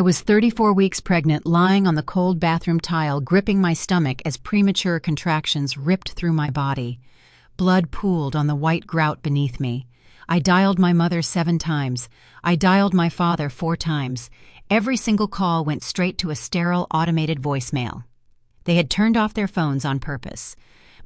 I was 34 weeks pregnant, lying on the cold bathroom tile, gripping my stomach as premature contractions ripped through my body. Blood pooled on the white grout beneath me. I dialed my mother 7 times. I dialed my father 4 times. Every single call went straight to a sterile, automated voicemail. They had turned off their phones on purpose.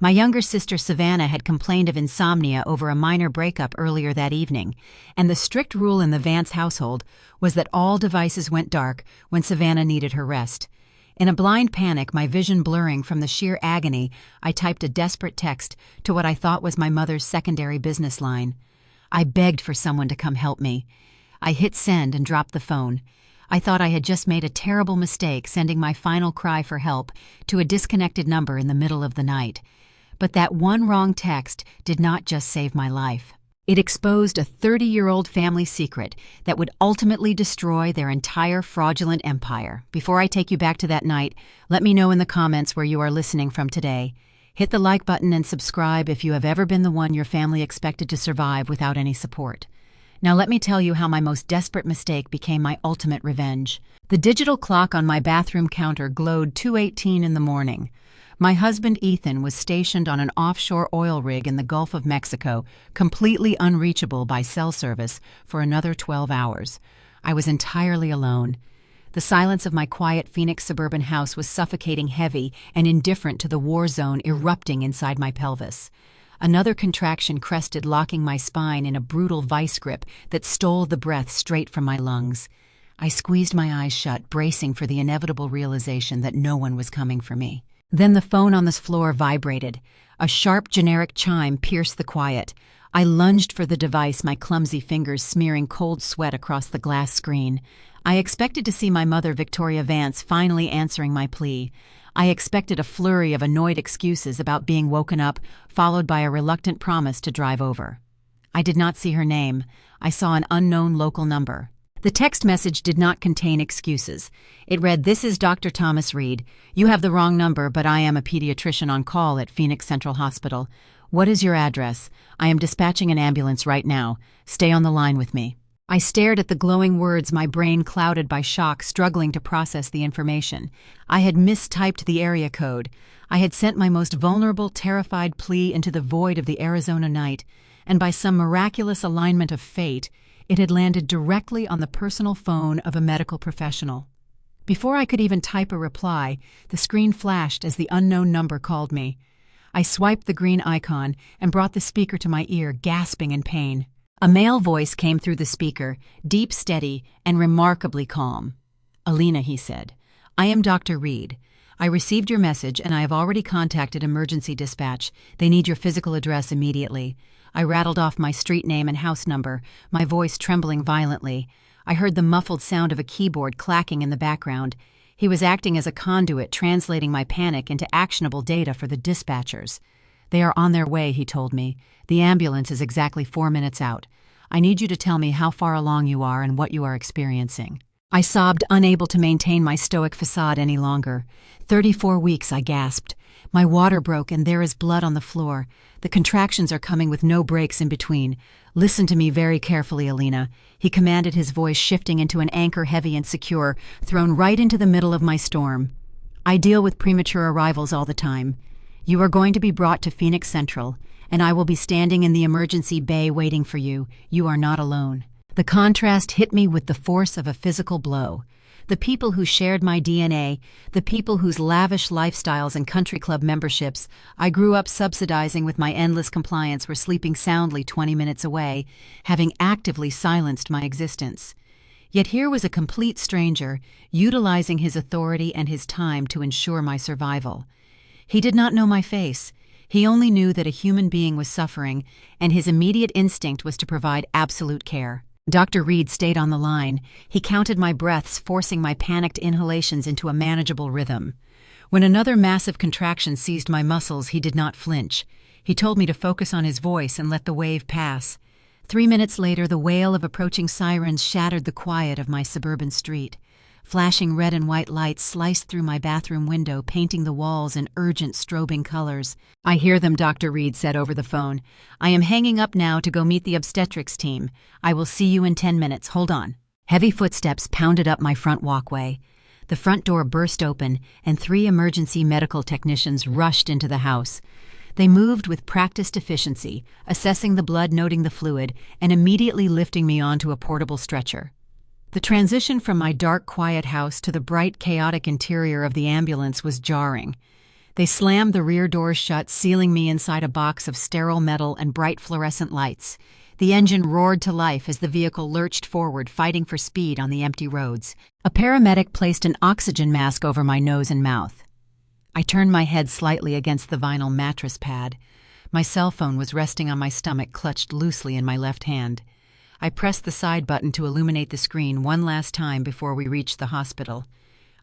My younger sister Savannah had complained of insomnia over a minor breakup earlier that evening, and the strict rule in the Vance household was that all devices went dark when Savannah needed her rest. In a blind panic, my vision blurring from the sheer agony, I typed a desperate text to what I thought was my mother's secondary business line. I begged for someone to come help me. I hit send and dropped the phone. I thought I had just made a terrible mistake sending my final cry for help to a disconnected number in the middle of the night. But that one wrong text did not just save my life. It exposed a 30-year-old family secret that would ultimately destroy their entire fraudulent empire. Before I take you back to that night, let me know in the comments where you are listening from today. Hit the like button and subscribe if you have ever been the one your family expected to survive without any support. Now let me tell you how my most desperate mistake became my ultimate revenge. The digital clock on my bathroom counter glowed 2:18 in the morning. My husband Ethan was stationed on an offshore oil rig in the Gulf of Mexico, completely unreachable by cell service for another 12 hours. I was entirely alone. The silence of my quiet Phoenix suburban house was suffocating, heavy, and indifferent to the war zone erupting inside my pelvis. Another contraction crested, locking my spine in a brutal vice grip that stole the breath straight from my lungs. I squeezed my eyes shut, bracing for the inevitable realization that no one was coming for me. Then the phone on the floor vibrated. A sharp, generic chime pierced the quiet. I lunged for the device, my clumsy fingers smearing cold sweat across the glass screen. I expected to see my mother, Victoria Vance, finally answering my plea. I expected a flurry of annoyed excuses about being woken up, followed by a reluctant promise to drive over. I did not see her name. I saw an unknown local number. The text message did not contain excuses. It read, "This is Dr. Thomas Reed. You have the wrong number, but I am a pediatrician on call at Phoenix Central Hospital. What is your address? I am dispatching an ambulance right now. Stay on the line with me." I stared at the glowing words, my brain clouded by shock, struggling to process the information. I had mistyped the area code. I had sent my most vulnerable, terrified plea into the void of the Arizona night, and by some miraculous alignment of fate, it had landed directly on the personal phone of a medical professional. Before I could even type a reply, the screen flashed as the unknown number called me. I swiped the green icon and brought the speaker to my ear, gasping in pain. A male voice came through the speaker, deep, steady, and remarkably calm. "Alina," he said, "I am Dr. Reed. I received your message and I have already contacted emergency dispatch. They need your physical address immediately." I rattled off my street name and house number, my voice trembling violently. I heard the muffled sound of a keyboard clacking in the background. He was acting as a conduit, translating my panic into actionable data for the dispatchers. "They are on their way," he told me. "The ambulance is exactly 4 minutes out. I need you to tell me how far along you are and what you are experiencing." I sobbed, unable to maintain my stoic facade any longer. 34 weeks, I gasped. My water broke and there is blood on the floor. The contractions are coming with no breaks in between. "Listen to me very carefully, Alina," he commanded, his voice shifting into an anchor, heavy and secure, thrown right into the middle of my storm. "I deal with premature arrivals all the time. You are going to be brought to Phoenix Central, and I will be standing in the emergency bay waiting for you. You are not alone." The contrast hit me with the force of a physical blow. The people who shared my DNA, the people whose lavish lifestyles and country club memberships I grew up subsidizing with my endless compliance, were sleeping soundly 20 minutes away, having actively silenced my existence. Yet here was a complete stranger, utilizing his authority and his time to ensure my survival. He did not know my face. He only knew that a human being was suffering, and his immediate instinct was to provide absolute care. Dr. Reed stayed on the line. He counted my breaths, forcing my panicked inhalations into a manageable rhythm. When another massive contraction seized my muscles, he did not flinch. He told me to focus on his voice and let the wave pass. 3 minutes later, the wail of approaching sirens shattered the quiet of my suburban street. Flashing red and white lights sliced through my bathroom window, painting the walls in urgent, strobing colors. "I hear them," Dr. Reed said over the phone. "I am hanging up now to go meet the obstetrics team. I will see you in 10 minutes. Hold on." Heavy footsteps pounded up my front walkway. The front door burst open, and 3 emergency medical technicians rushed into the house. They moved with practiced efficiency, assessing the blood, noting the fluid, and immediately lifting me onto a portable stretcher. The transition from my dark, quiet house to the bright, chaotic interior of the ambulance was jarring. They slammed the rear doors shut, sealing me inside a box of sterile metal and bright fluorescent lights. The engine roared to life as the vehicle lurched forward, fighting for speed on the empty roads. A paramedic placed an oxygen mask over my nose and mouth. I turned my head slightly against the vinyl mattress pad. My cell phone was resting on my stomach, clutched loosely in my left hand. I pressed the side button to illuminate the screen one last time before we reached the hospital.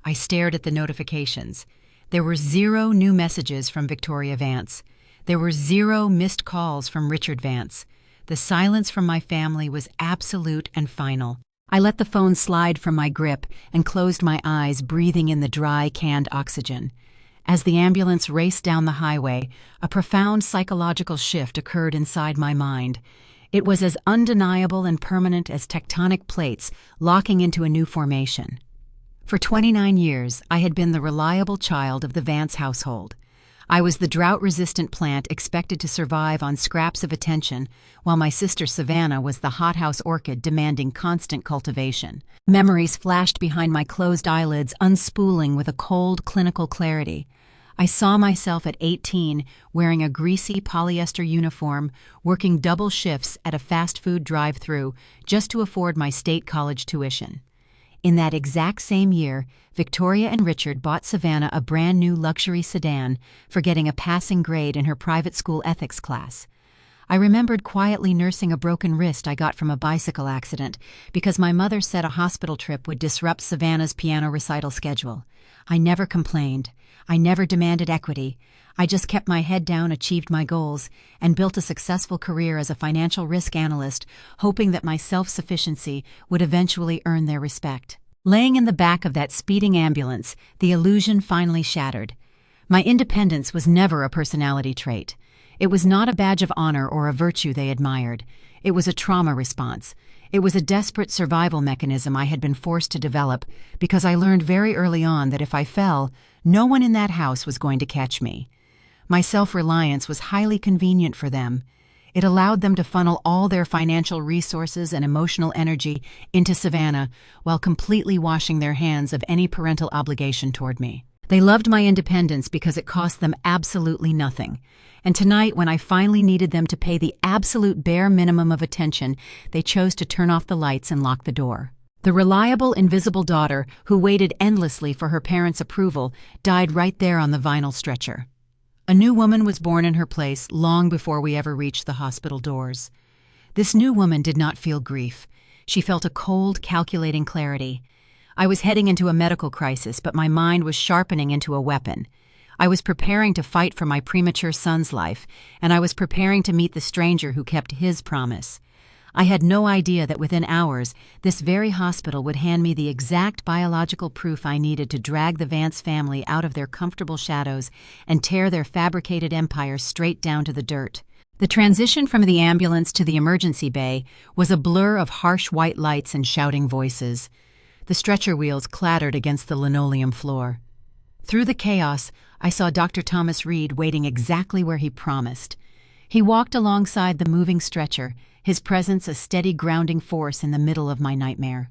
I stared at the notifications. There were 0 new messages from Victoria Vance. There were 0 missed calls from Richard Vance. The silence from my family was absolute and final. I let the phone slide from my grip and closed my eyes, breathing in the dry, canned oxygen. As the ambulance raced down the highway, a profound psychological shift occurred inside my mind. It was as undeniable and permanent as tectonic plates locking into a new formation. For 29 years, I had been the reliable child of the Vance household. I was the drought-resistant plant expected to survive on scraps of attention, while my sister Savannah was the hothouse orchid demanding constant cultivation. Memories flashed behind my closed eyelids, unspooling with a cold, clinical clarity. I saw myself at 18 wearing a greasy polyester uniform, working double shifts at a fast food drive-thru just to afford my state college tuition. In that exact same year, Victoria and Richard bought Savannah a brand new luxury sedan for getting a passing grade in her private school ethics class. I remembered quietly nursing a broken wrist I got from a bicycle accident because my mother said a hospital trip would disrupt Savannah's piano recital schedule. I never complained. I never demanded equity. I just kept my head down, achieved my goals, and built a successful career as a financial risk analyst, hoping that my self-sufficiency would eventually earn their respect. Laying in the back of that speeding ambulance, the illusion finally shattered. My independence was never a personality trait. It was not a badge of honor or a virtue they admired. It was a trauma response. It was a desperate survival mechanism I had been forced to develop because I learned very early on that if I fell, no one in that house was going to catch me. My self-reliance was highly convenient for them. It allowed them to funnel all their financial resources and emotional energy into Savannah while completely washing their hands of any parental obligation toward me. They loved my independence because it cost them absolutely nothing. And tonight, when I finally needed them to pay the absolute bare minimum of attention, they chose to turn off the lights and lock the door. The reliable, invisible daughter, who waited endlessly for her parents' approval, died right there on the vinyl stretcher. A new woman was born in her place long before we ever reached the hospital doors. This new woman did not feel grief. She felt a cold, calculating clarity. I was heading into a medical crisis, but my mind was sharpening into a weapon. I was preparing to fight for my premature son's life, and I was preparing to meet the stranger who kept his promise. I had no idea that within hours, this very hospital would hand me the exact biological proof I needed to drag the Vance family out of their comfortable shadows and tear their fabricated empire straight down to the dirt. The transition from the ambulance to the emergency bay was a blur of harsh white lights and shouting voices. The stretcher wheels clattered against the linoleum floor. Through the chaos, I saw Dr. Thomas Reed waiting exactly where he promised. He walked alongside the moving stretcher, his presence a steady grounding force in the middle of my nightmare.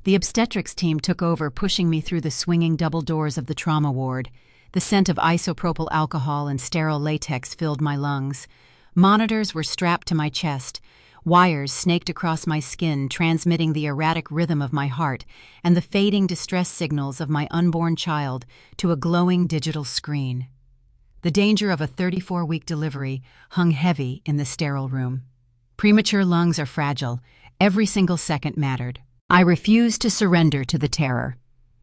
The obstetrics team took over, pushing me through the swinging double doors of the trauma ward. The scent of isopropyl alcohol and sterile latex filled my lungs. Monitors were strapped to my chest. Wires snaked across my skin, transmitting the erratic rhythm of my heart and the fading distress signals of my unborn child to a glowing digital screen. The danger of a 34-week delivery hung heavy in the sterile room. Premature lungs are fragile. Every single second mattered. I refused to surrender to the terror.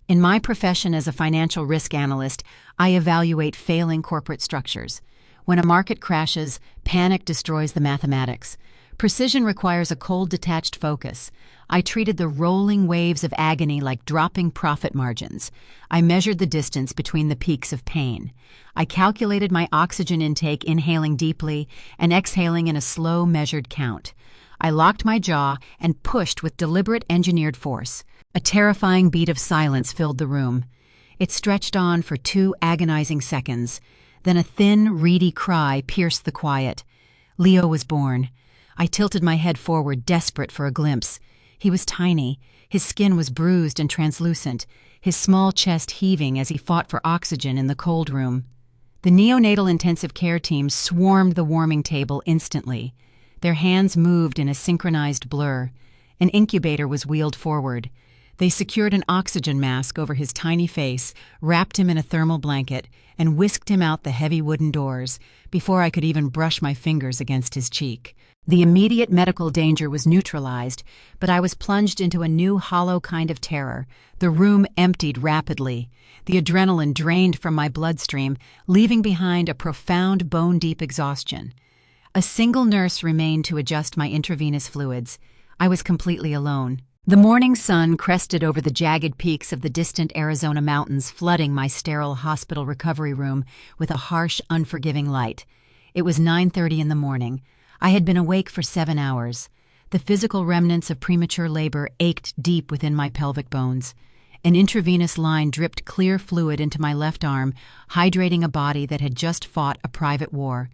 In my profession as a financial risk analyst, I evaluate failing corporate structures. When a market crashes, panic destroys the mathematics. Precision requires a cold, detached focus. I treated the rolling waves of agony like dropping profit margins. I measured the distance between the peaks of pain. I calculated my oxygen intake, inhaling deeply and exhaling in a slow, measured count. I locked my jaw and pushed with deliberate engineered force. A terrifying beat of silence filled the room. It stretched on for 2 agonizing seconds. Then a thin, reedy cry pierced the quiet. Leo was born. I tilted my head forward, desperate for a glimpse. He was tiny. His skin was bruised and translucent, his small chest heaving as he fought for oxygen in the cold room. The neonatal intensive care team swarmed the warming table instantly. Their hands moved in a synchronized blur. An incubator was wheeled forward. They secured an oxygen mask over his tiny face, wrapped him in a thermal blanket, and whisked him out the heavy wooden doors before I could even brush my fingers against his cheek. The immediate medical danger was neutralized, but I was plunged into a new hollow kind of terror. The room emptied rapidly. The adrenaline drained from my bloodstream, leaving behind a profound bone-deep exhaustion. A single nurse remained to adjust my intravenous fluids. I was completely alone. The morning sun crested over the jagged peaks of the distant Arizona mountains, flooding my sterile hospital recovery room with a harsh, unforgiving light. It was 9:30 in the morning. I had been awake for 7 hours. The physical remnants of premature labor ached deep within my pelvic bones. An intravenous line dripped clear fluid into my left arm, hydrating a body that had just fought a private war.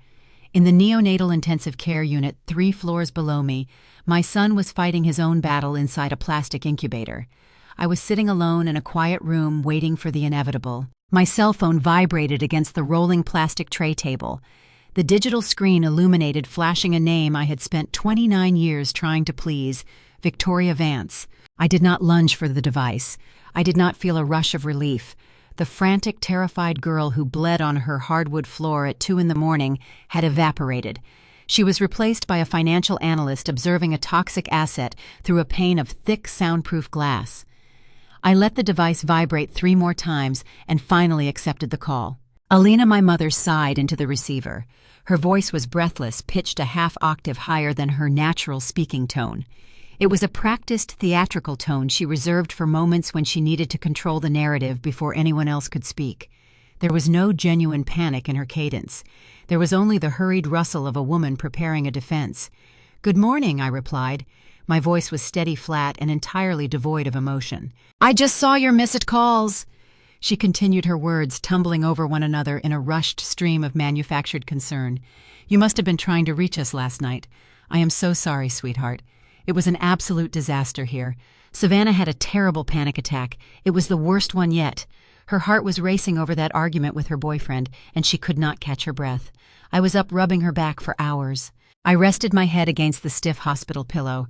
In the neonatal intensive care unit 3 floors below me, my son was fighting his own battle inside a plastic incubator. I was sitting alone in a quiet room waiting for the inevitable. My cell phone vibrated against the rolling plastic tray table. The digital screen illuminated, flashing a name I had spent 29 years trying to please, Victoria Vance. I did not lunge for the device. I did not feel a rush of relief. The frantic, terrified girl who bled on her hardwood floor at 2 in the morning had evaporated. She was replaced by a financial analyst observing a toxic asset through a pane of thick, soundproof glass. I let the device vibrate 3 more times and finally accepted the call. Alina, my mother, sighed into the receiver. Her voice was breathless, pitched a half-octave higher than her natural speaking tone. It was a practiced theatrical tone she reserved for moments when she needed to control the narrative before anyone else could speak. There was no genuine panic in her cadence. There was only the hurried rustle of a woman preparing a defense. "Good morning," I replied. My voice was steady flat and entirely devoid of emotion. "I just saw your missed calls." She continued her words, tumbling over one another in a rushed stream of manufactured concern. "You must have been trying to reach us last night. I am so sorry, sweetheart. It was an absolute disaster here. Savannah had a terrible panic attack. It was the worst one yet. Her heart was racing over that argument with her boyfriend, and she could not catch her breath. I was up rubbing her back for hours. I rested my head against the stiff hospital pillow.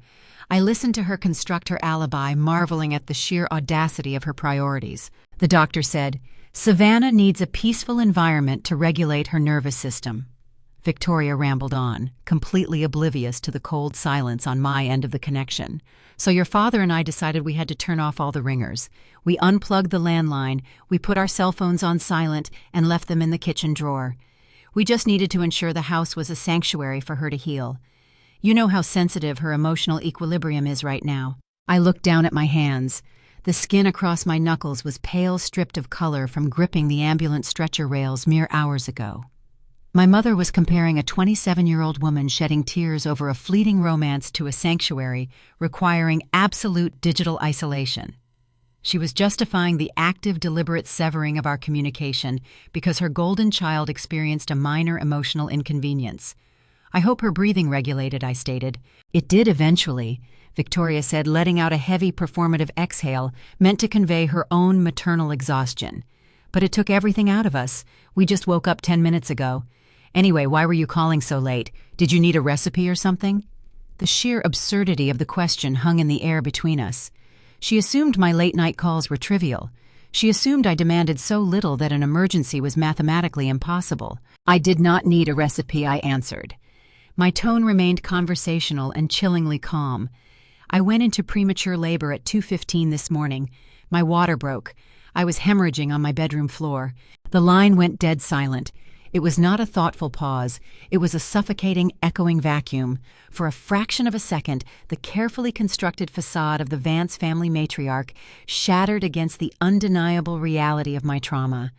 I listened to her construct her alibi, marveling at the sheer audacity of her priorities. The doctor said, "Savannah needs a peaceful environment to regulate her nervous system." Victoria rambled on, completely oblivious to the cold silence on my end of the connection. "So your father and I decided we had to turn off all the ringers. We unplugged the landline, we put our cell phones on silent, and left them in the kitchen drawer. We just needed to ensure the house was a sanctuary for her to heal. You know how sensitive her emotional equilibrium is right now." I looked down at my hands. The skin across my knuckles was pale, stripped of color from gripping the ambulance stretcher rails mere hours ago. My mother was comparing a 27-year-old woman shedding tears over a fleeting romance to a sanctuary requiring absolute digital isolation. She was justifying the active, deliberate severing of our communication because her golden child experienced a minor emotional inconvenience. "I hope her breathing regulated," I stated. "It did eventually," Victoria said, letting out a heavy performative exhale meant to convey her own maternal exhaustion. "But it took everything out of us. We just woke up 10 minutes ago. Anyway, why were you calling so late? Did you need a recipe or something?" The sheer absurdity of the question hung in the air between us. She assumed my late-night calls were trivial. She assumed I demanded so little that an emergency was mathematically impossible. "I did not need a recipe," I answered. My tone remained conversational and chillingly calm. "I went into premature labor at 2:15 this morning. My water broke. I was hemorrhaging on my bedroom floor." The line went dead silent. It was not a thoughtful pause. It was a suffocating, echoing vacuum. For a fraction of a second, the carefully constructed facade of the Vance family matriarch shattered against the undeniable reality of my trauma.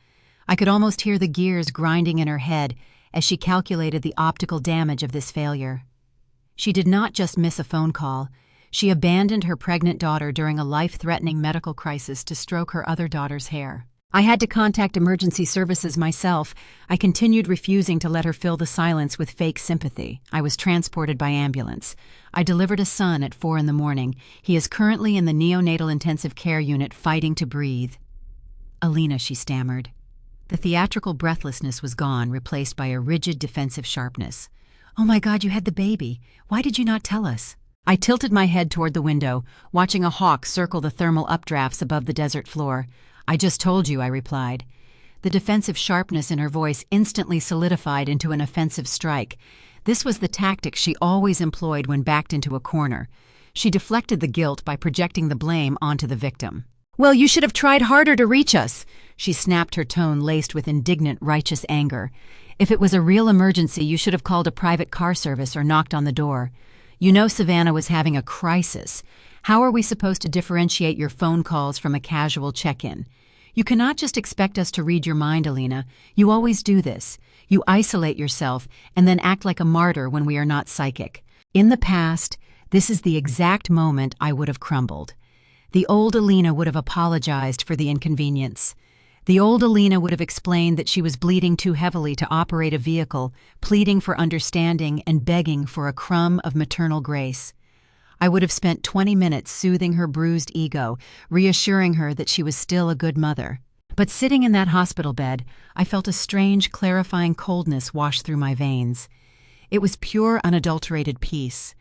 I could almost hear the gears grinding in her head as she calculated the optical damage of this failure. She did not just miss a phone call. She abandoned her pregnant daughter during a life-threatening medical crisis to stroke her other daughter's hair. I had to contact emergency services myself. I continued refusing to let her fill the silence with fake sympathy. I was transported by ambulance. I delivered a son at 4 in the morning. He is currently in the neonatal intensive care unit fighting to breathe. Alina, she stammered. The theatrical breathlessness was gone, replaced by a rigid defensive sharpness. Oh my God, you had the baby. Why did you not tell us? I tilted my head toward the window, watching a hawk circle the thermal updrafts above the desert floor. I just told you, I replied. The defensive sharpness in her voice instantly solidified into an offensive strike. This was the tactic she always employed when backed into a corner. She deflected the guilt by projecting the blame onto the victim. Well, you should have tried harder to reach us, she snapped, her tone laced with indignant, righteous anger. If it was a real emergency, you should have called a private car service or knocked on the door. You know Savannah was having a crisis. How are we supposed to differentiate your phone calls from a casual check-in? You cannot just expect us to read your mind, Alina. You always do this. You isolate yourself and then act like a martyr when we are not psychic. In the past, this is the exact moment I would have crumbled. The old Alina would have apologized for the inconvenience. The old Alina would have explained that she was bleeding too heavily to operate a vehicle, pleading for understanding and begging for a crumb of maternal grace. I would have spent 20 minutes soothing her bruised ego, reassuring her that she was still a good mother. But sitting in that hospital bed, I felt a strange, clarifying coldness wash through my veins. It was pure, unadulterated peace.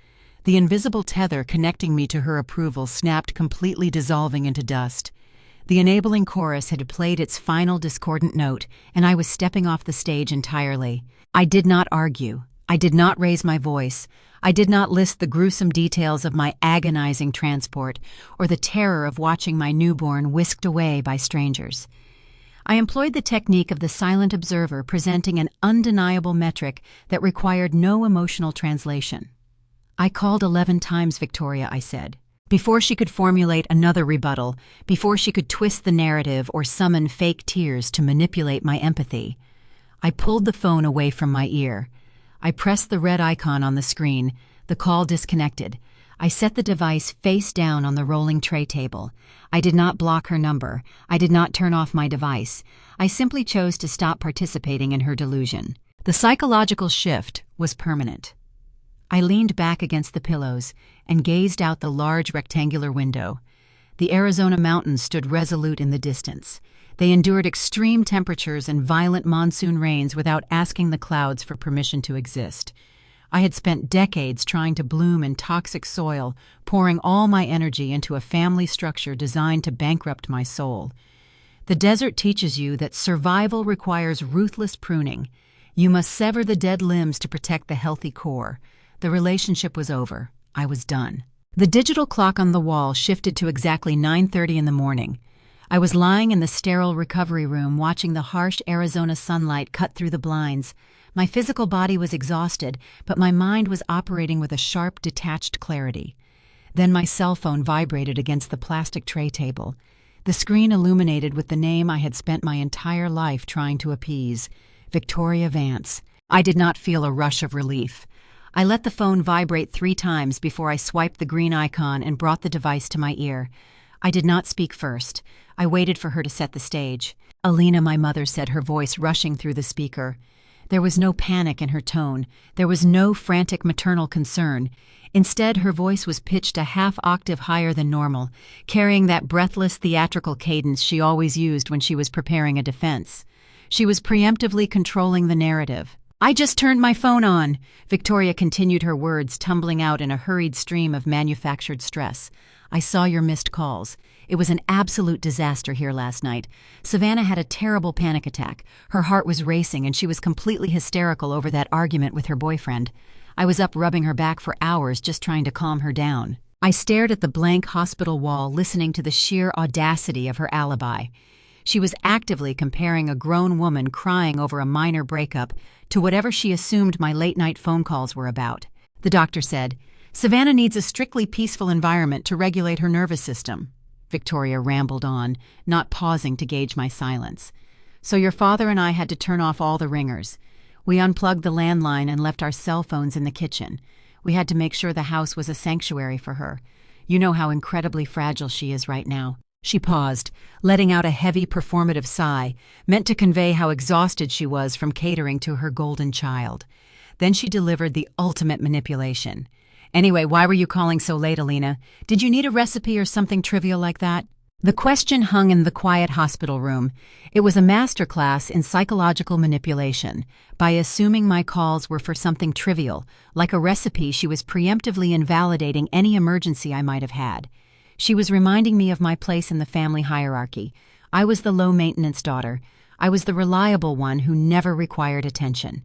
The invisible tether connecting me to her approval snapped, completely dissolving into dust. The enabling chorus had played its final discordant note, and I was stepping off the stage entirely. I did not argue. I did not raise my voice. I did not list the gruesome details of my agonizing transport or the terror of watching my newborn whisked away by strangers. I employed the technique of the silent observer, presenting an undeniable metric that required no emotional translation. I called 11 times, Victoria, I said. Before she could formulate another rebuttal, before she could twist the narrative or summon fake tears to manipulate my empathy, I pulled the phone away from my ear. I pressed the red icon on the screen. The call disconnected. I set the device face down on the rolling tray table. I did not block her number. I did not turn off my device. I simply chose to stop participating in her delusion. The psychological shift was permanent. I leaned back against the pillows and gazed out the large rectangular window. The Arizona mountains stood resolute in the distance. They endured extreme temperatures and violent monsoon rains without asking the clouds for permission to exist. I had spent decades trying to bloom in toxic soil, pouring all my energy into a family structure designed to bankrupt my soul. The desert teaches you that survival requires ruthless pruning. You must sever the dead limbs to protect the healthy core. The relationship was over. I was done. The digital clock on the wall shifted to exactly 9:30 in the morning. I was lying in the sterile recovery room watching the harsh Arizona sunlight cut through the blinds. My physical body was exhausted, but my mind was operating with a sharp, detached clarity. Then my cell phone vibrated against the plastic tray table. The screen illuminated with the name I had spent my entire life trying to appease, Victoria Vance. I did not feel a rush of relief. I let the phone vibrate 3 times before I swiped the green icon and brought the device to my ear. I did not speak first. I waited for her to set the stage. Alina, my mother said, her voice rushing through the speaker. There was no panic in her tone. There was no frantic maternal concern. Instead, her voice was pitched a half-octave higher than normal, carrying that breathless theatrical cadence she always used when she was preparing a defense. She was preemptively controlling the narrative. I just turned my phone on, Victoria continued, her words tumbling out in a hurried stream of manufactured stress. I saw your missed calls. It was an absolute disaster here last night. Savannah had a terrible panic attack. Her heart was racing and she was completely hysterical over that argument with her boyfriend. I was up rubbing her back for hours just trying to calm her down. I stared at the blank hospital wall, listening to the sheer audacity of her alibi. She was actively comparing a grown woman crying over a minor breakup to whatever she assumed my late-night phone calls were about. The doctor said, "Savannah needs a strictly peaceful environment to regulate her nervous system." Victoria rambled on, not pausing to gauge my silence. "So your father and I had to turn off all the ringers. We unplugged the landline and left our cell phones in the kitchen. We had to make sure the house was a sanctuary for her. You know how incredibly fragile she is right now." She paused, letting out a heavy performative sigh, meant to convey how exhausted she was from catering to her golden child. Then she delivered the ultimate manipulation. "Anyway, why were you calling so late, Alina? Did you need a recipe or something trivial like that?" The question hung in the quiet hospital room. It was a masterclass in psychological manipulation. By assuming my calls were for something trivial, like a recipe, she was preemptively invalidating any emergency I might have had. She was reminding me of my place in the family hierarchy. I was the low-maintenance daughter. I was the reliable one who never required attention.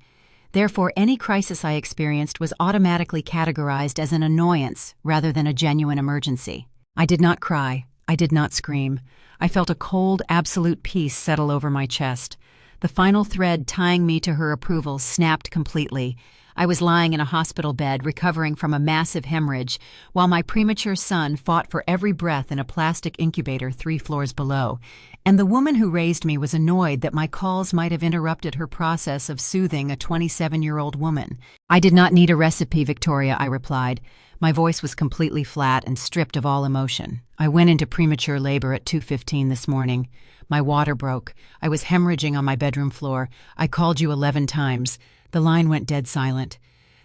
Therefore, any crisis I experienced was automatically categorized as an annoyance rather than a genuine emergency. I did not cry. I did not scream. I felt a cold, absolute peace settle over my chest. The final thread tying me to her approval snapped completely. I was lying in a hospital bed recovering from a massive hemorrhage, while my premature son fought for every breath in a plastic incubator 3 floors below. And the woman who raised me was annoyed that my calls might have interrupted her process of soothing a 27-year-old woman. "I did not need a recipe, Victoria," I replied. My voice was completely flat and stripped of all emotion. "I went into premature labor at 2:15 this morning. My water broke. I was hemorrhaging on my bedroom floor. I called you 11 times. The line went dead silent.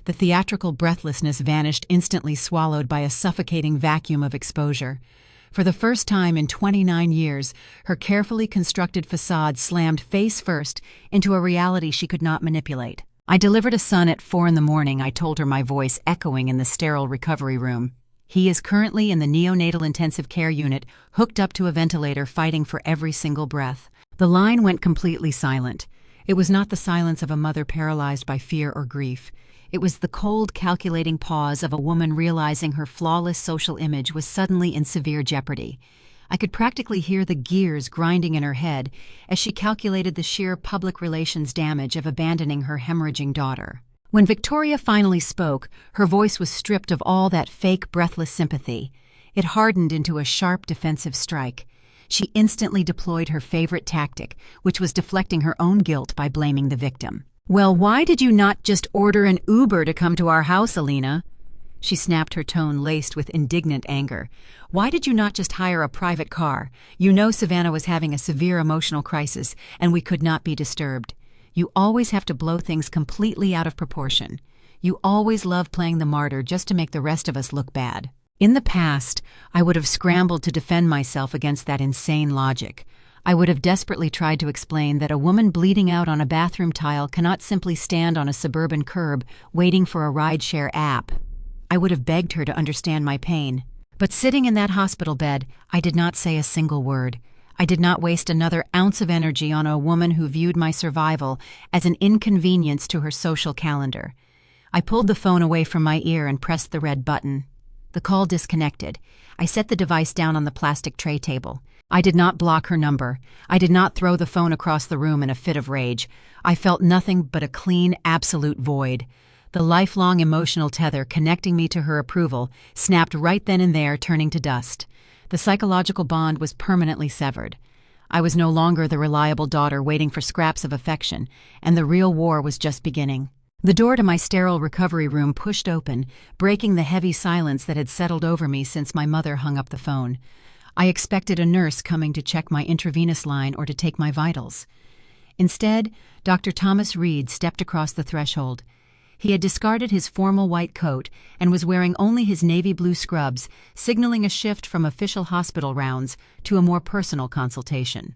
The theatrical breathlessness vanished, instantly swallowed by a suffocating vacuum of exposure. For the first time in 29 years, her carefully constructed facade slammed face first into a reality she could not manipulate. I delivered a son at 4 in the morning, I told her, my voice echoing in the sterile recovery room. He is currently in the neonatal intensive care unit, hooked up to a ventilator, fighting for every single breath. The line went completely silent. It was not the silence of a mother paralyzed by fear or grief. It was the cold, calculating pause of a woman realizing her flawless social image was suddenly in severe jeopardy. I could practically hear the gears grinding in her head as she calculated the sheer public relations damage of abandoning her hemorrhaging daughter. When Victoria finally spoke, her voice was stripped of all that fake, breathless sympathy. It hardened into a sharp, defensive strike. She instantly deployed her favorite tactic, which was deflecting her own guilt by blaming the victim. "Well, why did you not just order an Uber to come to our house, Alina?" She snapped, her tone laced with indignant anger. "Why did you not just hire a private car? You know Savannah was having a severe emotional crisis, and we could not be disturbed. You always have to blow things completely out of proportion. You always love playing the martyr just to make the rest of us look bad." In the past, I would have scrambled to defend myself against that insane logic. I would have desperately tried to explain that a woman bleeding out on a bathroom tile cannot simply stand on a suburban curb waiting for a rideshare app. I would have begged her to understand my pain. But sitting in that hospital bed, I did not say a single word. I did not waste another ounce of energy on a woman who viewed my survival as an inconvenience to her social calendar. I pulled the phone away from my ear and pressed the red button. The call disconnected. I set the device down on the plastic tray table. I did not block her number. I did not throw the phone across the room in a fit of rage. I felt nothing but a clean, absolute void. The lifelong emotional tether connecting me to her approval snapped right then and there, turning to dust. The psychological bond was permanently severed. I was no longer the reliable daughter waiting for scraps of affection, and the real war was just beginning. The door to my sterile recovery room pushed open, breaking the heavy silence that had settled over me since my mother hung up the phone. I expected a nurse coming to check my intravenous line or to take my vitals. Instead, Dr. Thomas Reed stepped across the threshold. He had discarded his formal white coat and was wearing only his navy blue scrubs, signaling a shift from official hospital rounds to a more personal consultation.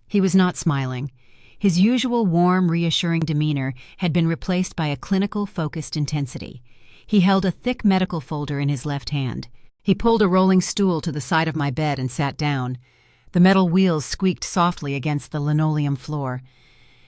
He was not smiling. His usual warm, reassuring demeanor had been replaced by a clinical, focused intensity. He held a thick medical folder in his left hand. He pulled a rolling stool to the side of my bed and sat down. The metal wheels squeaked softly against the linoleum floor.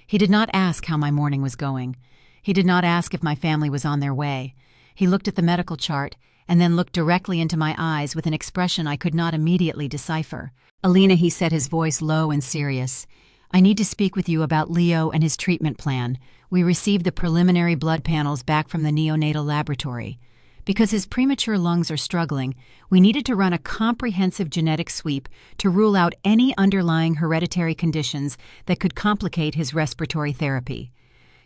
He did not ask how my morning was going. He did not ask if my family was on their way. He looked at the medical chart and then looked directly into my eyes with an expression I could not immediately decipher. "Alina," he said, his voice low and serious, "I need to speak with you about Leo and his treatment plan. We received the preliminary blood panels back from the neonatal laboratory. Because his premature lungs are struggling, we needed to run a comprehensive genetic sweep to rule out any underlying hereditary conditions that could complicate his respiratory therapy.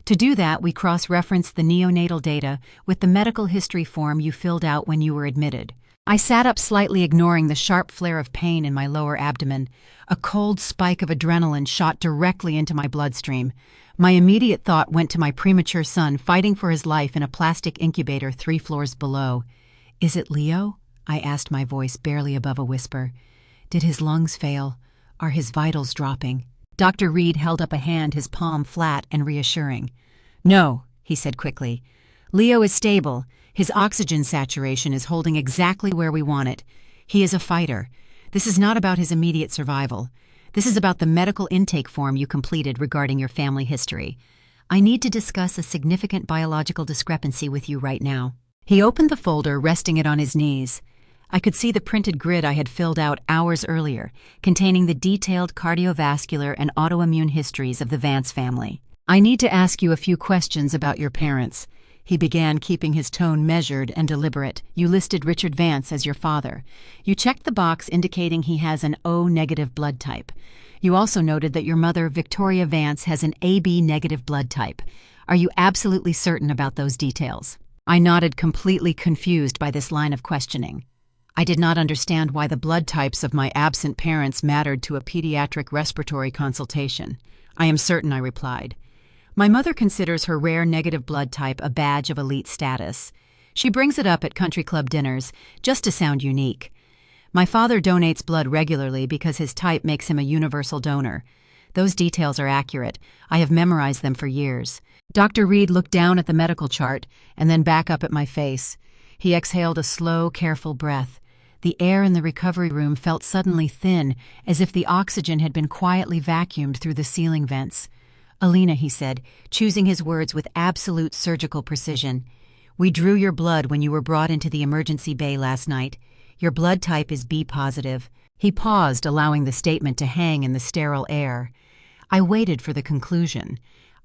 To do that, we cross-referenced the neonatal data with the medical history form you filled out when you were admitted. I sat up slightly, ignoring the sharp flare of pain in my lower abdomen. A cold spike of adrenaline shot directly into my bloodstream. My immediate thought went to my premature son fighting for his life in a plastic incubator 3 floors below. "Is it Leo?" I asked, my voice barely above a whisper. "Did his lungs fail? Are his vitals dropping?" Dr. Reed held up a hand, his palm flat and reassuring. "No," he said quickly. "Leo is stable. His oxygen saturation is holding exactly where we want it. He is a fighter. This is not about his immediate survival. This is about the medical intake form you completed regarding your family history. I need to discuss a significant biological discrepancy with you right now." He opened the folder, resting it on his knees. I could see the printed grid I had filled out hours earlier, containing the detailed cardiovascular and autoimmune histories of the Vance family. "I need to ask you a few questions about your parents," he began, keeping his tone measured and deliberate. "You listed Richard Vance as your father. You checked the box indicating he has an O-negative blood type. You also noted that your mother, Victoria Vance, has an AB-negative blood type. Are you absolutely certain about those details?" I nodded, completely confused by this line of questioning. I did not understand why the blood types of my absent parents mattered to a pediatric respiratory consultation. "I am certain," I replied. "My mother considers her rare negative blood type a badge of elite status. She brings it up at country club dinners, just to sound unique. My father donates blood regularly because his type makes him a universal donor. Those details are accurate. I have memorized them for years." Dr. Reed looked down at the medical chart and then back up at my face. He exhaled a slow, careful breath. The air in the recovery room felt suddenly thin, as if the oxygen had been quietly vacuumed through the ceiling vents. "Alina," he said, choosing his words with absolute surgical precision, "we drew your blood when you were brought into the emergency bay last night. Your blood type is B positive." He paused, allowing the statement to hang in the sterile air. I waited for the conclusion.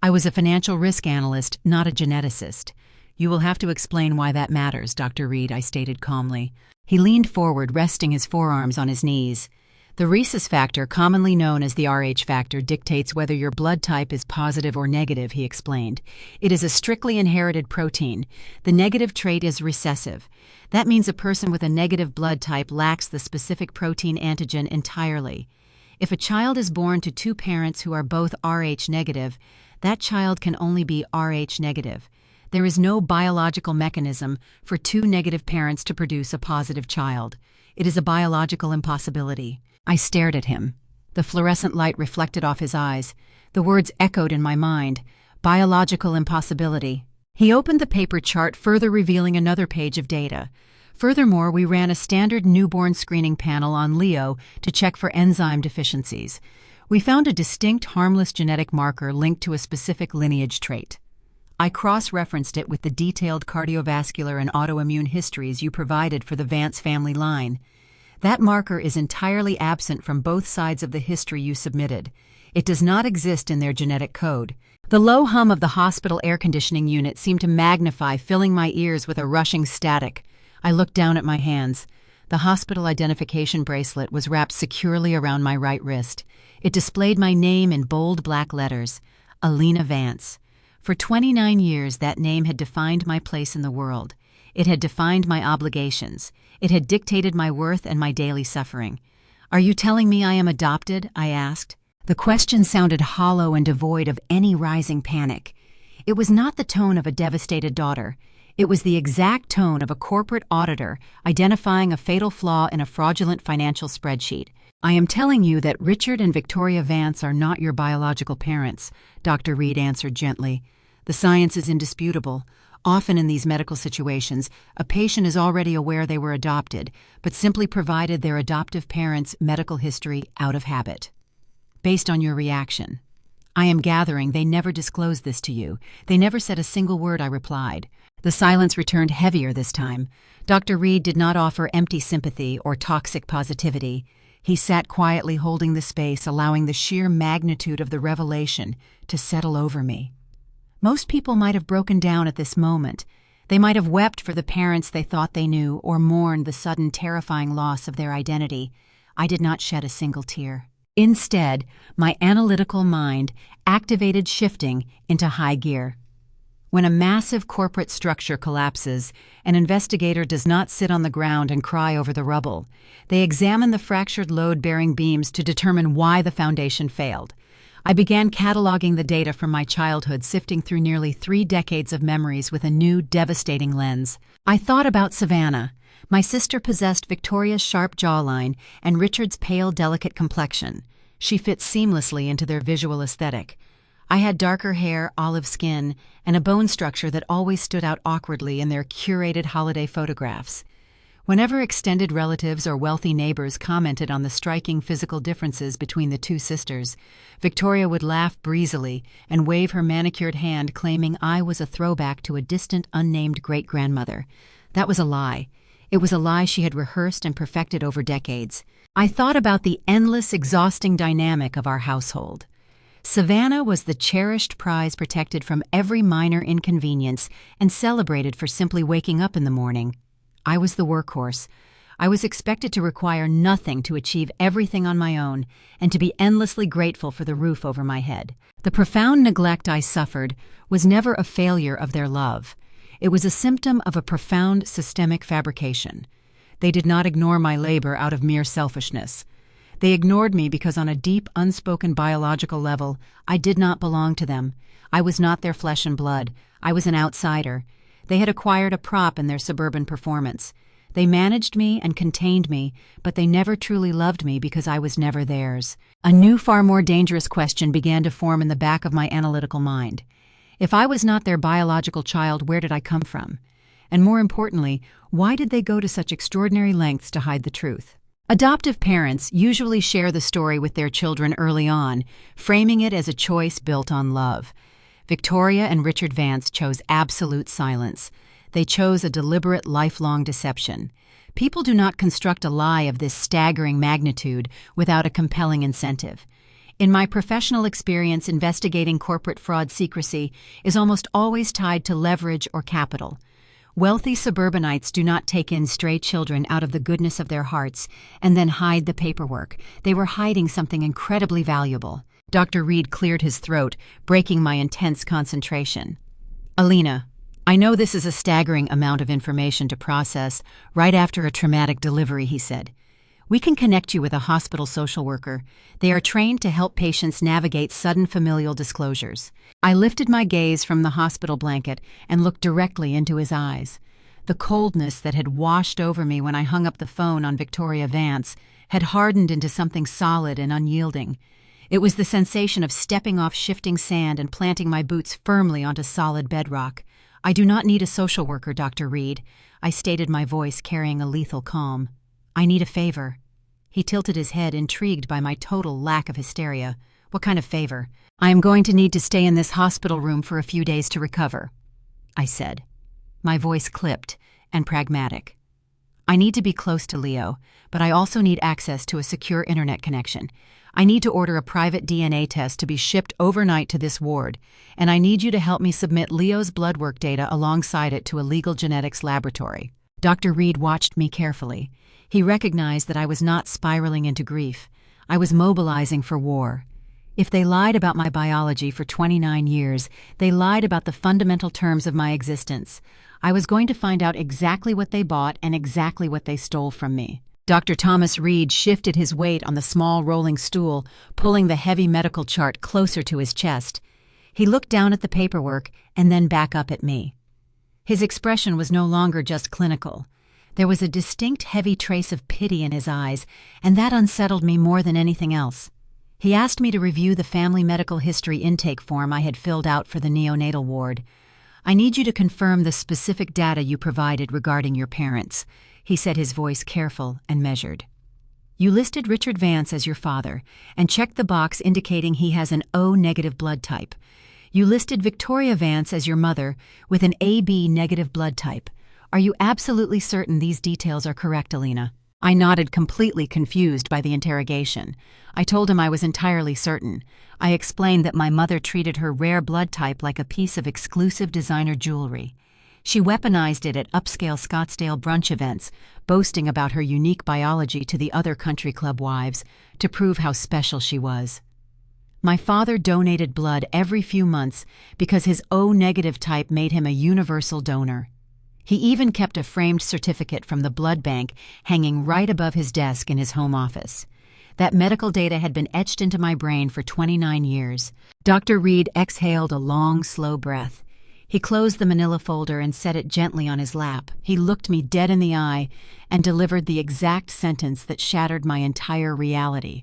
I was a financial risk analyst, not a geneticist. "You will have to explain why that matters, Dr. Reed," I stated calmly. He leaned forward, resting his forearms on his knees. "The rhesus factor, commonly known as the Rh factor, dictates whether your blood type is positive or negative," he explained. "It is a strictly inherited protein. The negative trait is recessive. That means a person with a negative blood type lacks the specific protein antigen entirely. If a child is born to 2 parents who are both Rh negative, that child can only be Rh negative. There is no biological mechanism for 2 negative parents to produce a positive child. It is a biological impossibility." I stared at him. The fluorescent light reflected off his eyes. The words echoed in my mind. Biological impossibility. He opened the paper chart, further revealing another page of data. Furthermore, we ran a standard newborn screening panel on Leo to check for enzyme deficiencies. We found a distinct, harmless genetic marker linked to a specific lineage trait. I cross-referenced it with the detailed cardiovascular and autoimmune histories you provided for the Vance family line. That marker is entirely absent from both sides of the history you submitted. It does not exist in their genetic code. The low hum of the hospital air conditioning unit seemed to magnify, filling my ears with a rushing static. I looked down at my hands. The hospital identification bracelet was wrapped securely around my right wrist. It displayed my name in bold black letters, Alina Vance. For 29 years, that name had defined my place in the world. It had defined my obligations. It had dictated my worth and my daily suffering. "Are you telling me I am adopted?" I asked. The question sounded hollow and devoid of any rising panic. It was not the tone of a devastated daughter. It was the exact tone of a corporate auditor identifying a fatal flaw in a fraudulent financial spreadsheet. "I am telling you that Richard and Victoria Vance are not your biological parents," Dr. Reed answered gently. "The science is indisputable. Often in these medical situations, a patient is already aware they were adopted, but simply provided their adoptive parents' medical history out of habit." "Based on your reaction." "I am gathering they never disclosed this to you. They never said a single word," I replied. The silence returned heavier this time. Dr. Reed did not offer empty sympathy or toxic positivity. He sat quietly, holding the space, allowing the sheer magnitude of the revelation to settle over me. Most people might have broken down at this moment. They might have wept for the parents they thought they knew or mourned the sudden, terrifying loss of their identity. I did not shed a single tear. Instead, my analytical mind activated shifting into high gear. When a massive corporate structure collapses, an investigator does not sit on the ground and cry over the rubble. They examine the fractured load-bearing beams to determine why the foundation failed. I began cataloging the data from my childhood, sifting through nearly 3 decades of memories with a new, devastating lens. I thought about Savannah. My sister possessed Victoria's sharp jawline and Richard's pale, delicate complexion. She fit seamlessly into their visual aesthetic. I had darker hair, olive skin, and a bone structure that always stood out awkwardly in their curated holiday photographs. Whenever extended relatives or wealthy neighbors commented on the striking physical differences between the two sisters, Victoria would laugh breezily and wave her manicured hand, claiming I was a throwback to a distant, unnamed great-grandmother. That was a lie. It was a lie she had rehearsed and perfected over decades. I thought about the endless, exhausting dynamic of our household. Savannah was the cherished prize, protected from every minor inconvenience and celebrated for simply waking up in the morning. I was the workhorse. I was expected to require nothing to achieve everything on my own and to be endlessly grateful for the roof over my head. The profound neglect I suffered was never a failure of their love. It was a symptom of a profound systemic fabrication. They did not ignore my labor out of mere selfishness. They ignored me because on a deep, unspoken biological level, I did not belong to them. I was not their flesh and blood. I was an outsider. They had acquired a prop in their suburban performance. They managed me and contained me, but they never truly loved me because I was never theirs. A new, far more dangerous question began to form in the back of my analytical mind. If I was not their biological child, where did I come from? And more importantly, why did they go to such extraordinary lengths to hide the truth? Adoptive parents usually share the story with their children early on, framing it as a choice built on love. Victoria and Richard Vance chose absolute silence. They chose a deliberate, lifelong deception. People do not construct a lie of this staggering magnitude without a compelling incentive. In my professional experience, investigating corporate fraud, secrecy is almost always tied to leverage or capital. Wealthy suburbanites do not take in stray children out of the goodness of their hearts and then hide the paperwork. They were hiding something incredibly valuable. Dr. Reed cleared his throat, breaking my intense concentration. Alina, I know this is a staggering amount of information to process right after a traumatic delivery, he said. We can connect you with a hospital social worker. They are trained to help patients navigate sudden familial disclosures. I lifted my gaze from the hospital blanket and looked directly into his eyes. The coldness that had washed over me when I hung up the phone on Victoria Vance had hardened into something solid and unyielding. It was the sensation of stepping off shifting sand and planting my boots firmly onto solid bedrock. I do not need a social worker, Dr. Reed, I stated, my voice carrying a lethal calm. I need a favor. He tilted his head, intrigued by my total lack of hysteria. What kind of favor? I am going to need to stay in this hospital room for a few days to recover, I said, my voice clipped and pragmatic. I need to be close to Leo, but I also need access to a secure internet connection. I need to order a private DNA test to be shipped overnight to this ward, and I need you to help me submit Leo's blood work data alongside it to a legal genetics laboratory. Dr. Reed watched me carefully. He recognized that I was not spiraling into grief. I was mobilizing for war. If they lied about my biology for 29 years, they lied about the fundamental terms of my existence. I was going to find out exactly what they bought and exactly what they stole from me. Dr. Thomas Reed shifted his weight on the small rolling stool, pulling the heavy medical chart closer to his chest. He looked down at the paperwork and then back up at me. His expression was no longer just clinical. There was a distinct heavy trace of pity in his eyes, and that unsettled me more than anything else. He asked me to review the family medical history intake form I had filled out for the neonatal ward. I need you to confirm the specific data you provided regarding your parents, he said, his voice careful and measured. You listed Richard Vance as your father and checked the box indicating he has an O-negative blood type. You listed Victoria Vance as your mother with an AB-negative blood type. Are you absolutely certain these details are correct, Alina? I nodded, completely confused by the interrogation. I told him I was entirely certain. I explained that my mother treated her rare blood type like a piece of exclusive designer jewelry. She weaponized it at upscale Scottsdale brunch events, boasting about her unique biology to the other country club wives to prove how special she was. My father donated blood every few months because his O-negative type made him a universal donor. He even kept a framed certificate from the blood bank hanging right above his desk in his home office. That medical data had been etched into my brain for 29 years. Dr. Reed exhaled a long, slow breath. He closed the manila folder and set it gently on his lap. He looked me dead in the eye and delivered the exact sentence that shattered my entire reality.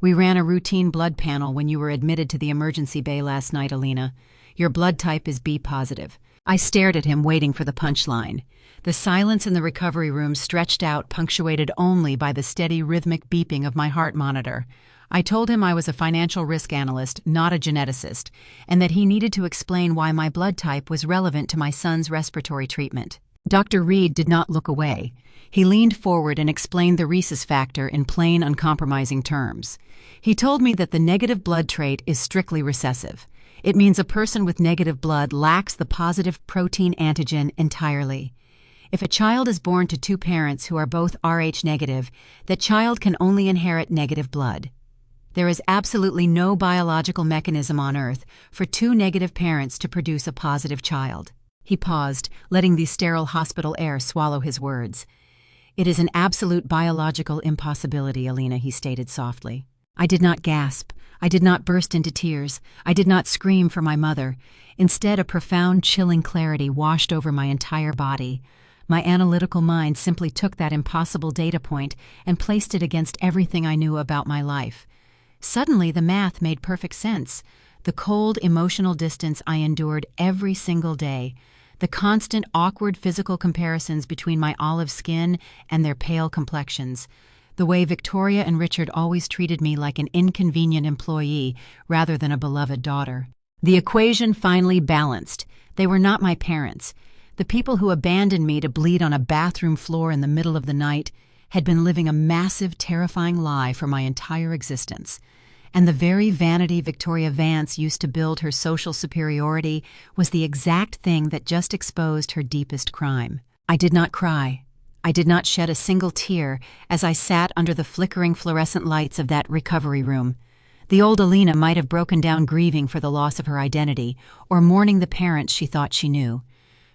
"We ran a routine blood panel when you were admitted to the emergency bay last night, Alina. Your blood type is B positive." I stared at him, waiting for the punchline. The silence in the recovery room stretched out, punctuated only by the steady rhythmic beeping of my heart monitor. I told him I was a financial risk analyst, not a geneticist, and that he needed to explain why my blood type was relevant to my son's respiratory treatment. Dr. Reed did not look away. He leaned forward and explained the rhesus factor in plain, uncompromising terms. He told me that the negative blood trait is strictly recessive. It means a person with negative blood lacks the positive protein antigen entirely. If a child is born to two parents who are both Rh negative, that child can only inherit negative blood. There is absolutely no biological mechanism on Earth for two negative parents to produce a positive child. He paused, letting the sterile hospital air swallow his words. "It is an absolute biological impossibility, Alina," he stated softly. I did not gasp. I did not burst into tears. I did not scream for my mother. Instead, a profound, chilling clarity washed over my entire body. My analytical mind simply took that impossible data point and placed it against everything I knew about my life. Suddenly, the math made perfect sense. The cold, emotional distance I endured every single day, the constant, awkward physical comparisons between my olive skin and their pale complexions, the way Victoria and Richard always treated me like an inconvenient employee rather than a beloved daughter. The equation finally balanced. They were not my parents. The people who abandoned me to bleed on a bathroom floor in the middle of the night had been living a massive, terrifying lie for my entire existence. And the very vanity Victoria Vance used to build her social superiority was the exact thing that just exposed her deepest crime. I did not cry. I did not shed a single tear as I sat under the flickering fluorescent lights of that recovery room. The old Alina might have broken down grieving for the loss of her identity or mourning the parents she thought she knew.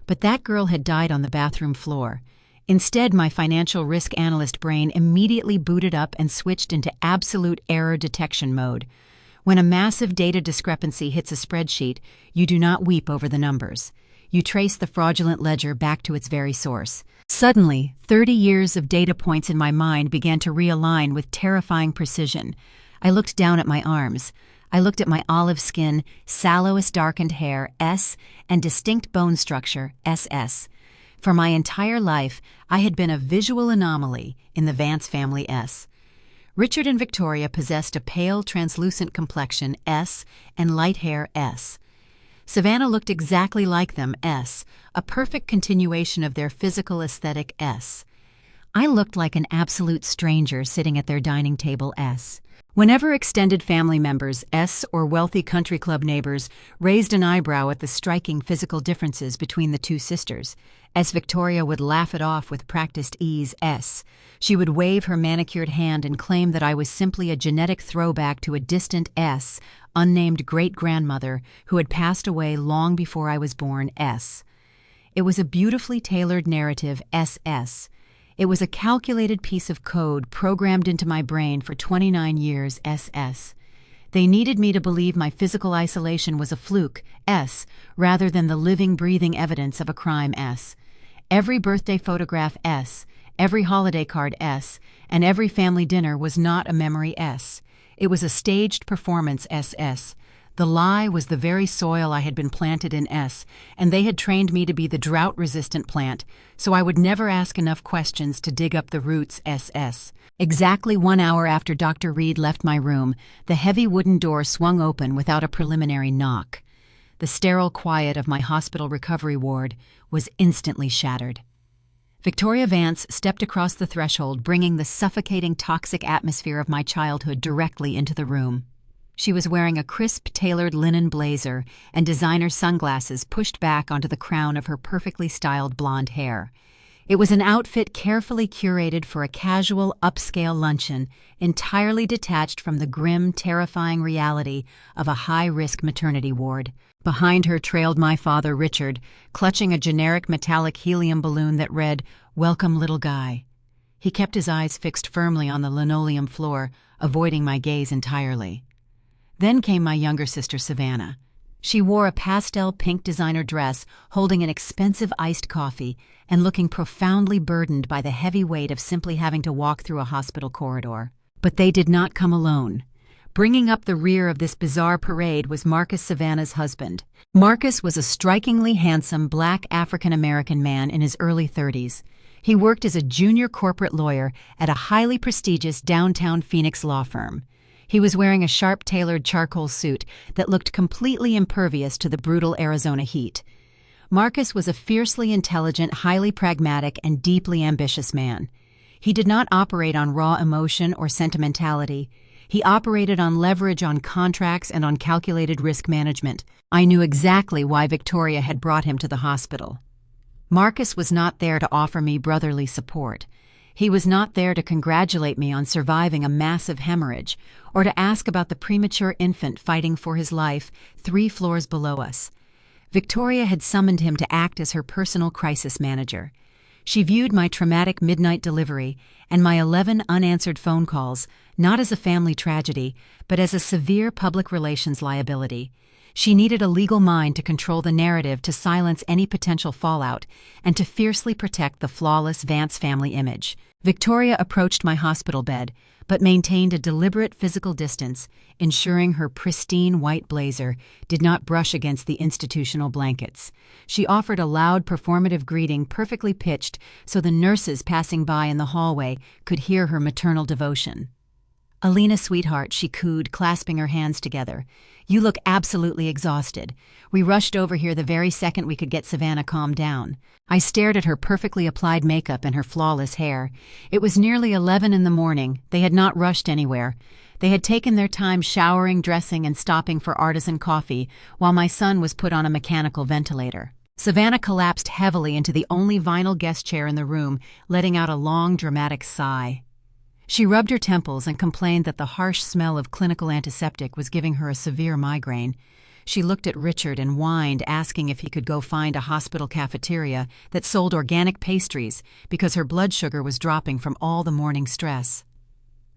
But that girl had died on the bathroom floor. Instead, my financial risk analyst brain immediately booted up and switched into absolute error detection mode. When a massive data discrepancy hits a spreadsheet, you do not weep over the numbers. You trace the fraudulent ledger back to its very source. Suddenly, 30 years of data points in my mind began to realign with terrifying precision. I looked down at my arms. I looked at my olive skin, sallowest darkened hair, S, and distinct bone structure, SS. For my entire life, I had been a visual anomaly in the Vance family S. Richard and Victoria possessed a pale, translucent complexion, S, and light hair, S. Savannah looked exactly like them, S, a perfect continuation of their physical aesthetic, S. I looked like an absolute stranger sitting at their dining table, S. Whenever extended family members, S, or wealthy country club neighbors, raised an eyebrow at the striking physical differences between the two sisters, S. Victoria would laugh it off with practiced ease, S. She would wave her manicured hand and claim that I was simply a genetic throwback to a distant S, unnamed great-grandmother who had passed away long before I was born, S. It was a beautifully tailored narrative, SS. It was a calculated piece of code programmed into my brain for 29 years, SS. They needed me to believe my physical isolation was a fluke, S, rather than the living, breathing evidence of a crime, S. Every birthday photograph, S. Every holiday card, S. And every family dinner was not a memory, S. It was a staged performance, SS. The lie was the very soil I had been planted in, S, and they had trained me to be the drought-resistant plant, so I would never ask enough questions to dig up the roots, SS. Exactly 1 hour after Dr. Reed left my room, the heavy wooden door swung open without a preliminary knock. The sterile quiet of my hospital recovery ward was instantly shattered. Victoria Vance stepped across the threshold, bringing the suffocating, toxic atmosphere of my childhood directly into the room. She was wearing a crisp, tailored linen blazer and designer sunglasses pushed back onto the crown of her perfectly styled blonde hair. It was an outfit carefully curated for a casual, upscale luncheon, entirely detached from the grim, terrifying reality of a high-risk maternity ward. Behind her trailed my father, Richard, clutching a generic metallic helium balloon that read, "Welcome, little guy." He kept his eyes fixed firmly on the linoleum floor, avoiding my gaze entirely. Then came my younger sister, Savannah. She wore a pastel pink designer dress, holding an expensive iced coffee, and looking profoundly burdened by the heavy weight of simply having to walk through a hospital corridor. But they did not come alone. Bringing up the rear of this bizarre parade was Marcus, Savannah's husband. Marcus was a strikingly handsome black African-American man in his early 30s. He worked as a junior corporate lawyer at a highly prestigious downtown Phoenix law firm. He was wearing a sharp-tailored charcoal suit that looked completely impervious to the brutal Arizona heat. Marcus was a fiercely intelligent, highly pragmatic, and deeply ambitious man. He did not operate on raw emotion or sentimentality. He operated on leverage on contracts and on calculated risk management. I knew exactly why Victoria had brought him to the hospital. Marcus was not there to offer me brotherly support. He was not there to congratulate me on surviving a massive hemorrhage, or to ask about the premature infant fighting for his life 3 floors below us. Victoria had summoned him to act as her personal crisis manager. She viewed my traumatic midnight delivery and my 11 unanswered phone calls not as a family tragedy, but as a severe public relations liability. She needed a legal mind to control the narrative, to silence any potential fallout, and to fiercely protect the flawless Vance family image. Victoria approached my hospital bed, but maintained a deliberate physical distance, ensuring her pristine white blazer did not brush against the institutional blankets. She offered a loud, performative greeting perfectly pitched so the nurses passing by in the hallway could hear her maternal devotion. "Alina, sweetheart," she cooed, clasping her hands together. "You look absolutely exhausted. We rushed over here the very second we could get Savannah calmed down." I stared at her perfectly applied makeup and her flawless hair. It was nearly 11 in the morning. They had not rushed anywhere. They had taken their time showering, dressing, and stopping for artisan coffee, while my son was put on a mechanical ventilator. Savannah collapsed heavily into the only vinyl guest chair in the room, letting out a long, dramatic sigh. She rubbed her temples and complained that the harsh smell of clinical antiseptic was giving her a severe migraine. She looked at Richard and whined, asking if he could go find a hospital cafeteria that sold organic pastries because her blood sugar was dropping from all the morning stress.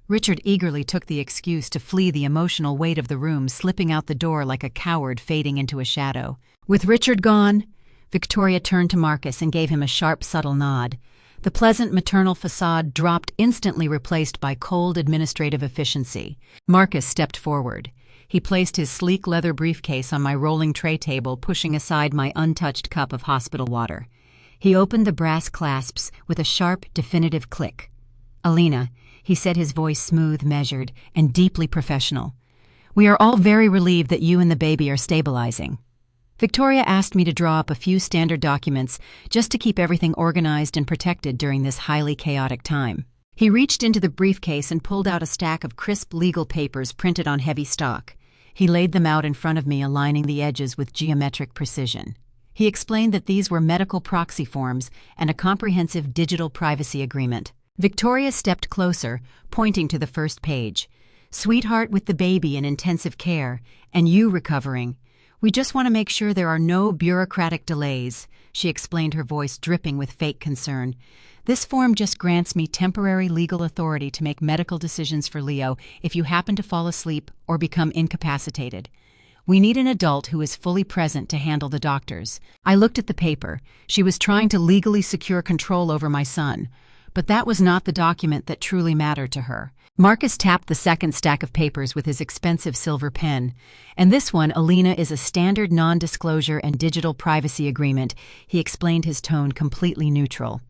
Richard eagerly took the excuse to flee the emotional weight of the room, slipping out the door like a coward fading into a shadow. With Richard gone, Victoria turned to Marcus and gave him a sharp, subtle nod. The pleasant maternal facade dropped, instantly replaced by cold administrative efficiency. Marcus stepped forward. He placed his sleek leather briefcase on my rolling tray table, pushing aside my untouched cup of hospital water. He opened the brass clasps with a sharp, definitive click. "Alina," he said, his voice smooth, measured, and deeply professional. "We are all very relieved that you and the baby are stabilizing." Victoria asked me to draw up a few standard documents just to keep everything organized and protected during this highly chaotic time. He reached into the briefcase and pulled out a stack of crisp legal papers printed on heavy stock. He laid them out in front of me, aligning the edges with geometric precision. He explained that these were medical proxy forms and a comprehensive digital privacy agreement. Victoria stepped closer, pointing to the first page. "Sweetheart with the baby in intensive care, and you recovering. We just want to make sure there are no bureaucratic delays," she explained, her voice dripping with fake concern. "This form just grants me temporary legal authority to make medical decisions for Leo if you happen to fall asleep or become incapacitated. We need an adult who is fully present to handle the doctors." I looked at the paper. She was trying to legally secure control over my son. But that was not the document that truly mattered to her. Marcus tapped the second stack of papers with his expensive silver pen. "And this one, Alina, is a standard non-disclosure and digital privacy agreement," he explained, his tone completely neutral.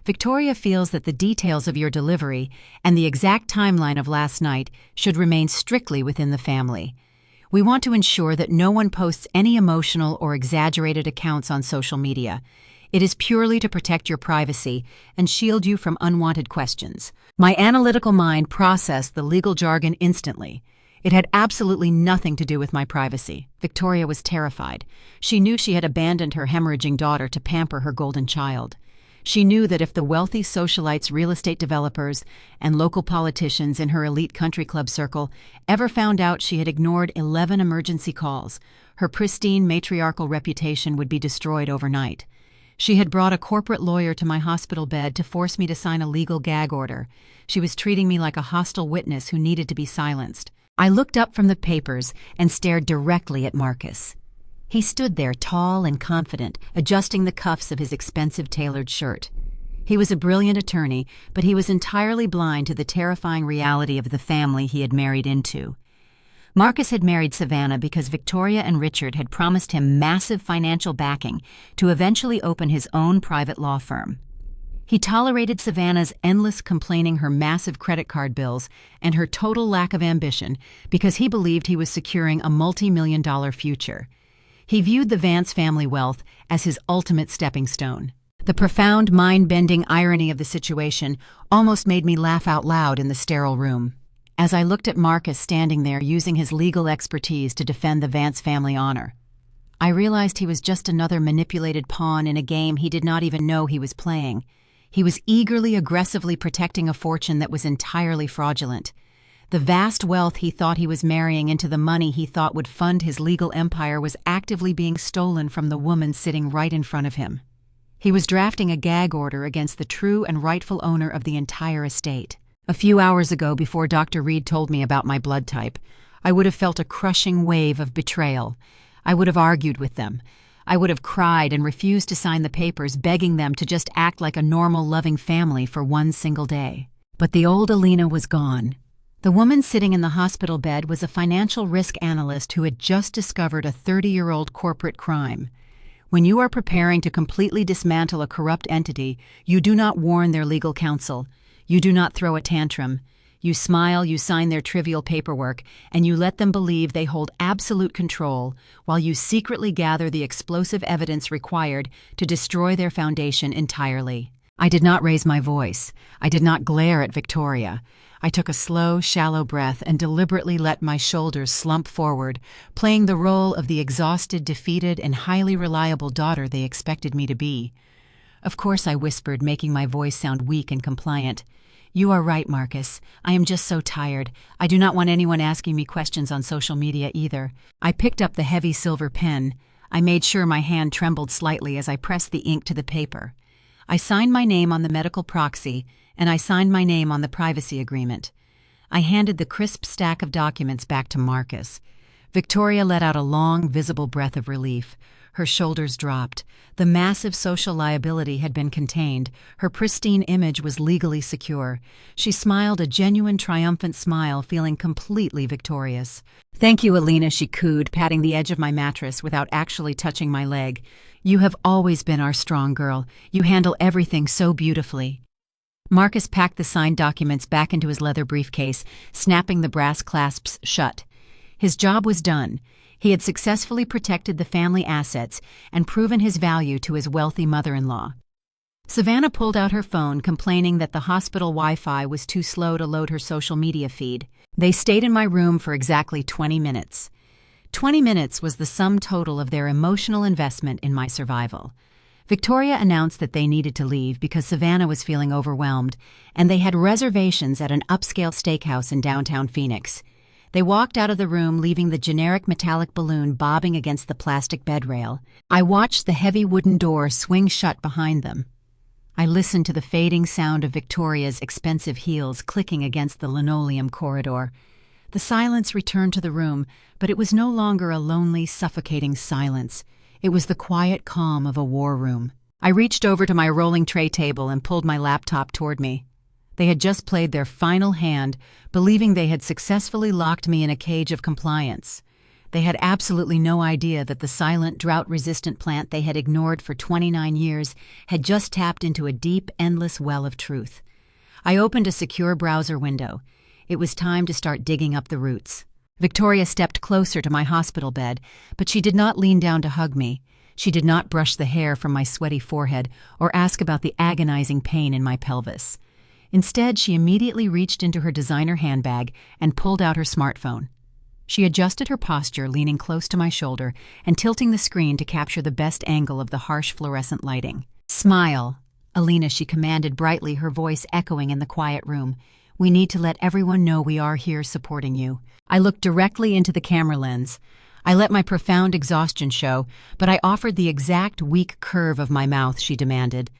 "Victoria feels that the details of your delivery and the exact timeline of last night should remain strictly within the family. We want to ensure that no one posts any emotional or exaggerated accounts on social media. It is purely to protect your privacy and shield you from unwanted questions." My analytical mind processed the legal jargon instantly. It had absolutely nothing to do with my privacy. Victoria was terrified. She knew she had abandoned her hemorrhaging daughter to pamper her golden child. She knew that if the wealthy socialites, real estate developers, and local politicians in her elite country club circle ever found out she had ignored 11 emergency calls, her pristine matriarchal reputation would be destroyed overnight. She had brought a corporate lawyer to my hospital bed to force me to sign a legal gag order. She was treating me like a hostile witness who needed to be silenced. I looked up from the papers and stared directly at Marcus. He stood there, tall and confident, adjusting the cuffs of his expensive tailored shirt. He was a brilliant attorney, but he was entirely blind to the terrifying reality of the family he had married into. Marcus had married Savannah because Victoria and Richard had promised him massive financial backing to eventually open his own private law firm. He tolerated Savannah's endless complaining, her massive credit card bills, and her total lack of ambition because he believed he was securing a multi-million-dollar future. He viewed the Vance family wealth as his ultimate stepping stone. The profound, mind-bending irony of the situation almost made me laugh out loud in the sterile room. As I looked at Marcus standing there using his legal expertise to defend the Vance family honor, I realized he was just another manipulated pawn in a game he did not even know he was playing. He was eagerly, aggressively protecting a fortune that was entirely fraudulent. The vast wealth he thought he was marrying into the money he thought would fund his legal empire was actively being stolen from the woman sitting right in front of him. He was drafting a gag order against the true and rightful owner of the entire estate. A few hours ago, before Dr. Reed told me about my blood type, I would have felt a crushing wave of betrayal. I would have argued with them. I would have cried and refused to sign the papers, begging them to just act like a normal, loving family for one single day. But the old Alina was gone. The woman sitting in the hospital bed was a financial risk analyst who had just discovered a 30-year-old corporate crime. When you are preparing to completely dismantle a corrupt entity, you do not warn their legal counsel. You do not throw a tantrum. You smile, you sign their trivial paperwork, and you let them believe they hold absolute control while you secretly gather the explosive evidence required to destroy their foundation entirely. I did not raise my voice. I did not glare at Victoria. I took a slow, shallow breath and deliberately let my shoulders slump forward, playing the role of the exhausted, defeated, and highly reliable daughter they expected me to be. Of course, I whispered, making my voice sound weak and compliant. "You are right, Marcus. I am just so tired. I do not want anyone asking me questions on social media either." I picked up the heavy silver pen. I made sure my hand trembled slightly as I pressed the ink to the paper. I signed my name on the medical proxy, and I signed my name on the privacy agreement. I handed the crisp stack of documents back to Marcus. Victoria let out a long, visible breath of relief. Her shoulders dropped. The massive social liability had been contained. Her pristine image was legally secure. She smiled a genuine, triumphant smile, feeling completely victorious. "Thank you, Alina," she cooed, patting the edge of my mattress without actually touching my leg. "You have always been our strong girl. You handle everything so beautifully." Marcus packed the signed documents back into his leather briefcase, snapping the brass clasps shut. His job was done. He had successfully protected the family assets and proven his value to his wealthy mother-in-law. Savannah pulled out her phone, complaining that the hospital Wi-Fi was too slow to load her social media feed. They stayed in my room for exactly 20 minutes. 20 minutes was the sum total of their emotional investment in my survival. Victoria announced that they needed to leave because Savannah was feeling overwhelmed, and they had reservations at an upscale steakhouse in downtown Phoenix. They walked out of the room, leaving the generic metallic balloon bobbing against the plastic bed rail. I watched the heavy wooden door swing shut behind them. I listened to the fading sound of Victoria's expensive heels clicking against the linoleum corridor. The silence returned to the room, but it was no longer a lonely, suffocating silence. It was the quiet calm of a war room. I reached over to my rolling tray table and pulled my laptop toward me. They had just played their final hand, believing they had successfully locked me in a cage of compliance. They had absolutely no idea that the silent, drought-resistant plant they had ignored for 29 years had just tapped into a deep, endless well of truth. I opened a secure browser window. It was time to start digging up the roots. Victoria stepped closer to my hospital bed, but she did not lean down to hug me. She did not brush the hair from my sweaty forehead or ask about the agonizing pain in my pelvis. Instead, she immediately reached into her designer handbag and pulled out her smartphone. She adjusted her posture, leaning close to my shoulder and tilting the screen to capture the best angle of the harsh fluorescent lighting. "Smile, Alina," she commanded brightly, her voice echoing in the quiet room. "We need to let everyone know we are here supporting you." I looked directly into the camera lens. I let my profound exhaustion show, but I offered the exact weak curve of my mouth she demanded.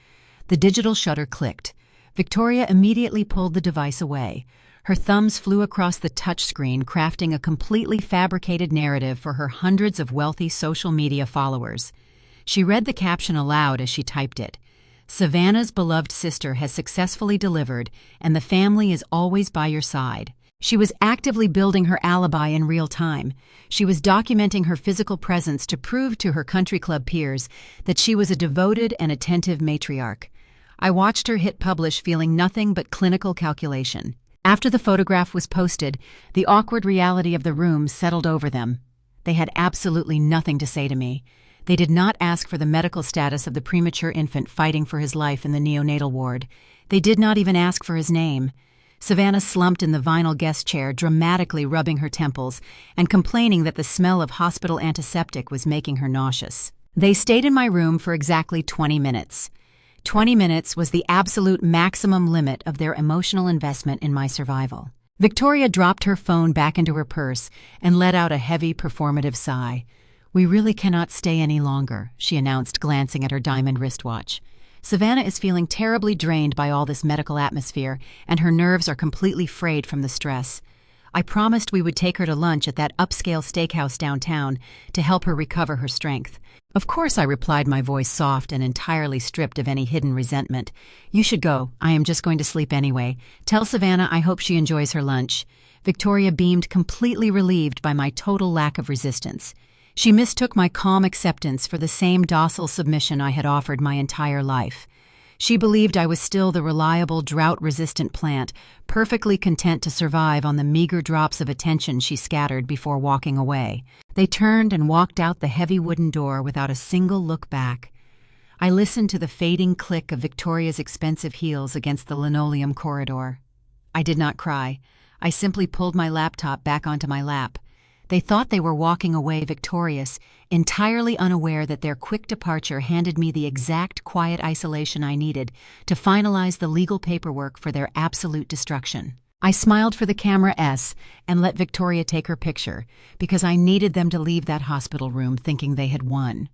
The digital shutter clicked. Victoria immediately pulled the device away. Her thumbs flew across the touchscreen, crafting a completely fabricated narrative for her hundreds of wealthy social media followers. She read the caption aloud as she typed it. "Savannah's beloved sister has successfully delivered, and the family is always by your side." She was actively building her alibi in real time. She was documenting her physical presence to prove to her country club peers that she was a devoted and attentive matriarch. I watched her hit publish, feeling nothing but clinical calculation. After the photograph was posted, the awkward reality of the room settled over them. They had absolutely nothing to say to me. They did not ask for the medical status of the premature infant fighting for his life in the neonatal ward. They did not even ask for his name. Savannah slumped in the vinyl guest chair, dramatically rubbing her temples and complaining that the smell of hospital antiseptic was making her nauseous. They stayed in my room for exactly 20 minutes. 20 minutes was the absolute maximum limit of their emotional investment in my survival. Victoria dropped her phone back into her purse and let out a heavy, performative sigh. "We really cannot stay any longer," she announced, glancing at her diamond wristwatch. "Savannah is feeling terribly drained by all this medical atmosphere, and her nerves are completely frayed from the stress. I promised we would take her to lunch at that upscale steakhouse downtown to help her recover her strength." "Of course," I replied, my voice soft and entirely stripped of any hidden resentment. "You should go. I am just going to sleep anyway. Tell Savannah I hope she enjoys her lunch." Victoria beamed, completely relieved by my total lack of resistance. She mistook my calm acceptance for the same docile submission I had offered my entire life. She believed I was still the reliable, drought-resistant plant, perfectly content to survive on the meager drops of attention she scattered before walking away. They turned and walked out the heavy wooden door without a single look back. I listened to the fading click of Victoria's expensive heels against the linoleum corridor. I did not cry. I simply pulled my laptop back onto my lap. They thought they were walking away victorious, entirely unaware that their quick departure handed me the exact quiet isolation I needed to finalize the legal paperwork for their absolute destruction. I smiled for the camera S and let Victoria take her picture, because I needed them to leave that hospital room thinking they had won.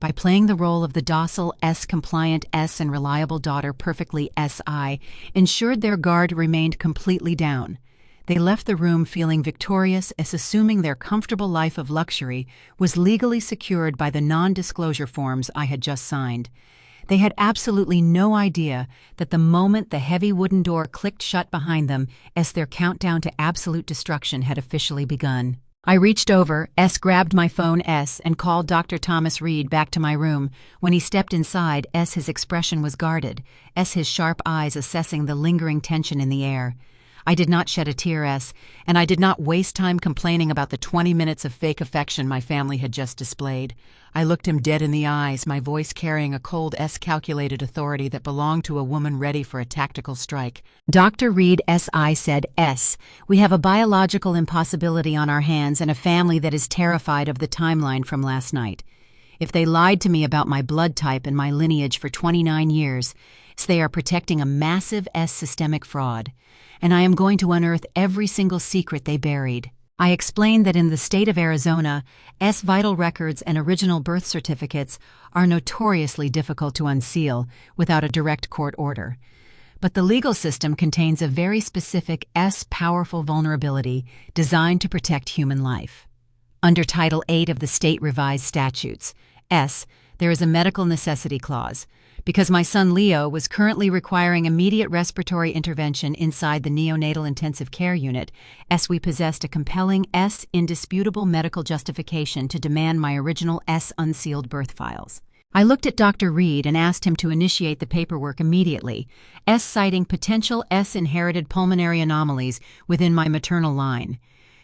By playing the role of the docile, S-compliant, S and reliable daughter perfectly, I ensured their guard remained completely down. They left the room feeling victorious, as assuming their comfortable life of luxury was legally secured by the non-disclosure forms I had just signed. They had absolutely no idea that the moment the heavy wooden door clicked shut behind them, as their countdown to absolute destruction had officially begun. I reached over, grabbed my phone, and called Dr. Thomas Reed back to my room. When he stepped inside, his expression was guarded, his sharp eyes assessing the lingering tension in the air. I did not shed a tear, and I did not waste time complaining about the 20 minutes of fake affection my family had just displayed. I looked him dead in the eyes, my voice carrying a cold, calculated authority that belonged to a woman ready for a tactical strike. "Dr. Reed, I said, we have a biological impossibility on our hands and a family that is terrified of the timeline from last night. If they lied to me about my blood type and my lineage for 29 years, they are protecting a massive systemic fraud. And I am going to unearth every single secret they buried." I explained that in the state of Arizona, vital records and original birth certificates are notoriously difficult to unseal without a direct court order. But the legal system contains a very specific powerful vulnerability designed to protect human life. Under Title 8 of the state revised statutes, there is a medical necessity clause. Because my son Leo was currently requiring immediate respiratory intervention inside the neonatal intensive care unit, we possessed a compelling indisputable medical justification to demand my original unsealed birth files. I looked at Dr. Reed and asked him to initiate the paperwork immediately, citing potential inherited pulmonary anomalies within my maternal line.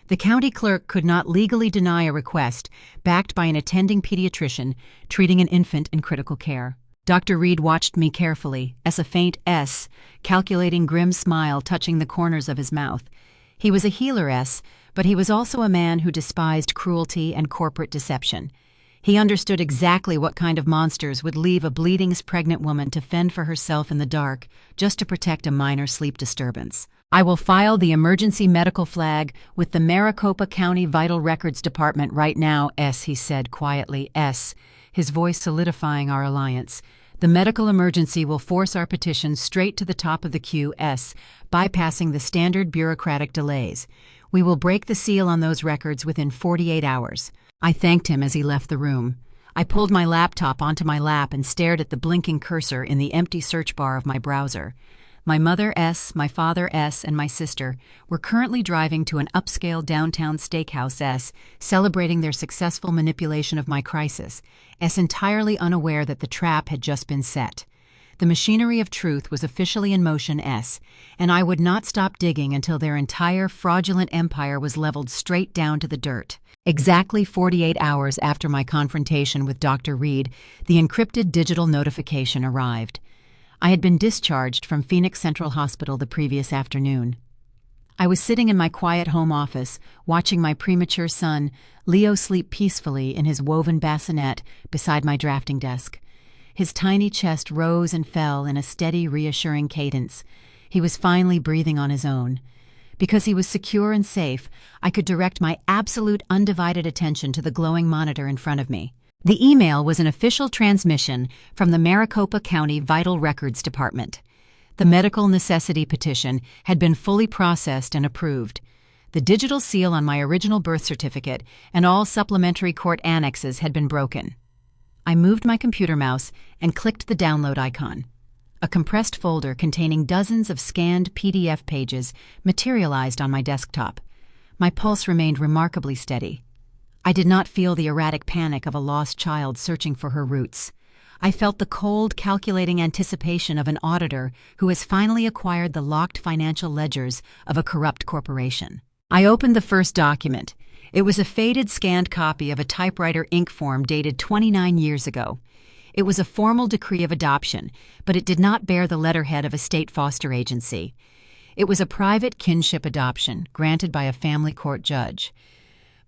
The county clerk could not legally deny a request backed by an attending pediatrician treating an infant in critical care. Dr. Reed watched me carefully, a faint calculating grim smile touching the corners of his mouth. He was a healer, but he was also a man who despised cruelty and corporate deception. He understood exactly what kind of monsters would leave a bleeding pregnant woman to fend for herself in the dark just to protect a minor sleep disturbance. "I will file the emergency medical flag with the Maricopa County Vital Records Department right now, he said quietly, his voice solidifying our alliance. "The medical emergency will force our petition straight to the top of the queue, bypassing the standard bureaucratic delays. We will break the seal on those records within 48 hours. I thanked him as he left the room. I pulled my laptop onto my lap and stared at the blinking cursor in the empty search bar of my browser. My mother, my father, and my sister were currently driving to an upscale downtown steakhouse, celebrating their successful manipulation of my crisis, entirely unaware that the trap had just been set. The machinery of truth was officially in motion, and I would not stop digging until their entire fraudulent empire was leveled straight down to the dirt. Exactly 48 hours after my confrontation with Dr. Reed, the encrypted digital notification arrived. I had been discharged from Phoenix Central Hospital the previous afternoon. I was sitting in my quiet home office, watching my premature son, Leo, sleep peacefully in his woven bassinet beside my drafting desk. His tiny chest rose and fell in a steady, reassuring cadence. He was finally breathing on his own. Because he was secure and safe, I could direct my absolute undivided attention to the glowing monitor in front of me. The email was an official transmission from the Maricopa County Vital Records Department. The medical necessity petition had been fully processed and approved. The digital seal on my original birth certificate and all supplementary court annexes had been broken. I moved my computer mouse and clicked the download icon. A compressed folder containing dozens of scanned PDF pages materialized on my desktop. My pulse remained remarkably steady. I did not feel the erratic panic of a lost child searching for her roots. I felt the cold, calculating anticipation of an auditor who has finally acquired the locked financial ledgers of a corrupt corporation. I opened the first document. It was a faded, scanned copy of a typewriter ink form dated 29 years ago. It was a formal decree of adoption, but it did not bear the letterhead of a state foster agency. It was a private kinship adoption granted by a family court judge.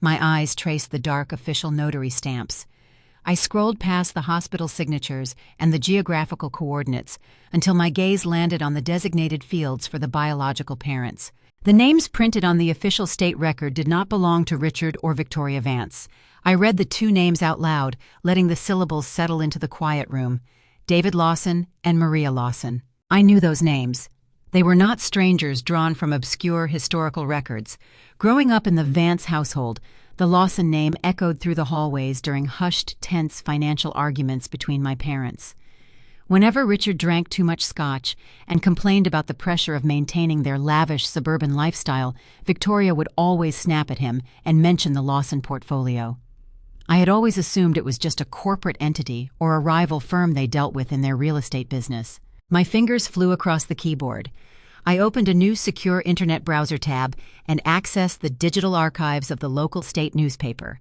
My eyes traced the dark official notary stamps. I scrolled past the hospital signatures and the geographical coordinates until my gaze landed on the designated fields for the biological parents. The names printed on the official state record did not belong to Richard or Victoria Vance. I read the two names out loud, letting the syllables settle into the quiet room. David Lawson and Maria Lawson. I knew those names. They were not strangers drawn from obscure historical records. Growing up in the Vance household, the Lawson name echoed through the hallways during hushed, tense financial arguments between my parents. Whenever Richard drank too much scotch and complained about the pressure of maintaining their lavish suburban lifestyle, Victoria would always snap at him and mention the Lawson portfolio. I had always assumed it was just a corporate entity or a rival firm they dealt with in their real estate business. My fingers flew across the keyboard. I opened a new secure internet browser tab and accessed the digital archives of the local state newspaper.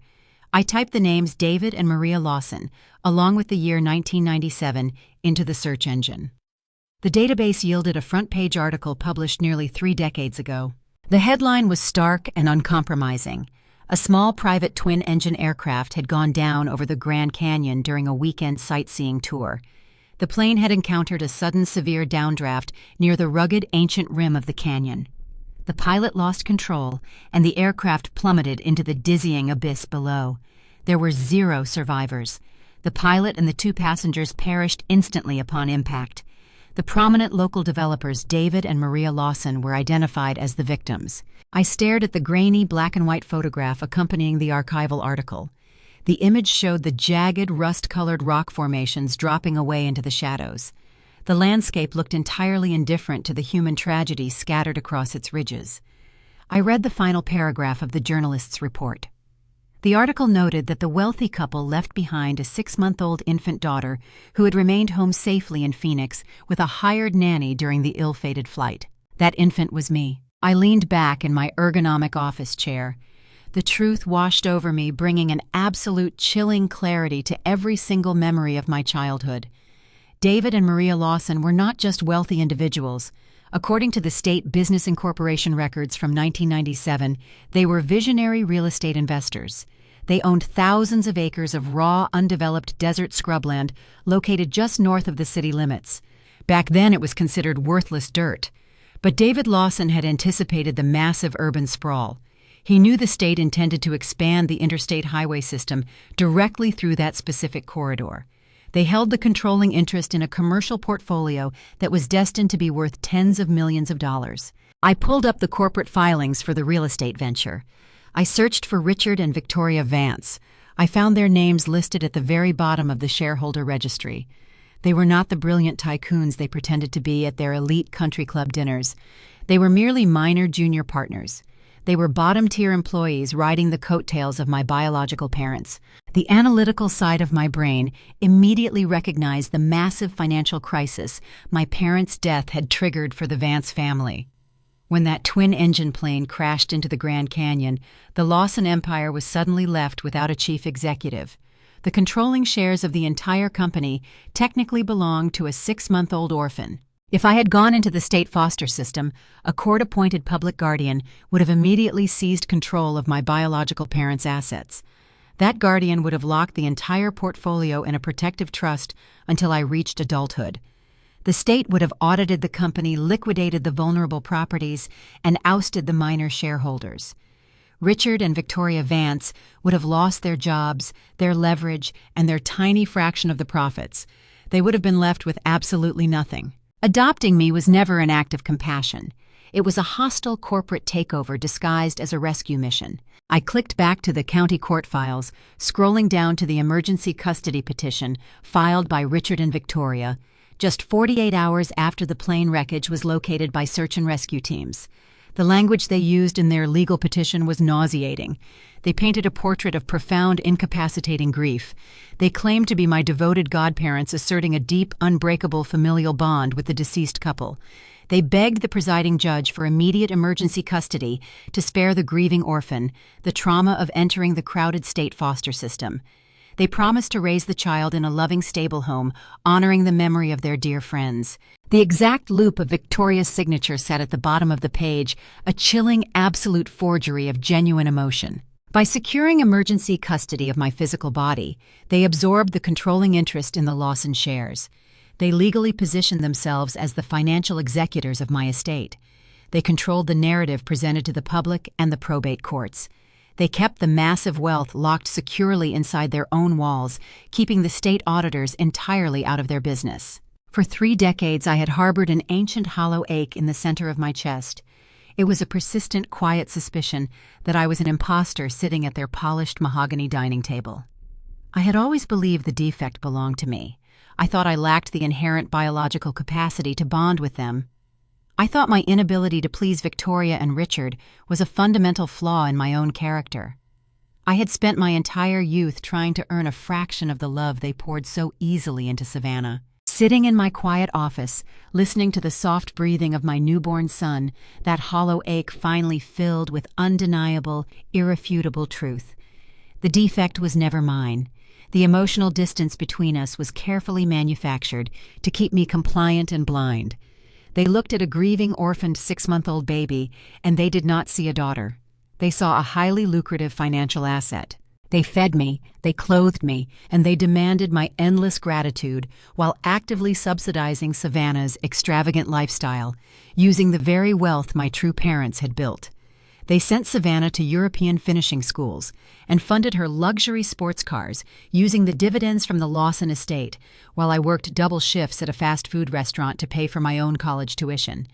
I typed the names David and Maria Lawson, along with the year 1997, into the search engine. The database yielded a front-page article published nearly 3 decades ago. The headline was stark and uncompromising. A small private twin-engine aircraft had gone down over the Grand Canyon during a weekend sightseeing tour. The plane had encountered a sudden severe downdraft near the rugged ancient rim of the canyon. The pilot lost control, and the aircraft plummeted into the dizzying abyss below. There were 0 survivors. The pilot and the 2 passengers perished instantly upon impact. The prominent local developers David and Maria Lawson were identified as the victims. I stared at the grainy black-and-white photograph accompanying the archival article. The image showed the jagged, rust-colored rock formations dropping away into the shadows. The landscape looked entirely indifferent to the human tragedy scattered across its ridges. I read the final paragraph of the journalist's report. The article noted that the wealthy couple left behind a 6-month-old infant daughter who had remained home safely in Phoenix with a hired nanny during the ill-fated flight. That infant was me. I leaned back in my ergonomic office chair. The truth washed over me, bringing an absolute chilling clarity to every single memory of my childhood. David and Maria Lawson were not just wealthy individuals. According to the State Business Incorporation records from 1997, they were visionary real estate investors. They owned thousands of acres of raw, undeveloped desert scrubland located just north of the city limits. Back then it was considered worthless dirt. But David Lawson had anticipated the massive urban sprawl. He knew the state intended to expand the interstate highway system directly through that specific corridor. They held the controlling interest in a commercial portfolio that was destined to be worth tens of millions of dollars. I pulled up the corporate filings for the real estate venture. I searched for Richard and Victoria Vance. I found their names listed at the very bottom of the shareholder registry. They were not the brilliant tycoons they pretended to be at their elite country club dinners. They were merely minor junior partners. They were bottom-tier employees riding the coattails of my biological parents. The analytical side of my brain immediately recognized the massive financial crisis my parents' death had triggered for the Vance family. When that twin-engine plane crashed into the Grand Canyon, the Lawson empire was suddenly left without a chief executive. The controlling shares of the entire company technically belonged to a 6-month-old orphan. If I had gone into the state foster system, a court-appointed public guardian would have immediately seized control of my biological parents' assets. That guardian would have locked the entire portfolio in a protective trust until I reached adulthood. The state would have audited the company, liquidated the vulnerable properties, and ousted the minor shareholders. Richard and Victoria Vance would have lost their jobs, their leverage, and their tiny fraction of the profits. They would have been left with absolutely nothing. Adopting me was never an act of compassion. It was a hostile corporate takeover disguised as a rescue mission. I clicked back to the county court files, scrolling down to the emergency custody petition filed by Richard and Victoria, just 48 hours after the plane wreckage was located by search and rescue teams. The language they used in their legal petition was nauseating. They painted a portrait of profound, incapacitating grief. They claimed to be my devoted godparents asserting a deep, unbreakable familial bond with the deceased couple. They begged the presiding judge for immediate emergency custody to spare the grieving orphan the trauma of entering the crowded state foster system. They promised to raise the child in a loving stable home, honoring the memory of their dear friends. The exact loop of Victoria's signature sat at the bottom of the page, a chilling, absolute forgery of genuine emotion. By securing emergency custody of my physical body, they absorbed the controlling interest in the Lawson shares. They legally positioned themselves as the financial executors of my estate. They controlled the narrative presented to the public and the probate courts. They kept the massive wealth locked securely inside their own walls, keeping the state auditors entirely out of their business. For 3 decades, I had harbored an ancient hollow ache in the center of my chest. It was a persistent, quiet suspicion that I was an imposter sitting at their polished mahogany dining table. I had always believed the defect belonged to me. I thought I lacked the inherent biological capacity to bond with them. I thought my inability to please Victoria and Richard was a fundamental flaw in my own character. I had spent my entire youth trying to earn a fraction of the love they poured so easily into Savannah. Sitting in my quiet office, listening to the soft breathing of my newborn son, that hollow ache finally filled with undeniable, irrefutable truth. The defect was never mine. The emotional distance between us was carefully manufactured to keep me compliant and blind. They looked at a grieving, orphaned 6-month-old baby, and they did not see a daughter. They saw a highly lucrative financial asset. They fed me, they clothed me, and they demanded my endless gratitude while actively subsidizing Savannah's extravagant lifestyle, using the very wealth my true parents had built. They sent Savannah to European finishing schools and funded her luxury sports cars using the dividends from the Lawson estate, while I worked double shifts at a fast food restaurant to pay for my own college tuition.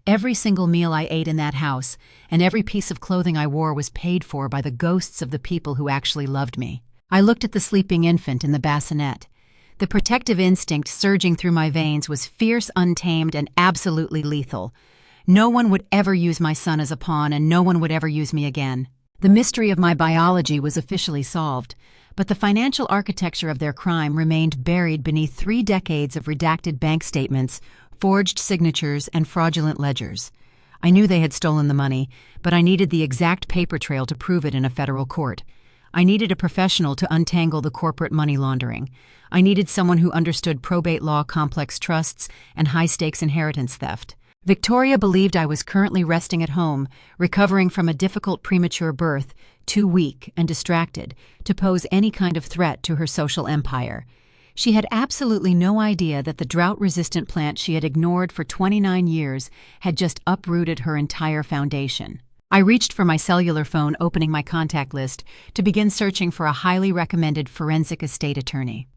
Every single meal I ate in that house and every piece of clothing I wore was paid for by the ghosts of the people who actually loved me. I looked at the sleeping infant in the bassinet. The protective instinct surging through my veins was fierce, untamed, and absolutely lethal. No one would ever use my son as a pawn, and no one would ever use me again. The mystery of my biology was officially solved, but the financial architecture of their crime remained buried beneath 3 decades of redacted bank statements, forged signatures, and fraudulent ledgers. I knew they had stolen the money, but I needed the exact paper trail to prove it in a federal court. I needed a professional to untangle the corporate money laundering. I needed someone who understood probate law, complex trusts, and high-stakes inheritance theft. Victoria believed I was currently resting at home, recovering from a difficult premature birth, too weak and distracted to pose any kind of threat to her social empire. She had absolutely no idea that the drought-resistant plant she had ignored for 29 years had just uprooted her entire foundation. I reached for my cellular phone, opening my contact list, to begin searching for a highly recommended forensic estate attorney.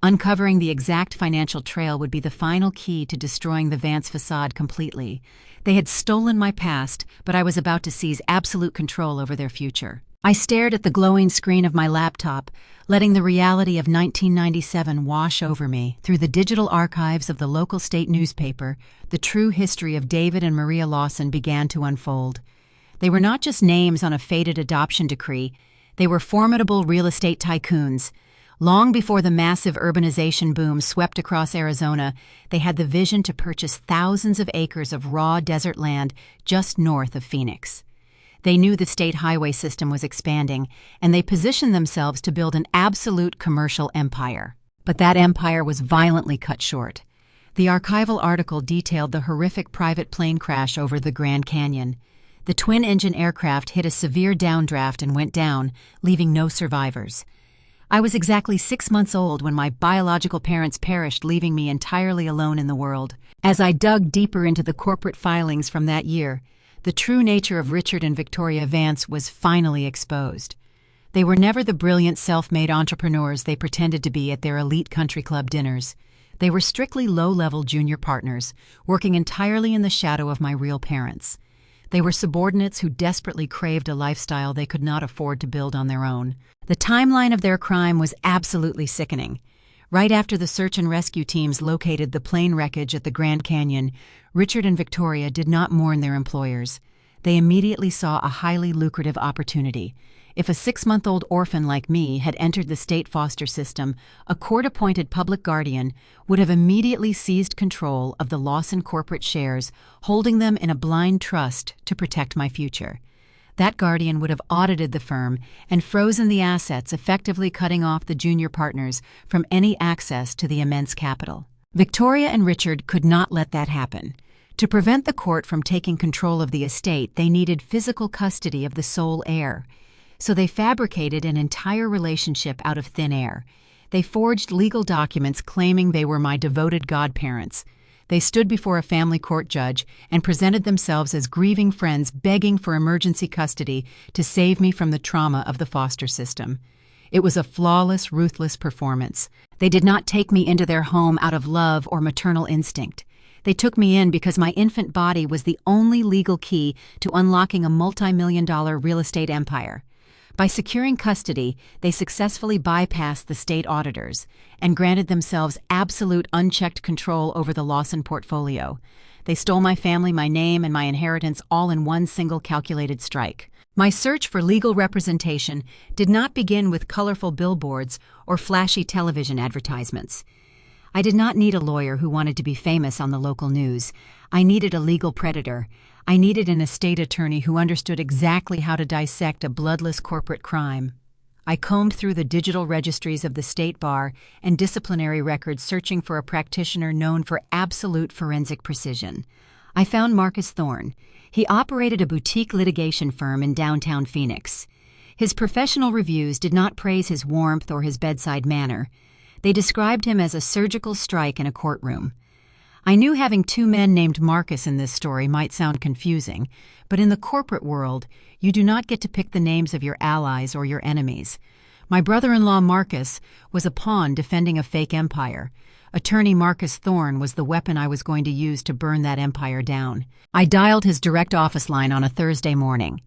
Uncovering the exact financial trail would be the final key to destroying the Vance facade completely. They had stolen my past, but I was about to seize absolute control over their future. I stared at the glowing screen of my laptop, letting the reality of 1997 wash over me. Through the digital archives of the local state newspaper, the true history of David and Maria Lawson began to unfold. They were not just names on a faded adoption decree, they were formidable real estate tycoons. Long before the massive urbanization boom swept across Arizona, they had the vision to purchase thousands of acres of raw desert land just north of Phoenix. They knew the state highway system was expanding, and they positioned themselves to build an absolute commercial empire. But that empire was violently cut short. The archival article detailed the horrific private plane crash over the Grand Canyon. The twin-engine aircraft hit a severe downdraft and went down, leaving no survivors. I was exactly 6 months old when my biological parents perished, leaving me entirely alone in the world. As I dug deeper into the corporate filings from that year, the true nature of Richard and Victoria Vance was finally exposed. They were never the brilliant self-made entrepreneurs they pretended to be at their elite country club dinners. They were strictly low-level junior partners, working entirely in the shadow of my real parents. They were subordinates who desperately craved a lifestyle they could not afford to build on their own. The timeline of their crime was absolutely sickening. Right after the search and rescue teams located the plane wreckage at the Grand Canyon, Richard and Victoria did not mourn their employers. They immediately saw a highly lucrative opportunity. If a 6-month-old orphan like me had entered the state foster system, a court-appointed public guardian would have immediately seized control of the Lawson corporate shares, holding them in a blind trust to protect my future. That guardian would have audited the firm and frozen the assets, effectively cutting off the junior partners from any access to the immense capital. Victoria and Richard could not let that happen. To prevent the court from taking control of the estate, they needed physical custody of the sole heir. So they fabricated an entire relationship out of thin air. They forged legal documents claiming they were my devoted godparents. They stood before a family court judge and presented themselves as grieving friends begging for emergency custody to save me from the trauma of the foster system. It was a flawless, ruthless performance. They did not take me into their home out of love or maternal instinct. They took me in because my infant body was the only legal key to unlocking a multi-million-dollar real estate empire. By securing custody, they successfully bypassed the state auditors and granted themselves absolute unchecked control over the Lawson portfolio. They stole my family, my name, and my inheritance all in one single calculated strike. My search for legal representation did not begin with colorful billboards or flashy television advertisements. I did not need a lawyer who wanted to be famous on the local news. I needed a legal predator. I needed an estate attorney who understood exactly how to dissect a bloodless corporate crime. I combed through the digital registries of the state bar and disciplinary records, searching for a practitioner known for absolute forensic precision. I found Marcus Thorne. He operated a boutique litigation firm in downtown Phoenix. His professional reviews did not praise his warmth or his bedside manner. They described him as a surgical strike in a courtroom. I knew having 2 men named Marcus in this story might sound confusing, but in the corporate world, you do not get to pick the names of your allies or your enemies. My brother-in-law Marcus was a pawn defending a fake empire. Attorney Marcus Thorne was the weapon I was going to use to burn that empire down. I dialed his direct office line on a Thursday morning.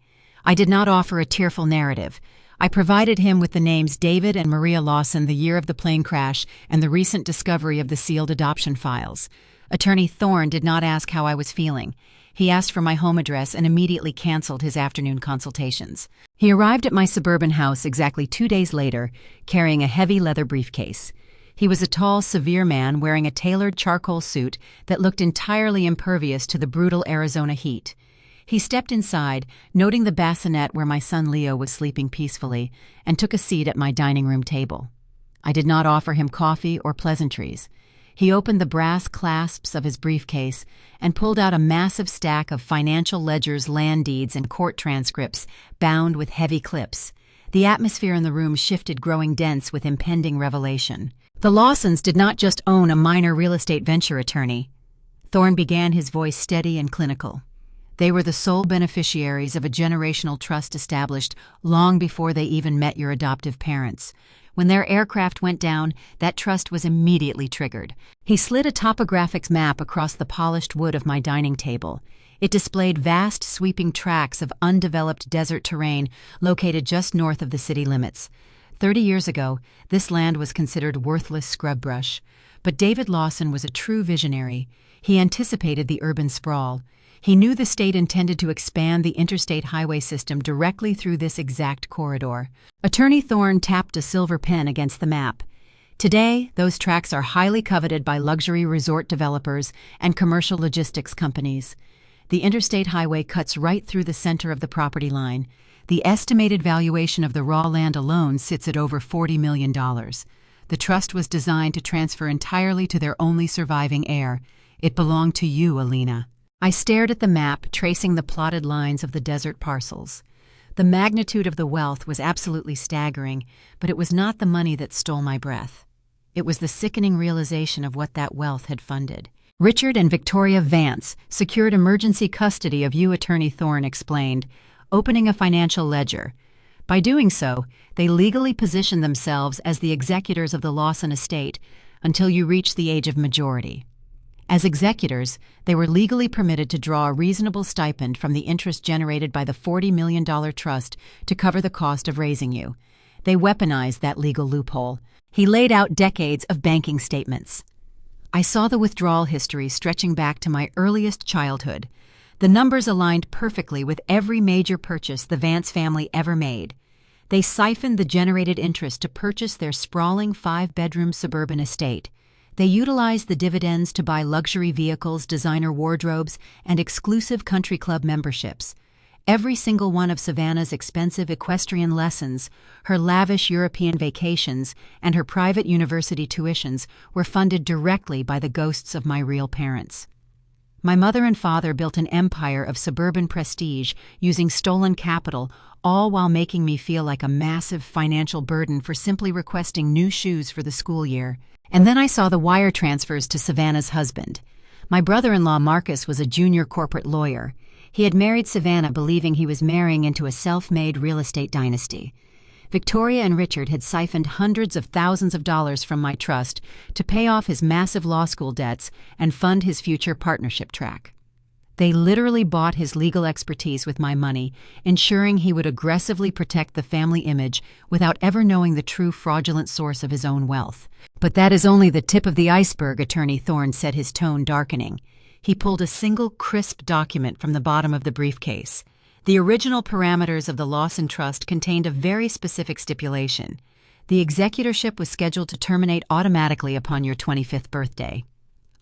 I did not offer a tearful narrative. I provided him with the names David and Maria Lawson, the year of the plane crash, and the recent discovery of the sealed adoption files. Attorney Thorne did not ask how I was feeling. He asked for my home address and immediately canceled his afternoon consultations. He arrived at my suburban house exactly 2 days later, carrying a heavy leather briefcase. He was a tall, severe man wearing a tailored charcoal suit that looked entirely impervious to the brutal Arizona heat. He stepped inside, noting the bassinet where my son Leo was sleeping peacefully, and took a seat at my dining room table. I did not offer him coffee or pleasantries. He opened the brass clasps of his briefcase and pulled out a massive stack of financial ledgers, land deeds, and court transcripts bound with heavy clips. The atmosphere in the room shifted, growing dense with impending revelation. The Lawsons did not just own a minor real estate venture attorney. Thorne began, his voice steady and clinical. They were the sole beneficiaries of a generational trust established long before they even met your adoptive parents. When their aircraft went down, that trust was immediately triggered. He slid a topographics map across the polished wood of my dining table. It displayed vast, sweeping tracts of undeveloped desert terrain located just north of the city limits. 30 years ago, this land was considered worthless scrub brush. But David Lawson was a true visionary. He anticipated the urban sprawl. He knew the state intended to expand the interstate highway system directly through this exact corridor. Attorney Thorne tapped a silver pen against the map. Today, those tracts are highly coveted by luxury resort developers and commercial logistics companies. The interstate highway cuts right through the center of the property line. The estimated valuation of the raw land alone sits at over $40 million. The trust was designed to transfer entirely to their only surviving heir. It belonged to you, Alina. I stared at the map, tracing the plotted lines of the desert parcels. The magnitude of the wealth was absolutely staggering, but it was not the money that stole my breath. It was the sickening realization of what that wealth had funded. Richard and Victoria Vance secured emergency custody of you, Attorney Thorne explained, opening a financial ledger. By doing so, they legally positioned themselves as the executors of the Lawson estate until you reached the age of majority. As executors, they were legally permitted to draw a reasonable stipend from the interest generated by the $40 million trust to cover the cost of raising you. They weaponized that legal loophole. He laid out decades of banking statements. I saw the withdrawal history stretching back to my earliest childhood. The numbers aligned perfectly with every major purchase the Vance family ever made. They siphoned the generated interest to purchase their sprawling 5-bedroom suburban estate. They utilized the dividends to buy luxury vehicles, designer wardrobes, and exclusive country club memberships. Every single one of Savannah's expensive equestrian lessons, her lavish European vacations, and her private university tuitions were funded directly by the ghosts of my real parents. My mother and father built an empire of suburban prestige using stolen capital, all while making me feel like a massive financial burden for simply requesting new shoes for the school year. And then I saw the wire transfers to Savannah's husband. My brother-in-law Marcus was a junior corporate lawyer. He had married Savannah believing he was marrying into a self-made real estate dynasty. Victoria and Richard had siphoned hundreds of thousands of dollars from my trust to pay off his massive law school debts and fund his future partnership track. They literally bought his legal expertise with my money, ensuring he would aggressively protect the family image without ever knowing the true fraudulent source of his own wealth. But that is only the tip of the iceberg, Attorney Thorne said, his tone darkening. He pulled a single crisp document from the bottom of the briefcase. The original parameters of the Lawson Trust contained a very specific stipulation. The executorship was scheduled to terminate automatically upon your 25th birthday.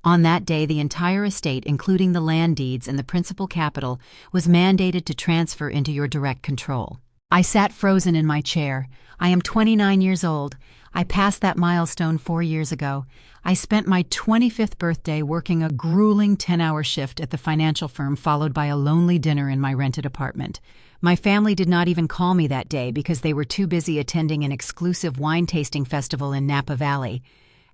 On that day, the entire estate, including the land deeds and the principal capital, was mandated to transfer into your direct control. I sat frozen in my chair. I am 29 years old. I passed that milestone 4 years ago. I spent my 25th birthday working a grueling 10-hour shift at the financial firm, followed by a lonely dinner in my rented apartment. My family did not even call me that day because they were too busy attending an exclusive wine tasting festival in Napa Valley.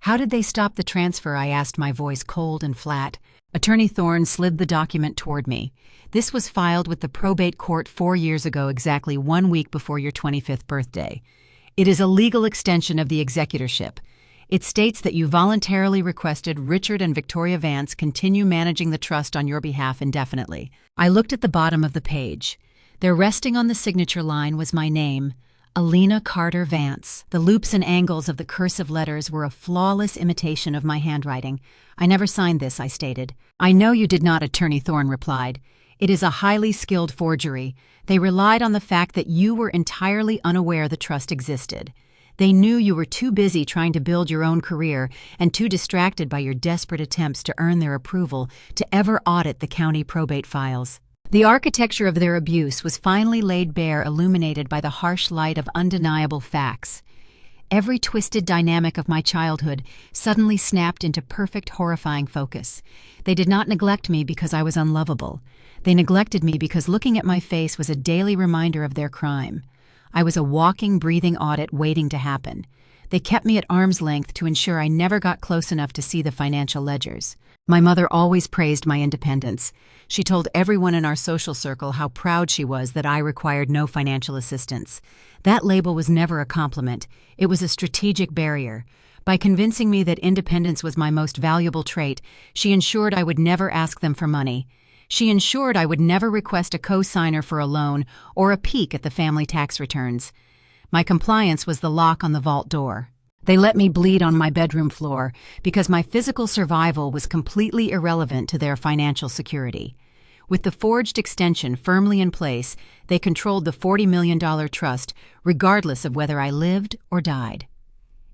How did they stop the transfer? I asked, my voice cold and flat. Attorney Thorne slid the document toward me. This was filed with the probate court 4 years ago, exactly 1 week before your 25th birthday. It is a legal extension of the executorship. It states that you voluntarily requested Richard and Victoria Vance continue managing the trust on your behalf indefinitely. I looked at the bottom of the page. There, resting on the signature line, was my name, Alina Carter Vance. The loops and angles of the cursive letters were a flawless imitation of my handwriting. I never signed this, I stated. I know you did not, Attorney Thorne replied. It is a highly skilled forgery. They relied on the fact that you were entirely unaware the trust existed. They knew you were too busy trying to build your own career and too distracted by your desperate attempts to earn their approval to ever audit the county probate files. The architecture of their abuse was finally laid bare, illuminated by the harsh light of undeniable facts. every twisted dynamic of my childhood suddenly snapped into perfect, horrifying focus. They did not neglect me because I was unlovable. They neglected me because looking at my face was a daily reminder of their crime. I was a walking, breathing audit waiting to happen. They kept me at arm's length to ensure I never got close enough to see the financial ledgers. My mother always praised my independence. She told everyone in our social circle how proud she was that I required no financial assistance. That label was never a compliment. It was a strategic barrier. By convincing me that independence was my most valuable trait, she ensured I would never ask them for money. She ensured I would never request a co-signer for a loan or a peek at the family tax returns. My compliance was the lock on the vault door. They let me bleed on my bedroom floor because my physical survival was completely irrelevant to their financial security. With the forged extension firmly in place, they controlled the $40 million trust, regardless of whether I lived or died.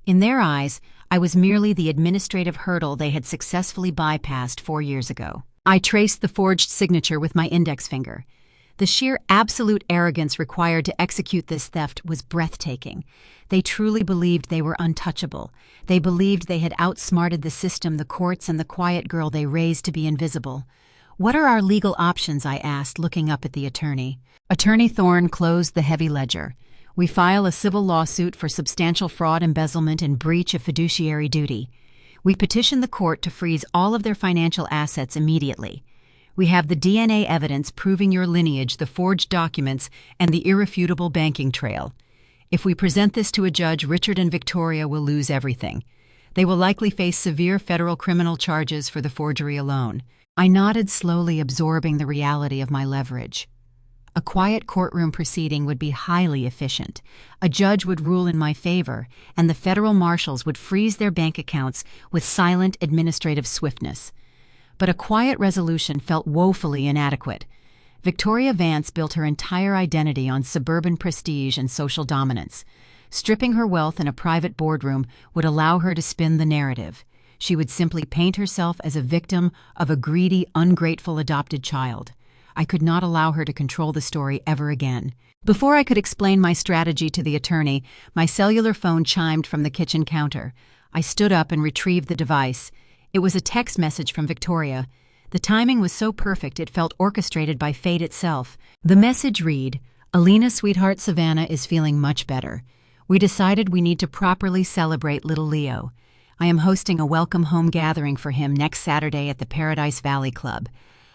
In their eyes, I was merely the administrative hurdle they had successfully bypassed 4 years ago. I traced the forged signature with my index finger. The sheer absolute arrogance required to execute this theft was breathtaking. They truly believed they were untouchable. They believed they had outsmarted the system, the courts, and the quiet girl they raised to be invisible. "What are our legal options?" I asked, looking up at the attorney. Attorney Thorne closed the heavy ledger. "We file a civil lawsuit for substantial fraud, embezzlement, and breach of fiduciary duty. We petition the court to freeze all of their financial assets immediately. We have the DNA evidence proving your lineage, the forged documents, and the irrefutable banking trail. If we present this to a judge, Richard and Victoria will lose everything. They will likely face severe federal criminal charges for the forgery alone." I nodded slowly, absorbing the reality of my leverage. A quiet courtroom proceeding would be highly efficient. A judge would rule in my favor, and the federal marshals would freeze their bank accounts with silent administrative swiftness. But a quiet resolution felt woefully inadequate. Victoria Vance built her entire identity on suburban prestige and social dominance. Stripping her wealth in a private boardroom would allow her to spin the narrative. She would simply paint herself as a victim of a greedy, ungrateful adopted child. I could not allow her to control the story ever again. Before I could explain my strategy to the attorney, my cellular phone chimed from the kitchen counter. I stood up and retrieved the device. It was a text message from Victoria. The timing was so perfect it felt orchestrated by fate itself. The message read, "Alina, sweetheart, Savannah is feeling much better. We decided we need to properly celebrate little Leo. I am hosting a welcome home gathering for him next Saturday at the Paradise Valley Club.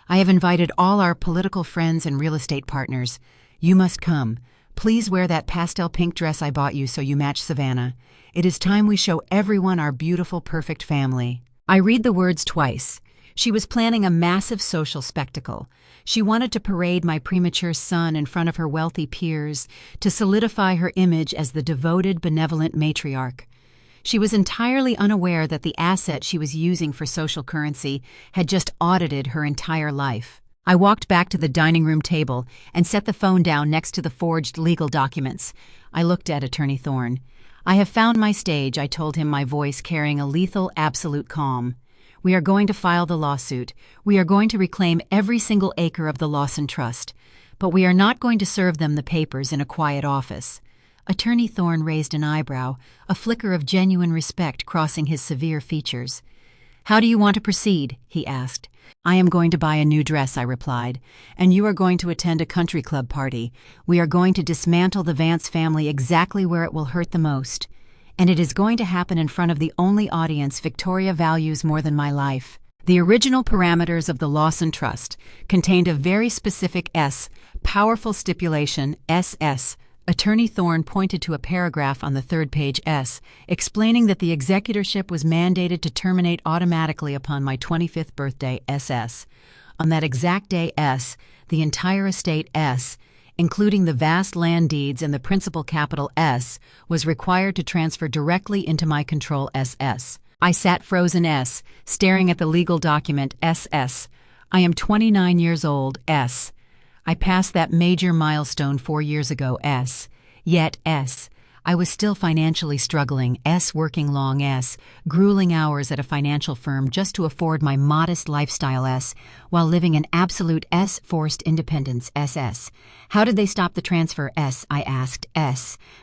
I have invited all our political friends and real estate partners. You must come. Please wear that pastel pink dress I bought you so you match Savannah. It is time we show everyone our beautiful, perfect family." I read the words twice. She was planning a massive social spectacle. She wanted to parade my premature son in front of her wealthy peers, to solidify her image as the devoted, benevolent matriarch. She was entirely unaware that the asset she was using for social currency had just audited her entire life. I walked back to the dining room table and set the phone down next to the forged legal documents. I looked at Attorney Thorne. "I have found my stage," I told him, my voice carrying a lethal, absolute calm. "We are going to file the lawsuit. We are going to reclaim every single acre of the Lawson Trust. But we are not going to serve them the papers in a quiet office." Attorney Thorne raised an eyebrow, a flicker of genuine respect crossing his severe features. "How do you want to proceed?" he asked. "I am going to buy a new dress," I replied, "and you are going to attend a country club party. We are going to dismantle the Vance family exactly where it will hurt the most. And it is going to happen in front of the only audience Victoria values more than my life." The original parameters of the Lawson Trust contained a very specific powerful stipulation, SS. Attorney Thorne pointed to a paragraph on the third page, explaining that the executorship was mandated to terminate automatically upon my 25th birthday, SS. On that exact day, the entire estate, including the vast land deeds and the principal capital, was required to transfer directly into my control, SS. I sat frozen, staring at the legal document, SS. I am 29 years old, I passed that major milestone 4 years ago, yet, I was still financially struggling, working long grueling hours at a financial firm just to afford my modest lifestyle while living in absolute forced independence How did they stop the transfer I asked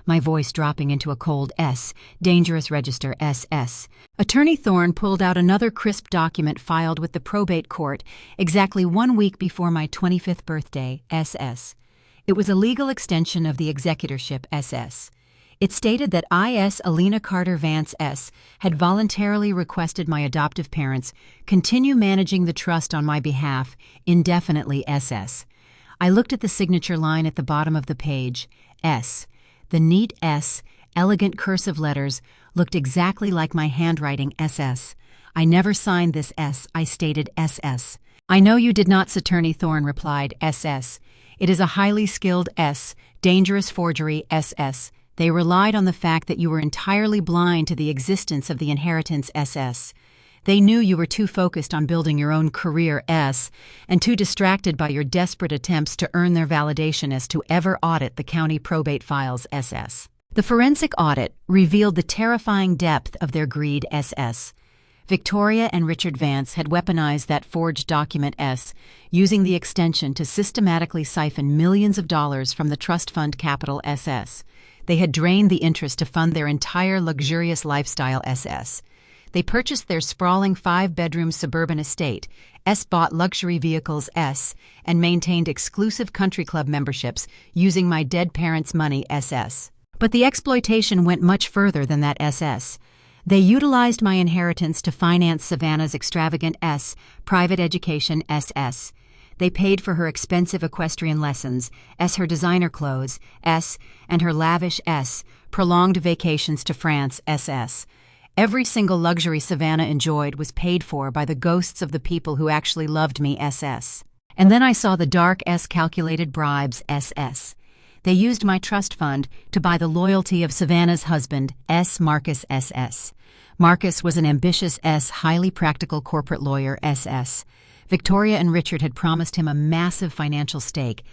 my voice dropping into a cold dangerous register Attorney Thorne pulled out another crisp document filed with the probate court exactly 1 week before my 25th birthday It was a legal extension of the executorship It stated that Alina Carter Vance had voluntarily requested my adoptive parents continue managing the trust on my behalf indefinitely I looked at the signature line at the bottom of the page, The neat elegant cursive letters, looked exactly like my handwriting I never signed this I stated I know you did not, Attorney Thorne replied It is a highly skilled dangerous forgery They relied on the fact that you were entirely blind to the existence of the inheritance They knew you were too focused on building your own career and too distracted by your desperate attempts to earn their validation as to ever audit the county probate files The forensic audit revealed the terrifying depth of their greed Victoria and Richard Vance had weaponized that forged document using the extension to systematically siphon millions of dollars from the trust fund capital They had drained the interest to fund their entire luxurious lifestyle They purchased their sprawling 5-bedroom suburban estate, bought luxury vehicles and maintained exclusive country club memberships using my dead parents' money But the exploitation went much further than that They utilized my inheritance to finance Savannah's extravagant private education They paid for her expensive equestrian lessons, her designer clothes, and her lavish prolonged vacations to France, Every single luxury Savannah enjoyed was paid for by the ghosts of the people who actually loved me, And then I saw the dark calculated bribes, They used my trust fund to buy the loyalty of Savannah's husband, Marcus, Marcus was an ambitious, highly practical corporate lawyer, Victoria and Richard had promised him a massive financial stake,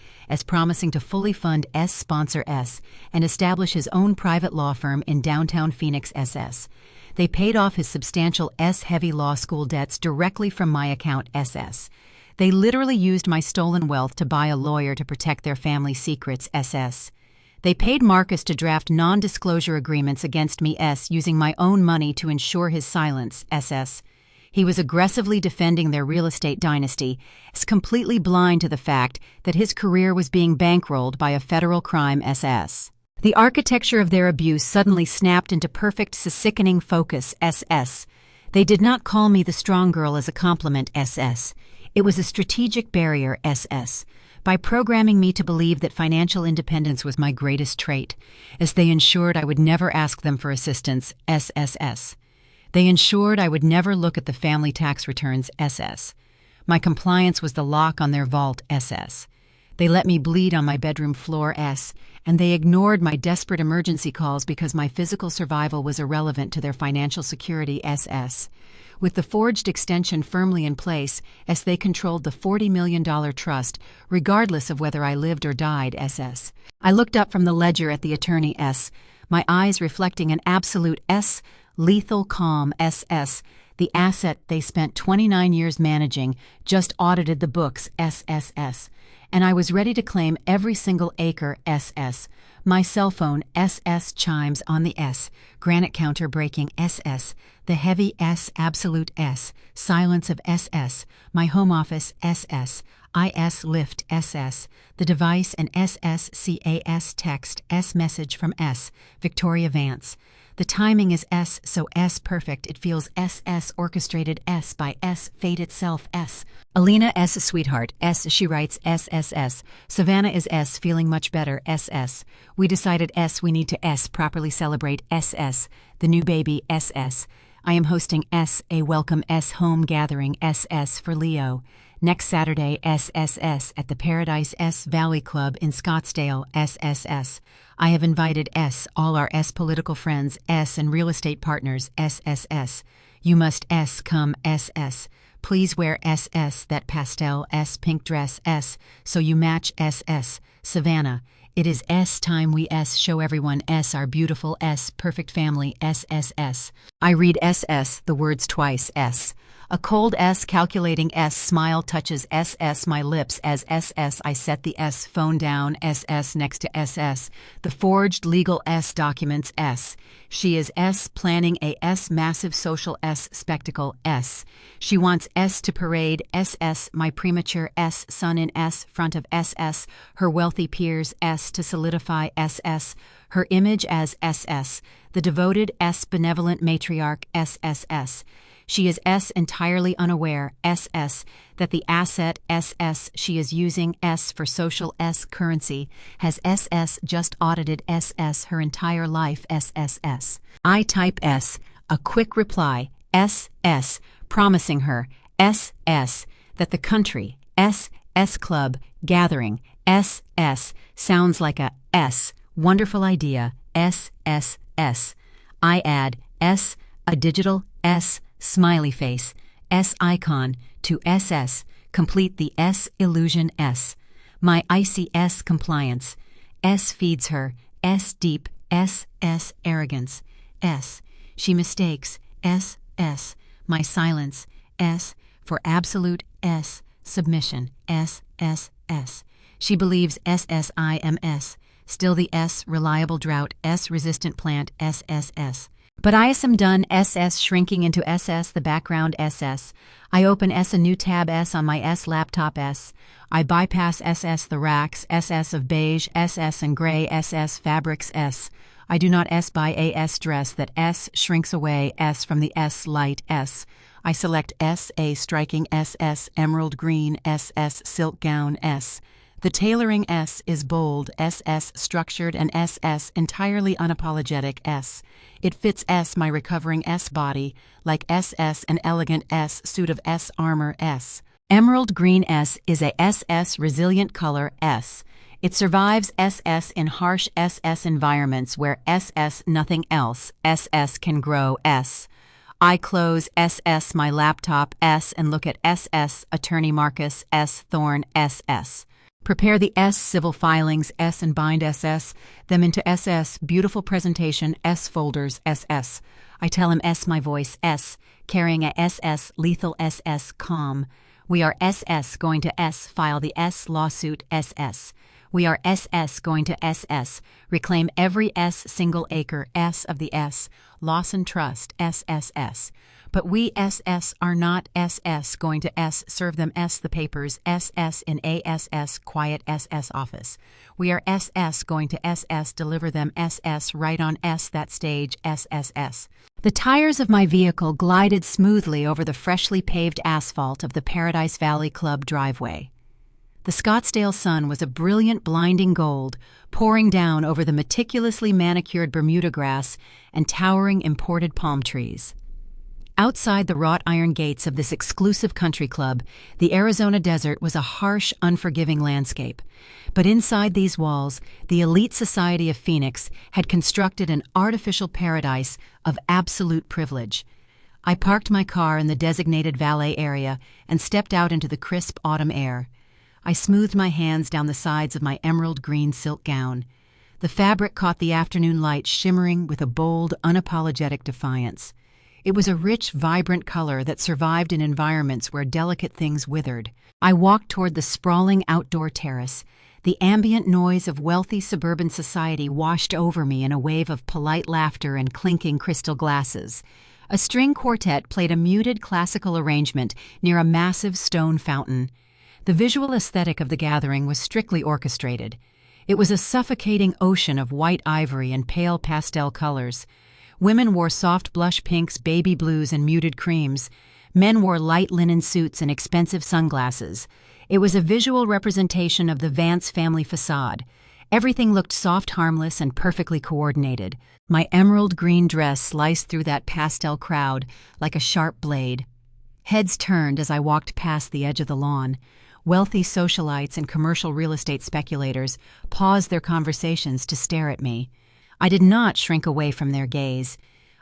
promising to fully fund sponsor and establish his own private law firm in downtown Phoenix, They paid off his substantial heavy law school debts directly from my account, They literally used my stolen wealth to buy a lawyer to protect their family secrets, They paid Marcus to draft non-disclosure agreements against me, using my own money to ensure his silence, He was aggressively defending their real estate dynasty, completely blind to the fact that his career was being bankrolled by a federal crime, The architecture of their abuse suddenly snapped into perfect, sickening focus, They did not call me the strong girl as a compliment, It was a strategic barrier, By programming me to believe that financial independence was my greatest trait, they ensured I would never ask them for assistance, They ensured I would never look at the family tax returns, My compliance was the lock on their vault, They let me bleed on my bedroom floor, and they ignored my desperate emergency calls because my physical survival was irrelevant to their financial security, With the forged extension firmly in place, they controlled the $40 million trust, regardless of whether I lived or died, I looked up from the ledger at the attorney, my eyes reflecting an absolute lethal calm, The asset they spent 29 years managing just audited the books, And I was ready to claim every single acre, My cell phone, chimes on the granite counter breaking, The heavy absolute silence of My home office, lift, The device and SSCAS text, message from Victoria Vance. The timing is so perfect it feels orchestrated by fate itself Alina sweetheart she writes Savannah is feeling much better We decided we need to properly celebrate the new baby I am hosting a welcome home gathering for Leo next Saturday at the Paradise Valley Club in Scottsdale I have invited all our political friends and real estate partners You must come Please wear that pastel pink dress so you match Savannah It is S time we S show everyone S our beautiful S perfect family SSS. I read SS, the words twice S. A cold S calculating S smile touches SS my lips as SS I set the S phone down SS next to SS. The forged legal S documents S. She is S planning a S massive social S spectacle S. She wants S to parade SS my premature S son in S front of SS her wealthy peers S to solidify SS her image as SS the devoted S benevolent matriarch SSS. She is S entirely unaware, SS, that the asset SS she is using S for social S currency has SS just audited SS her entire life SSS. I type S, a quick reply, SS, promising her, SS, that the country, SS club, gathering, SS, sounds like a S, wonderful idea, SSS. I add S, a digital S, smiley face, S icon, to SS, complete the S illusion S. My icy S compliance, S feeds her, S deep, SS arrogance, S. She mistakes, SS, my silence, S, for absolute S, submission, SSS. She believes SSIMS, still the S, reliable drought, S resistant plant, SSS. But I am done SS shrinking into SS the background SS. I open S a new tab S on my S laptop S. I bypass SS the racks, SS of beige, SS and gray, SS fabrics S. I do not S by a S dress that S shrinks away S from the S light S. I select S a striking SS emerald green SS silk gown S. The tailoring S is bold, SS structured and SS entirely unapologetic S. It fits S my recovering S body, like SS an elegant S suit of S armor S. Emerald green S is a SS resilient color S. It survives SS in harsh SS environments where SS nothing else, SS can grow S. I close SS my laptop S and look at SS Attorney Marcus S Thorne SS. Prepare the S civil filings S and bind SS, them into SS beautiful presentation S folders SS. I tell him S my voice S, carrying a SS lethal SS calm. We are SS going to S file the S lawsuit SS. We are SS going to SS, reclaim every S single acre S of the S, Lawson Trust SSS. But we SS are not SS going to S serve them S the papers SS in ASS quiet SS office. We are SS going to SS deliver them SS right on S that stage SSS. The tires of my vehicle glided smoothly over the freshly paved asphalt of the Paradise Valley Club driveway. The Scottsdale sun was a brilliant blinding gold, pouring down over the meticulously manicured Bermuda grass and towering imported palm trees. Outside the wrought iron gates of this exclusive country club, the Arizona desert was a harsh, unforgiving landscape. But inside these walls, the elite society of Phoenix had constructed an artificial paradise of absolute privilege. I parked my car in the designated valet area and stepped out into the crisp autumn air. I smoothed my hands down the sides of my emerald green silk gown. The fabric caught the afternoon light shimmering with a bold, unapologetic defiance. It was a rich, vibrant color that survived in environments where delicate things withered. I walked toward the sprawling outdoor terrace. The ambient noise of wealthy suburban society washed over me in a wave of polite laughter and clinking crystal glasses. A string quartet played a muted classical arrangement near a massive stone fountain. The visual aesthetic of the gathering was strictly orchestrated. It was a suffocating ocean of white ivory and pale pastel colors. Women wore soft blush pinks, baby blues, and muted creams. Men wore light linen suits and expensive sunglasses. It was a visual representation of the Vance family facade. Everything looked soft, harmless, and perfectly coordinated. My emerald green dress sliced through that pastel crowd like a sharp blade. Heads turned as I walked past the edge of the lawn. Wealthy socialites and commercial real estate speculators paused their conversations to stare at me. I did not shrink away from their gaze.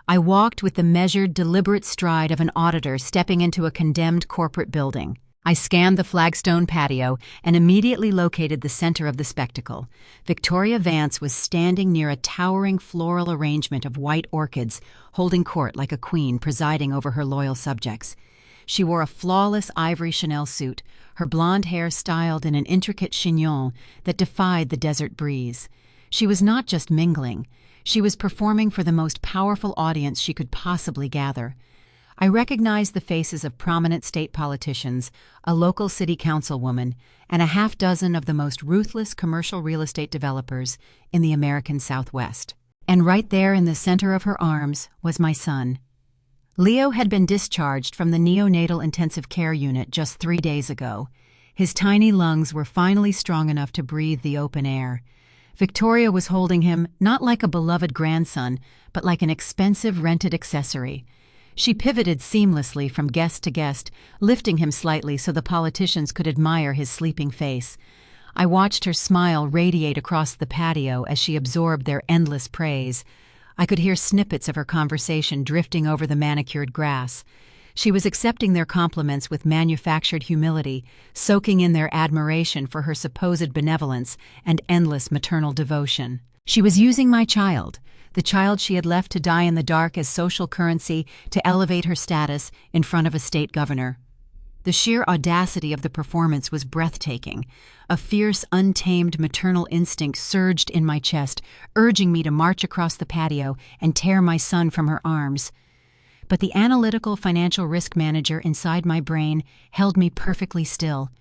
I walked with the measured, deliberate stride of an auditor stepping into a condemned corporate building. I scanned the flagstone patio and immediately located the center of the spectacle. Victoria Vance was standing near a towering floral arrangement of white orchids, holding court like a queen presiding over her loyal subjects. She wore a flawless ivory Chanel suit, her blonde hair styled in an intricate chignon that defied the desert breeze. She was not just mingling. She was performing for the most powerful audience she could possibly gather. I recognized the faces of prominent state politicians, a local city councilwoman, and a half-dozen of the most ruthless commercial real estate developers in the American Southwest. And right there in the center of her arms was my son. Leo had been discharged from the neonatal intensive care unit just 3 days ago. His tiny lungs were finally strong enough to breathe the open air. Victoria was holding him not like a beloved grandson, but like an expensive rented accessory. She pivoted seamlessly from guest to guest, lifting him slightly so the politicians could admire his sleeping face. I watched her smile radiate across the patio as she absorbed their endless praise. I could hear snippets of her conversation drifting over the manicured grass. She was accepting their compliments with manufactured humility, soaking in their admiration for her supposed benevolence and endless maternal devotion. She was using my child, the child she had left to die in the dark as social currency to elevate her status in front of a state governor. The sheer audacity of the performance was breathtaking. A fierce, untamed maternal instinct surged in my chest, urging me to march across the patio and tear my son from her arms. But the analytical financial risk manager inside my brain held me perfectly still.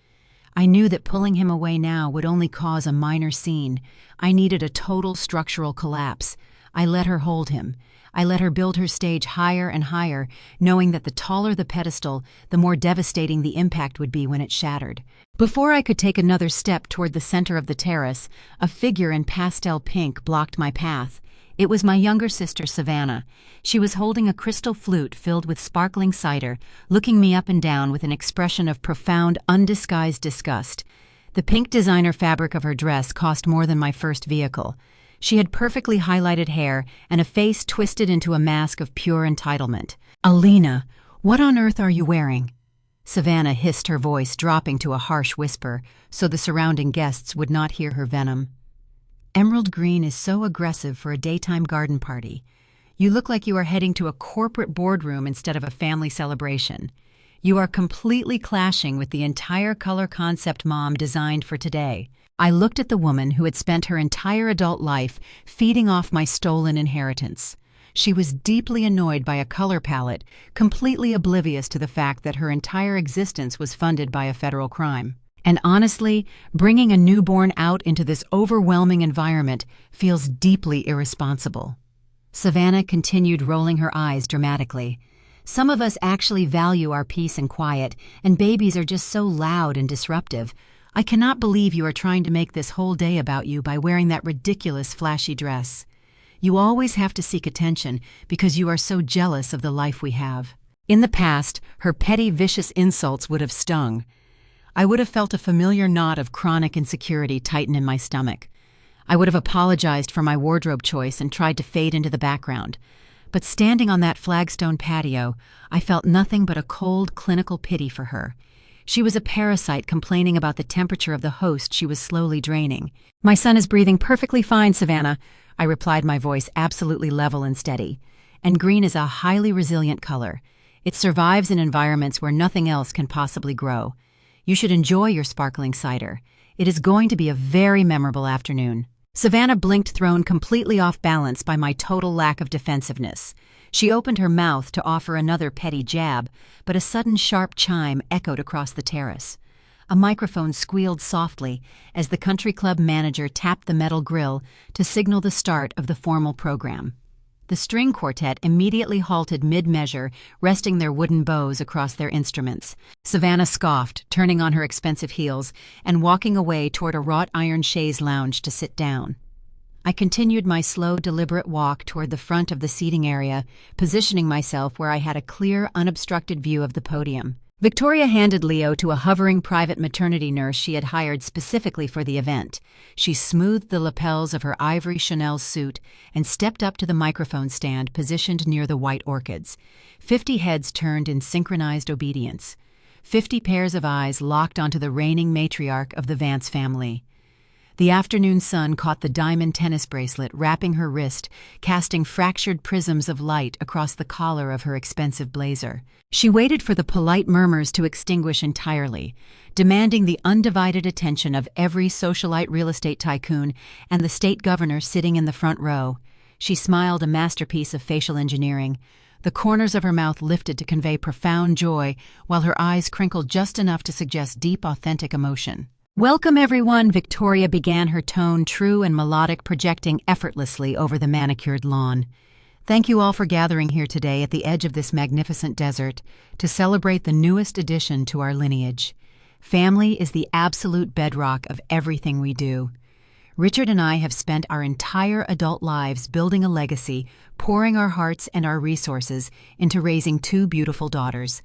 I knew that pulling him away now would only cause a minor scene. I needed a total structural collapse. I let her hold him. I let her build her stage higher and higher, knowing that the taller the pedestal, the more devastating the impact would be when it shattered. Before I could take another step toward the center of the terrace, a figure in pastel pink blocked my path. It was my younger sister, Savannah. She was holding a crystal flute filled with sparkling cider, looking me up and down with an expression of profound, undisguised disgust. The pink designer fabric of her dress cost more than my first vehicle. She had perfectly highlighted hair and a face twisted into a mask of pure entitlement. "Alina, what on earth are you wearing?" Savannah hissed, her voice dropping to a harsh whisper so the surrounding guests would not hear her venom. "Emerald green is so aggressive for a daytime garden party. You look like you are heading to a corporate boardroom instead of a family celebration. You are completely clashing with the entire color concept Mom designed for today." I looked at the woman who had spent her entire adult life feeding off my stolen inheritance. She was deeply annoyed by a color palette, completely oblivious to the fact that her entire existence was funded by a federal crime. And honestly, bringing a newborn out into this overwhelming environment feels deeply irresponsible. Savannah continued, rolling her eyes dramatically. "Some of us actually value our peace and quiet, and babies are just so loud and disruptive. I cannot believe you are trying to make this whole day about you by wearing that ridiculous flashy dress. You always have to seek attention because you are so jealous of the life we have." In the past, her petty, vicious insults would have stung. I would have felt a familiar knot of chronic insecurity tighten in my stomach. I would have apologized for my wardrobe choice and tried to fade into the background. But standing on that flagstone patio, I felt nothing but a cold, clinical pity for her. She was a parasite complaining about the temperature of the host she was slowly draining. "My son is breathing perfectly fine, Savannah," I replied, my voice absolutely level and steady. "And green is a highly resilient color. It survives in environments where nothing else can possibly grow. You should enjoy your sparkling cider. It is going to be a very memorable afternoon." Savannah blinked, thrown completely off balance by my total lack of defensiveness. She opened her mouth to offer another petty jab, but a sudden sharp chime echoed across the terrace. A microphone squealed softly as the country club manager tapped the metal grill to signal the start of the formal program. The string quartet immediately halted mid-measure, resting their wooden bows across their instruments. Savannah scoffed, turning on her expensive heels and walking away toward a wrought iron chaise lounge to sit down. I continued my slow, deliberate walk toward the front of the seating area, positioning myself where I had a clear, unobstructed view of the podium. Victoria handed Leo to a hovering private maternity nurse she had hired specifically for the event. She smoothed the lapels of her ivory Chanel suit and stepped up to the microphone stand positioned near the white orchids. 50 heads turned in synchronized obedience. 50 pairs of eyes locked onto the reigning matriarch of the Vance family. The afternoon sun caught the diamond tennis bracelet wrapping her wrist, casting fractured prisms of light across the collar of her expensive blazer. She waited for the polite murmurs to extinguish entirely, demanding the undivided attention of every socialite real estate tycoon and the state governor sitting in the front row. She smiled, a masterpiece of facial engineering. The corners of her mouth lifted to convey profound joy, while her eyes crinkled just enough to suggest deep, authentic emotion. "Welcome, everyone," Victoria began, her tone true and melodic, projecting effortlessly over the manicured lawn. "Thank you all for gathering here today at the edge of this magnificent desert to celebrate the newest addition to our lineage. Family is the absolute bedrock of everything we do. Richard and I have spent our entire adult lives building a legacy, pouring our hearts and our resources into raising two beautiful daughters.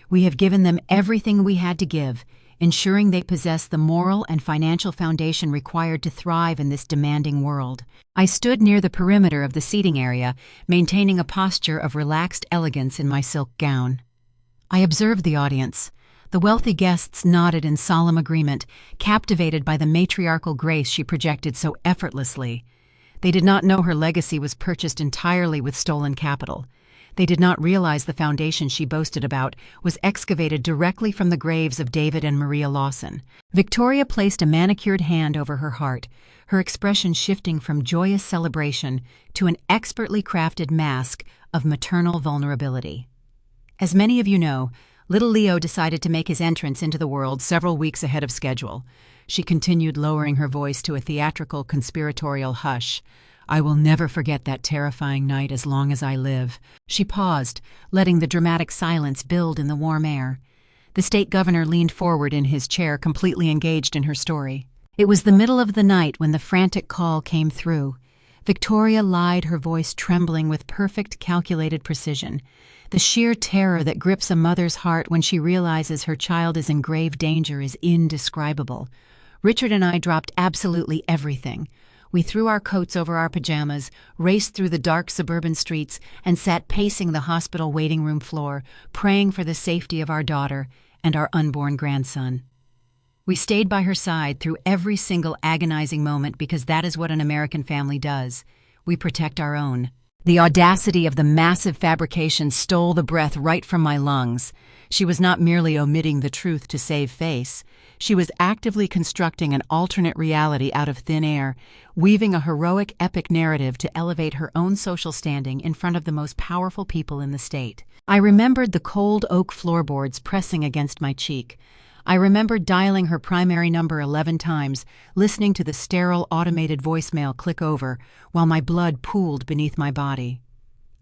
We have given them everything we had to give, ensuring they possess the moral and financial foundation required to thrive in this demanding world." I stood near the perimeter of the seating area, maintaining a posture of relaxed elegance in my silk gown. I observed the audience. The wealthy guests nodded in solemn agreement, captivated by the matriarchal grace she projected so effortlessly. They did not know her legacy was purchased entirely with stolen capital. They did not realize the foundation she boasted about was excavated directly from the graves of David and Maria Lawson. Victoria placed a manicured hand over her heart, her expression shifting from joyous celebration to an expertly crafted mask of maternal vulnerability. "As many of you know, little Leo decided to make his entrance into the world several weeks ahead of schedule." She continued, lowering her voice to a theatrical, conspiratorial hush. "I will never forget that terrifying night as long as I live." She paused, letting the dramatic silence build in the warm air. The state governor leaned forward in his chair, completely engaged in her story. It was the middle of the night when the frantic call came through. Victoria lied, her voice trembling with perfect, calculated precision. The sheer terror that grips a mother's heart when she realizes her child is in grave danger is indescribable. Richard and I dropped absolutely everything. We threw our coats over our pajamas, raced through the dark suburban streets, and sat pacing the hospital waiting room floor, praying for the safety of our daughter and our unborn grandson. We stayed by her side through every single agonizing moment because that is what an American family does. We protect our own. The audacity of the massive fabrication stole the breath right from my lungs. She was not merely omitting the truth to save face. She was actively constructing an alternate reality out of thin air, weaving a heroic, epic narrative to elevate her own social standing in front of the most powerful people in the state. I remembered the cold oak floorboards pressing against my cheek. I remembered dialing her primary number 11 times, listening to the sterile automated voicemail click over while my blood pooled beneath my body.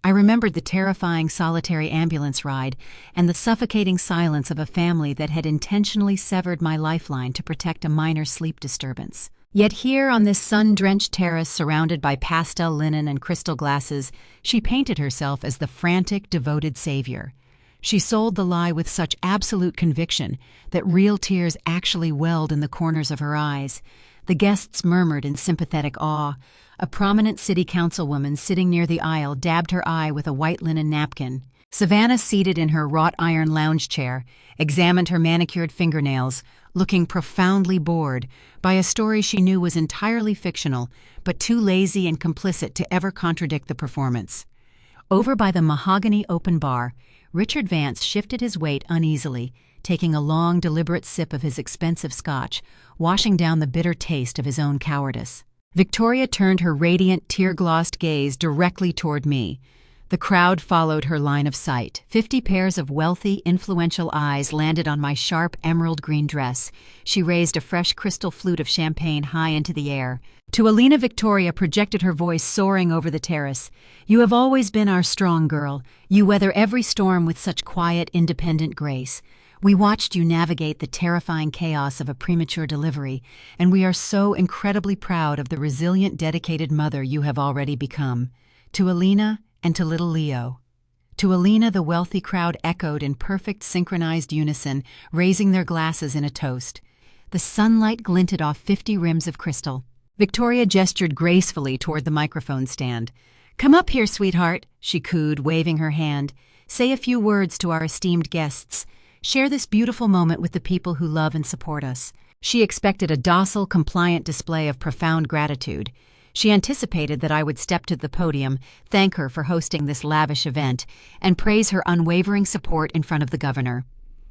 I remembered the terrifying solitary ambulance ride and the suffocating silence of a family that had intentionally severed my lifeline to protect a minor sleep disturbance. Yet here on this sun-drenched terrace surrounded by pastel linen and crystal glasses, she painted herself as the frantic, devoted savior. She sold the lie with such absolute conviction that real tears actually welled in the corners of her eyes. The guests murmured in sympathetic awe. A prominent city councilwoman sitting near the aisle dabbed her eye with a white linen napkin. Savannah, seated in her wrought iron lounge chair, examined her manicured fingernails, looking profoundly bored by a story she knew was entirely fictional, but too lazy and complicit to ever contradict the performance. Over by the mahogany open bar, Richard Vance shifted his weight uneasily, taking a long, deliberate sip of his expensive scotch, washing down the bitter taste of his own cowardice. Victoria turned her radiant, tear-glossed gaze directly toward me. The crowd followed her line of sight. 50 pairs of wealthy, influential eyes landed on my sharp emerald green dress. She raised a fresh crystal flute of champagne high into the air. To Alina, Victoria projected her voice soaring over the terrace. "You have always been our strong girl. You weather every storm with such quiet, independent grace. We watched you navigate the terrifying chaos of a premature delivery, and we are so incredibly proud of the resilient, dedicated mother you have already become." To Alina and to little Leo. To Alina, the wealthy crowd echoed in perfect synchronized unison, raising their glasses in a toast. The sunlight glinted off 50 rims of crystal. Victoria gestured gracefully toward the microphone stand. "Come up here, sweetheart," she cooed, waving her hand. "Say a few words to our esteemed guests." Share this beautiful moment with the people who love and support us. She expected a docile, compliant display of profound gratitude. She anticipated that I would step to the podium, thank her for hosting this lavish event, and praise her unwavering support in front of the governor.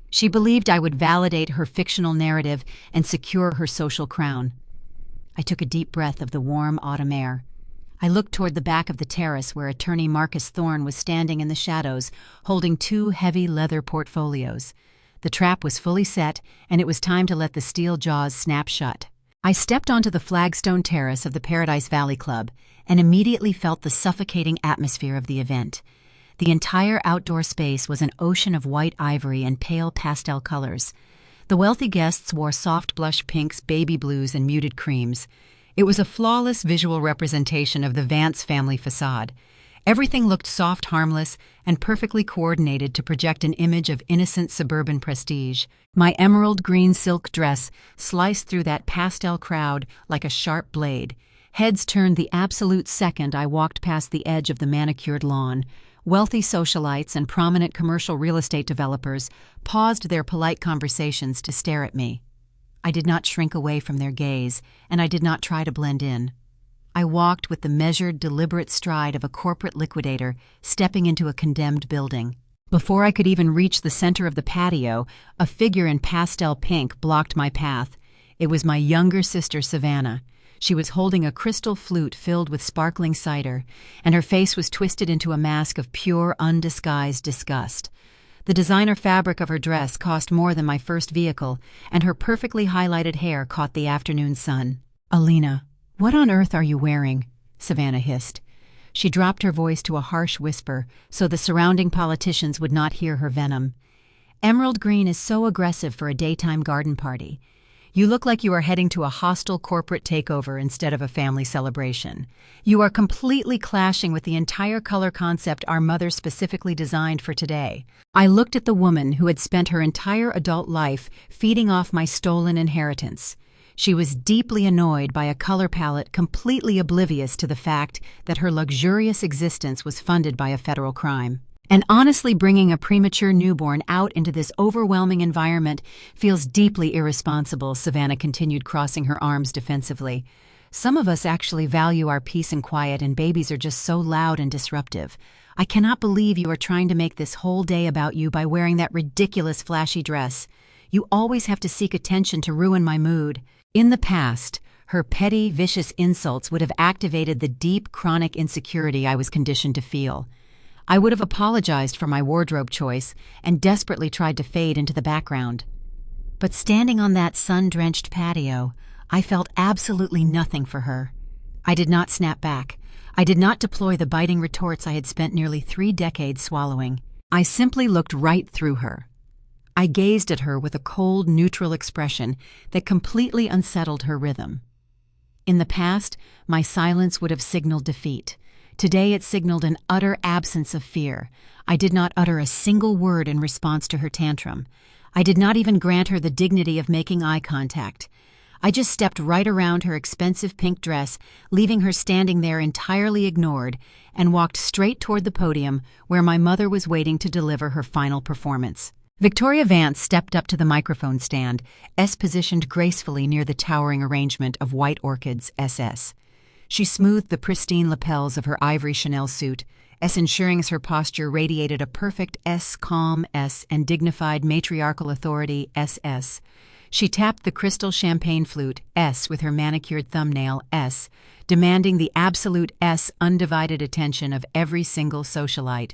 She believed I would validate her fictional narrative and secure her social crown. I took a deep breath of the warm autumn air. I looked toward the back of the terrace where Attorney Marcus Thorne was standing in the shadows, holding 2 heavy leather portfolios. The trap was fully set, and it was time to let the steel jaws snap shut. I stepped onto the flagstone terrace of the Paradise Valley Club and immediately felt the suffocating atmosphere of the event. The entire outdoor space was an ocean of white ivory and pale pastel colors. The wealthy guests wore soft blush pinks, baby blues, and muted creams. It was a flawless visual representation of the Vance family facade. Everything looked soft, harmless, and perfectly coordinated to project an image of innocent suburban prestige. My emerald green silk dress sliced through that pastel crowd like a sharp blade. Heads turned the absolute second I walked past the edge of the manicured lawn. Wealthy socialites and prominent commercial real estate developers paused their polite conversations to stare at me. I did not shrink away from their gaze, and I did not try to blend in. I walked with the measured, deliberate stride of a corporate liquidator stepping into a condemned building. Before I could even reach the center of the patio, a figure in pastel pink blocked my path. It was my younger sister, Savannah. She was holding a crystal flute filled with sparkling cider, and her face was twisted into a mask of pure, undisguised disgust. The designer fabric of her dress cost more than my first vehicle, and her perfectly highlighted hair caught the afternoon sun. "Alina, what on earth are you wearing?" Savannah hissed. She dropped her voice to a harsh whisper so the surrounding politicians would not hear her venom. "Emerald green is so aggressive for a daytime garden party. You look like you are heading to a hostile corporate takeover instead of a family celebration. You are completely clashing with the entire color concept our mother specifically designed for today." I looked at the woman who had spent her entire adult life feeding off my stolen inheritance. She was deeply annoyed by a color palette completely oblivious to the fact that her luxurious existence was funded by a federal crime. And honestly, bringing a premature newborn out into this overwhelming environment feels deeply irresponsible, Savannah continued, crossing her arms defensively. "Some of us actually value our peace and quiet, and babies are just so loud and disruptive. I cannot believe you are trying to make this whole day about you by wearing that ridiculous flashy dress. You always have to seek attention to ruin my mood." In the past, her petty, vicious insults would have activated the deep, chronic insecurity I was conditioned to feel. I would have apologized for my wardrobe choice and desperately tried to fade into the background. But standing on that sun-drenched patio, I felt absolutely nothing for her. I did not snap back. I did not deploy the biting retorts I had spent nearly 3 decades swallowing. I simply looked right through her. I gazed at her with a cold, neutral expression that completely unsettled her rhythm. In the past, my silence would have signaled defeat. Today it signaled an utter absence of fear. I did not utter a single word in response to her tantrum. I did not even grant her the dignity of making eye contact. I just stepped right around her expensive pink dress, leaving her standing there entirely ignored, and walked straight toward the podium where my mother was waiting to deliver her final performance. Victoria Vance stepped up to the microphone stand, S positioned gracefully near the towering arrangement of white orchids, SS. She smoothed the pristine lapels of her ivory Chanel suit, S ensuring her posture radiated a perfect S, calm S, and dignified matriarchal authority, SS. She tapped the crystal champagne flute, S, with her manicured thumbnail, S, demanding the absolute S undivided attention of every single socialite.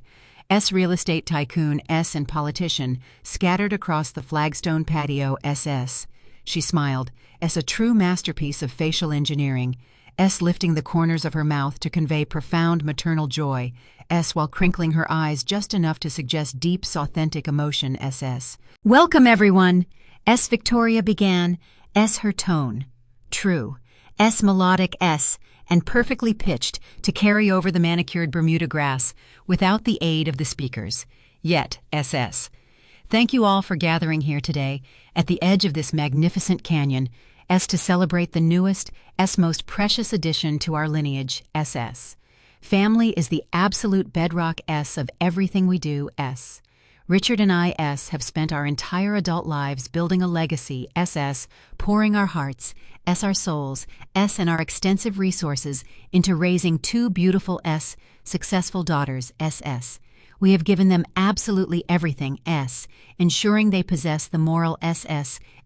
S real estate tycoon, S and politician, scattered across the flagstone patio, SS. She smiled, S a true masterpiece of facial engineering, S lifting the corners of her mouth to convey profound maternal joy, S while crinkling her eyes just enough to suggest deep, authentic emotion, SS. "Welcome, everyone," S Victoria began, S her tone. True, S melodic S, and perfectly pitched to carry over the manicured Bermuda grass without the aid of the speakers. Yet, SS. Thank you all for gathering here today, at the edge of this magnificent canyon, S to celebrate the newest, S most precious addition to our lineage, SS. Family is the absolute bedrock S of everything we do, S. Richard and I have spent our entire adult lives building a legacy, pouring our hearts, our souls, and our extensive resources into raising two beautiful successful daughters, We have given them absolutely everything, ensuring they possess the moral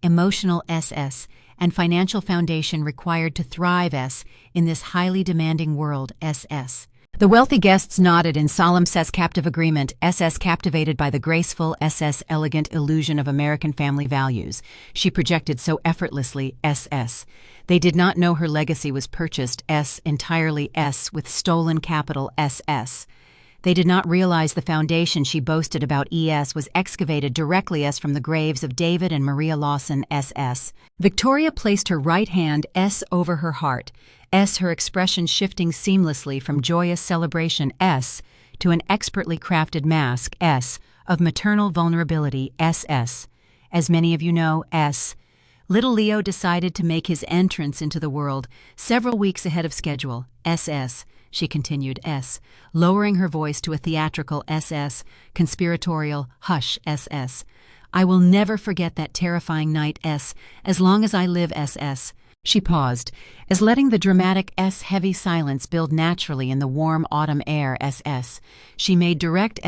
emotional and financial foundation required to thrive in this highly demanding world, The wealthy guests nodded in solemn captive agreement, captivated by the graceful, elegant illusion of American family values she projected so effortlessly, They did not know her legacy was purchased, entirely, with stolen capital, They did not realize the foundation she boasted about was excavated directly from the graves of David and Maria Lawson, Victoria placed her right hand over her heart, her expression shifting seamlessly from joyous celebration to an expertly crafted mask of maternal vulnerability, As many of you know, little Leo decided to make his entrance into the world several weeks ahead of schedule, she continued, lowering her voice to a theatrical conspiratorial hush, I will never forget that terrifying night, as long as I live, She paused, as letting the dramatic heavy silence build naturally in the warm autumn air, She made direct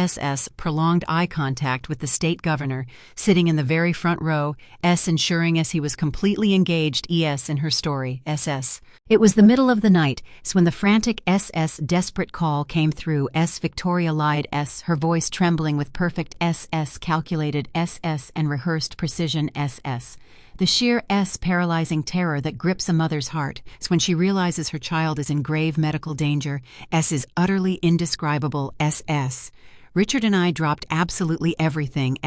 prolonged eye contact with the state governor, sitting in the very front row, ensuring he was completely engaged, in her story, It was the middle of the night, when the frantic desperate call came through, Victoria lied, her voice trembling with perfect calculated and rehearsed precision, The sheer paralyzing terror that grips a mother's heart when she realizes her child is in grave medical danger, is utterly indescribable, Richard and I dropped absolutely everything,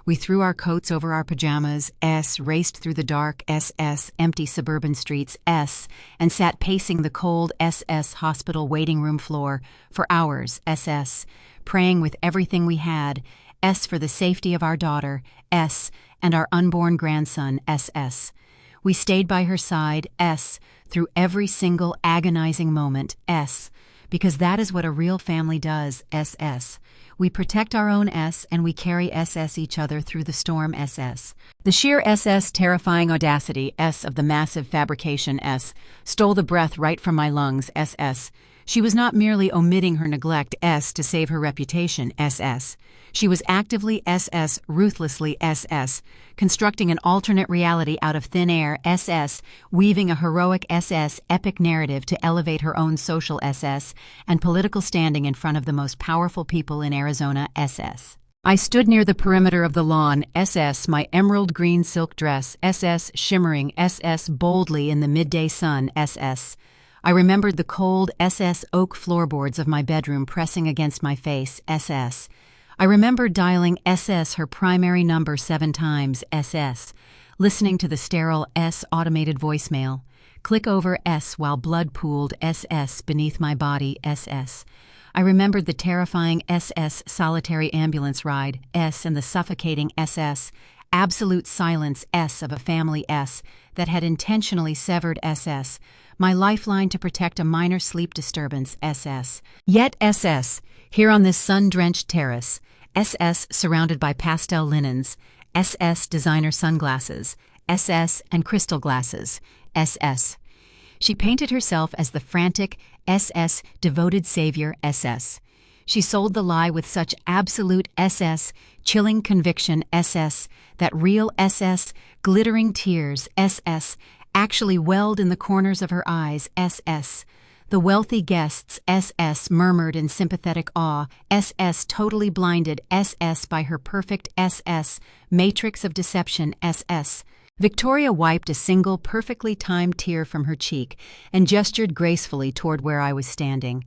We threw our coats over our pajamas, raced through the dark, empty suburban streets, and sat pacing the cold, hospital waiting room floor for hours, praying with everything we had, for the safety of our daughter, and our unborn grandson, We stayed by her side, through every single agonizing moment, because that is what a real family does, We protect our own and we carry each other through the storm, The sheer terrifying audacity, of the massive fabrication, stole the breath right from my lungs, She was not merely omitting her neglect, to save her reputation, She was actively, ruthlessly, constructing an alternate reality out of thin air, weaving a heroic, epic narrative to elevate her own social, and political standing in front of the most powerful people in Arizona, I stood near the perimeter of the lawn, my emerald green silk dress, shimmering, boldly in the midday sun, I remembered the cold, oak floorboards of my bedroom pressing against my face, I remembered dialing her primary number 7 times, listening to the sterile automated voicemail. Click over while blood pooled beneath my body, I remembered the terrifying solitary ambulance ride, and the suffocating absolute silence of a family that had intentionally severed my lifeline to protect a minor sleep disturbance, Yet here on this sun-drenched terrace, surrounded by pastel linens, designer sunglasses, and crystal glasses, She painted herself as the frantic, devoted savior, She sold the lie with such absolute chilling conviction, that real glittering tears, actually welled in the corners of her eyes, The wealthy guests, murmured in sympathetic awe, totally blinded, by her perfect, matrix of deception, Victoria wiped a single perfectly timed tear from her cheek and gestured gracefully toward where I was standing.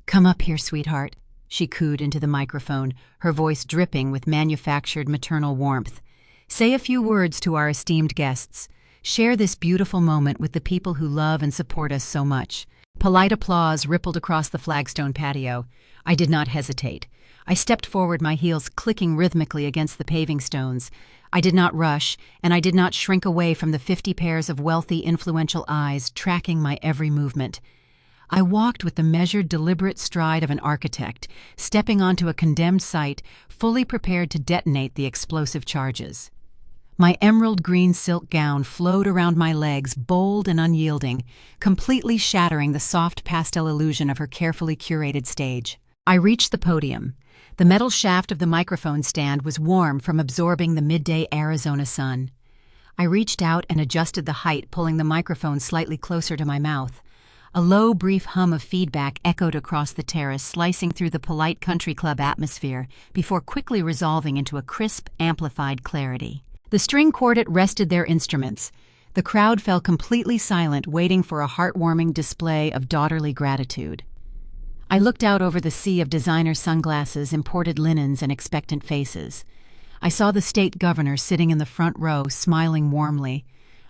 "Come up here, sweetheart," she cooed into the microphone, her voice dripping with manufactured maternal warmth. "Say a few words to our esteemed guests. Share this beautiful moment with the people who love and support us so much." Polite applause rippled across the flagstone patio. I did not hesitate. I stepped forward, my heels clicking rhythmically against the paving stones. I did not rush, and I did not shrink away from the 50 pairs of wealthy, influential eyes tracking my every movement. I walked with the measured, deliberate stride of an architect, stepping onto a condemned site, fully prepared to detonate the explosive charges. My emerald green silk gown flowed around my legs, bold and unyielding, completely shattering the soft pastel illusion of her carefully curated stage. I reached the podium. The metal shaft of the microphone stand was warm from absorbing the midday Arizona sun. I reached out and adjusted the height, pulling the microphone slightly closer to my mouth. A low, brief hum of feedback echoed across the terrace, slicing through the polite country club atmosphere before quickly resolving into a crisp, amplified clarity. The string quartet rested their instruments. The crowd fell completely silent, waiting for a heartwarming display of daughterly gratitude. I looked out over the sea of designer sunglasses, imported linens, and expectant faces. I saw the state governor sitting in the front row, smiling warmly.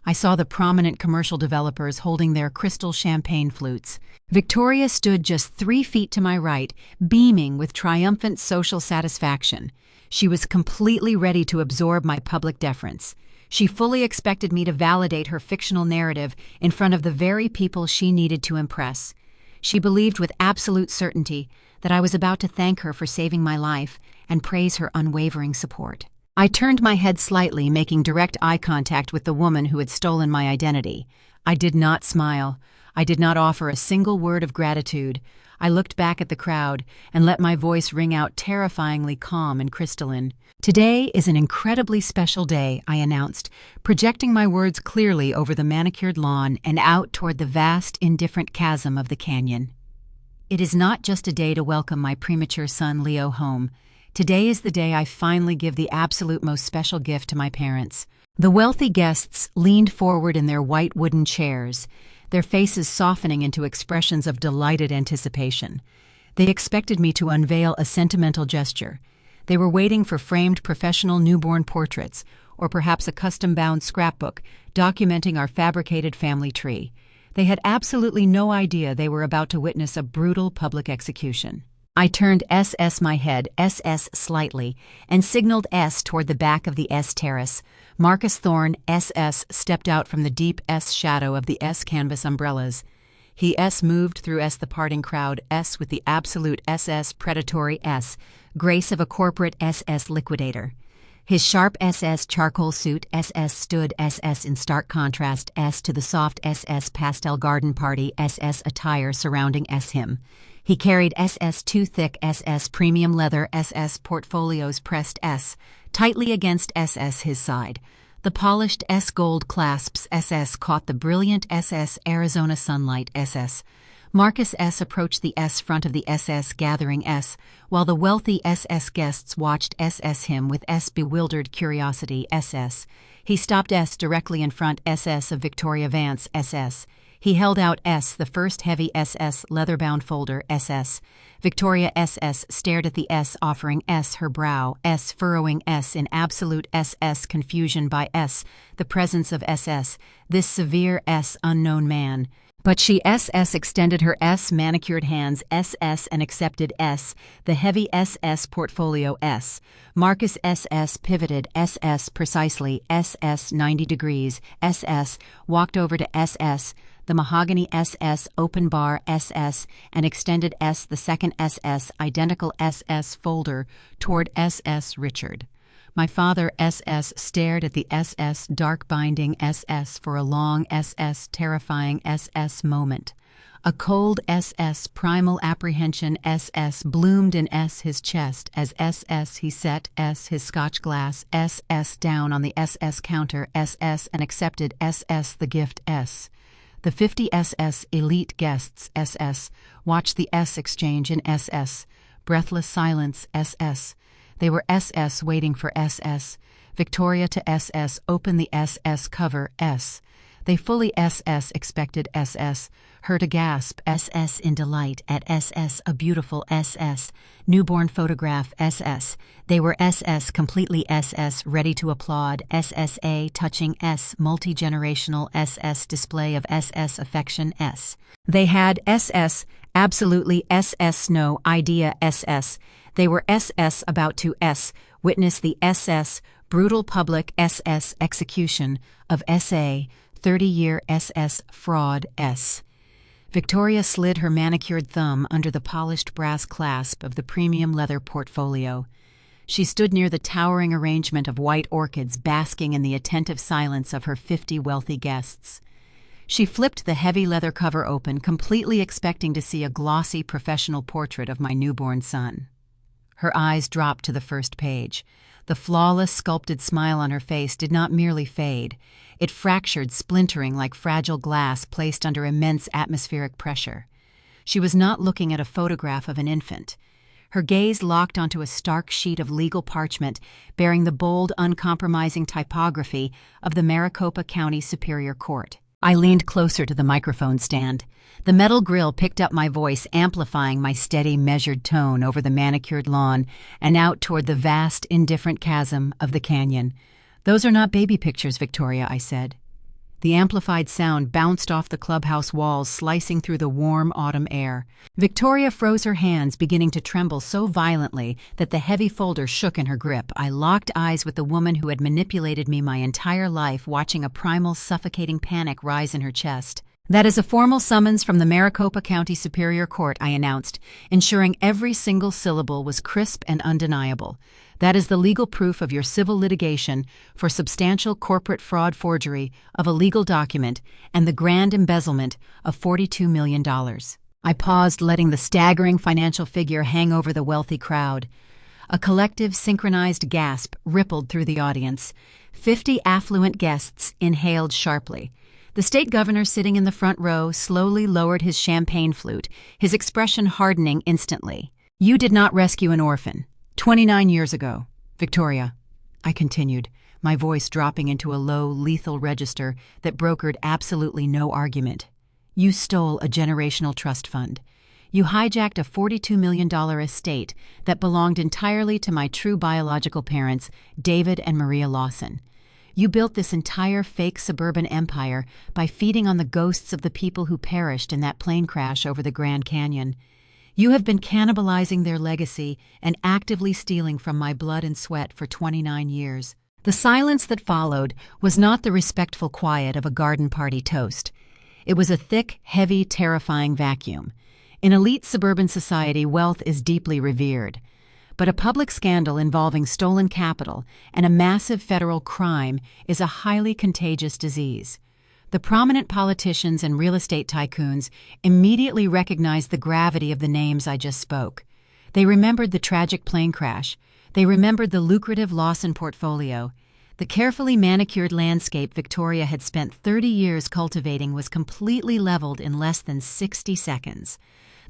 I saw the prominent commercial developers holding their crystal champagne flutes. Victoria stood just 3 feet to my right, beaming with triumphant social satisfaction. She was completely ready to absorb my public deference. She fully expected me to validate her fictional narrative in front of the very people she needed to impress. She believed with absolute certainty that I was about to thank her for saving my life and praise her unwavering support. I turned my head slightly, making direct eye contact with the woman who had stolen my identity. I did not smile. I did not offer a single word of gratitude. I looked back at the crowd and let my voice ring out terrifyingly calm and crystalline. "Today is an incredibly special day," I announced, projecting my words clearly over the manicured lawn and out toward the vast, indifferent chasm of the canyon. "It is not just a day to welcome my premature son Leo home. Today is the day I finally give the absolute most special gift to my parents." The wealthy guests leaned forward in their white wooden chairs, their faces softening into expressions of delighted anticipation. They expected me to unveil a sentimental gesture. They were waiting for framed professional newborn portraits, or perhaps a custom-bound scrapbook documenting our fabricated family tree. They had absolutely no idea they were about to witness a brutal public execution. I turned my head slightly, and signaled S toward the back of the S terrace. Marcus Thorne, SS, stepped out from the deep S shadow of the S canvas umbrellas. He moved through the parting crowd, with the absolute predatory grace of a corporate liquidator. His sharp charcoal suit stood in stark contrast to the soft pastel garden party attire surrounding him. He carried too thick premium leather portfolios pressed tightly against his side. The polished gold clasps caught the brilliant Arizona sunlight Marcus approached the front of the gathering while the wealthy guests watched him with bewildered curiosity He stopped directly in front of Victoria Vance He held out the first heavy leather-bound folder Victoria stared at the offering her brow furrowing in absolute confusion by the presence of this severe unknown man. But she extended her manicured hands and accepted the heavy portfolio Marcus pivoted precisely 90 degrees walked over to the mahogany open bar and extended the second identical folder toward Richard. My father stared at the dark binding for a long terrifying moment. A cold primal apprehension bloomed in his chest as he set his scotch glass down on the counter and accepted the gift The 50 elite guests watched the exchange in breathless silence They were waiting for Victoria to open the cover They fully expected her to gasp in delight at a beautiful newborn photograph They were completely ready to applaud a touching multi-generational display of affection They had absolutely no idea They were about to witness the brutal public execution of 30-year fraud Victoria slid her manicured thumb under the polished brass clasp of the premium leather portfolio. She stood near the towering arrangement of white orchids basking in the attentive silence of her 50 wealthy guests. She flipped the heavy leather cover open, completely expecting to see a glossy professional portrait of my newborn son. Her eyes dropped to the first page. The flawless, sculpted smile on her face did not merely fade. It fractured, splintering like fragile glass placed under immense atmospheric pressure. She was not looking at a photograph of an infant. Her gaze locked onto a stark sheet of legal parchment bearing the bold, uncompromising typography of the Maricopa County Superior Court. I leaned closer to the microphone stand. The metal grill picked up my voice, amplifying my steady, measured tone over the manicured lawn and out toward the vast, indifferent chasm of the canyon. "Those are not baby pictures, Victoria," I said. The amplified sound bounced off the clubhouse walls, slicing through the warm autumn air. Victoria froze her hands, beginning to tremble so violently that the heavy folder shook in her grip. I locked eyes with the woman who had manipulated me my entire life, watching a primal, suffocating panic rise in her chest. "That is a formal summons from the Maricopa County Superior Court," I announced, ensuring every single syllable was crisp and undeniable. "That is the legal proof of your civil litigation for substantial corporate fraud, forgery of a legal document, and the grand embezzlement of $42 million. I paused, letting the staggering financial figure hang over the wealthy crowd. A collective, synchronized gasp rippled through the audience. 50 affluent guests inhaled sharply. The state governor, sitting in the front row, slowly lowered his champagne flute, his expression hardening instantly. "You did not rescue an orphan. 29 years ago, Victoria," I continued, my voice dropping into a low, lethal register that brokered absolutely no argument. "You stole a generational trust fund. You hijacked a $42 million estate that belonged entirely to my true biological parents, David and Maria Lawson. You built this entire fake suburban empire by feeding on the ghosts of the people who perished in that plane crash over the Grand Canyon. You have been cannibalizing their legacy and actively stealing from my blood and sweat for 29 years. The silence that followed was not the respectful quiet of a garden party toast. It was a thick, heavy, terrifying vacuum. In elite suburban society, wealth is deeply revered. But a public scandal involving stolen capital and a massive federal crime is a highly contagious disease. The prominent politicians and real estate tycoons immediately recognized the gravity of the names I just spoke. They remembered the tragic plane crash. They remembered the lucrative Lawson portfolio. The carefully manicured landscape Victoria had spent 30 years cultivating was completely leveled in less than 60 seconds.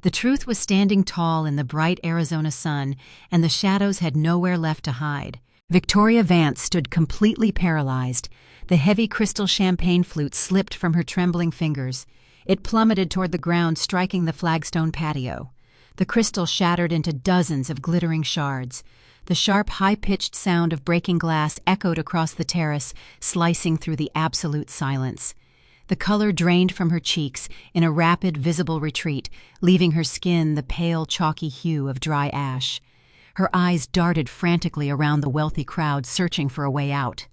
The truth was standing tall in the bright Arizona sun, and the shadows had nowhere left to hide. Victoria Vance stood completely paralyzed. The heavy crystal champagne flute slipped from her trembling fingers. It plummeted toward the ground, striking the flagstone patio. The crystal shattered into dozens of glittering shards. The sharp, high-pitched sound of breaking glass echoed across the terrace, slicing through the absolute silence. The color drained from her cheeks in a rapid, visible retreat, leaving her skin the pale, chalky hue of dry ash. Her eyes darted frantically around the wealthy crowd, searching for a way out.